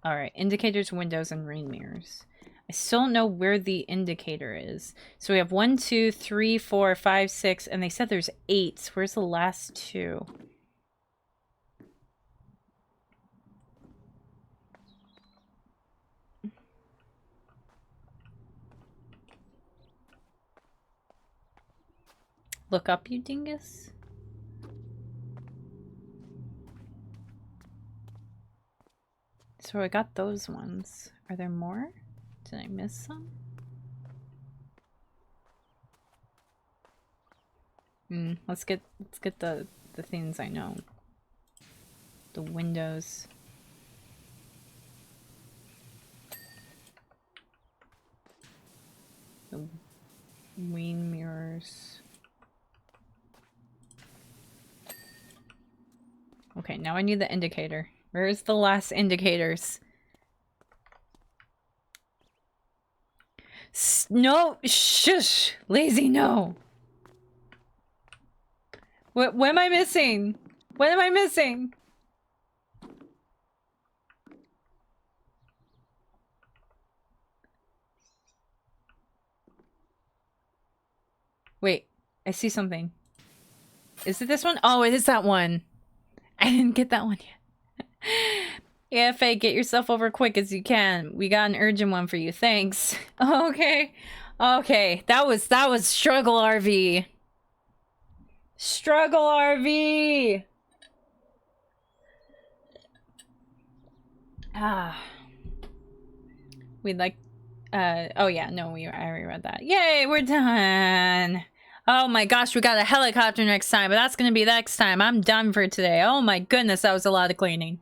Alright, indicators, windows, and rain mirrors. I still don't know where the indicator is. So we have 1, 2, 3, 4, 5, 6, and they said there's 8. Where's the last 2? Look up, you dingus. So I got those ones. Are there more? Did I miss some? Let's get the things I know. The windows. The rain mirrors. Okay, now I need the indicator. Where's the last indicators? No, shush, lazy, no. What am I missing? What am I missing? Wait, I see something. Is it this one? Oh, it is that one. I didn't get that one yet. Yeah, Faye, get yourself over quick as you can. We got an urgent one for you. Thanks. Okay. Okay. That was Struggle RV. Struggle RV. Ah. We'd like oh yeah, no, I already read that. Yay, we're done. Oh my gosh, we got a helicopter next time, but that's gonna be next time. I'm done for today. Oh my goodness, that was a lot of cleaning.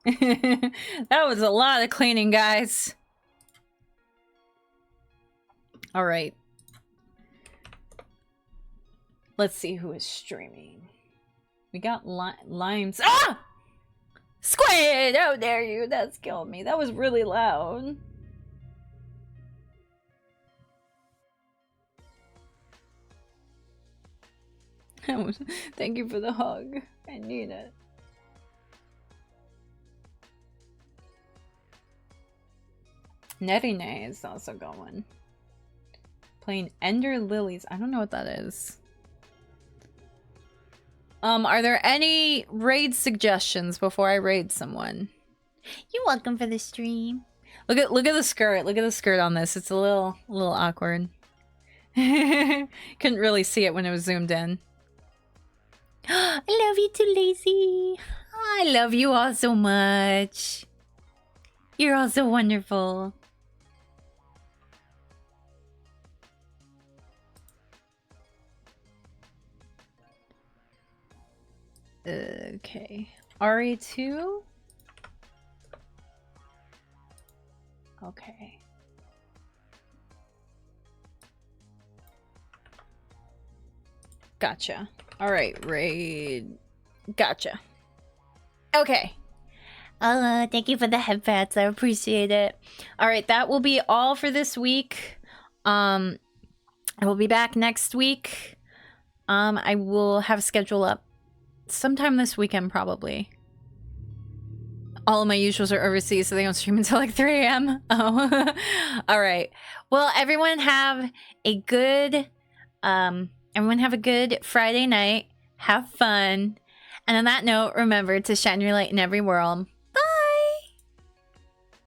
That was a lot of cleaning, guys. All right. Let's see who is streaming. We got limes. Ah! Squid! How dare you? That's killed me. That was really loud. Thank you for the hug. I need it. Nerine is also going. Playing Ender Lilies. I don't know what that is. Are there any raid suggestions before I raid someone? You're welcome for the stream. Look at the skirt. Look at the skirt on this. It's a little awkward. Couldn't really see it when it was zoomed in. I love you too, Lazy. I love you all so much. You're all so wonderful. Okay. RE2? Okay. Gotcha. Alright, raid. Gotcha. Okay. Thank you for the headpats. I appreciate it. Alright, that will be all for this week. I will be back next week. I will have a schedule up sometime this weekend, probably. All of my usuals are overseas, so they don't stream until like 3 a.m. Oh. Alright. Well, everyone have a good Friday night. Have fun. And on that note, remember to shine your light in every world.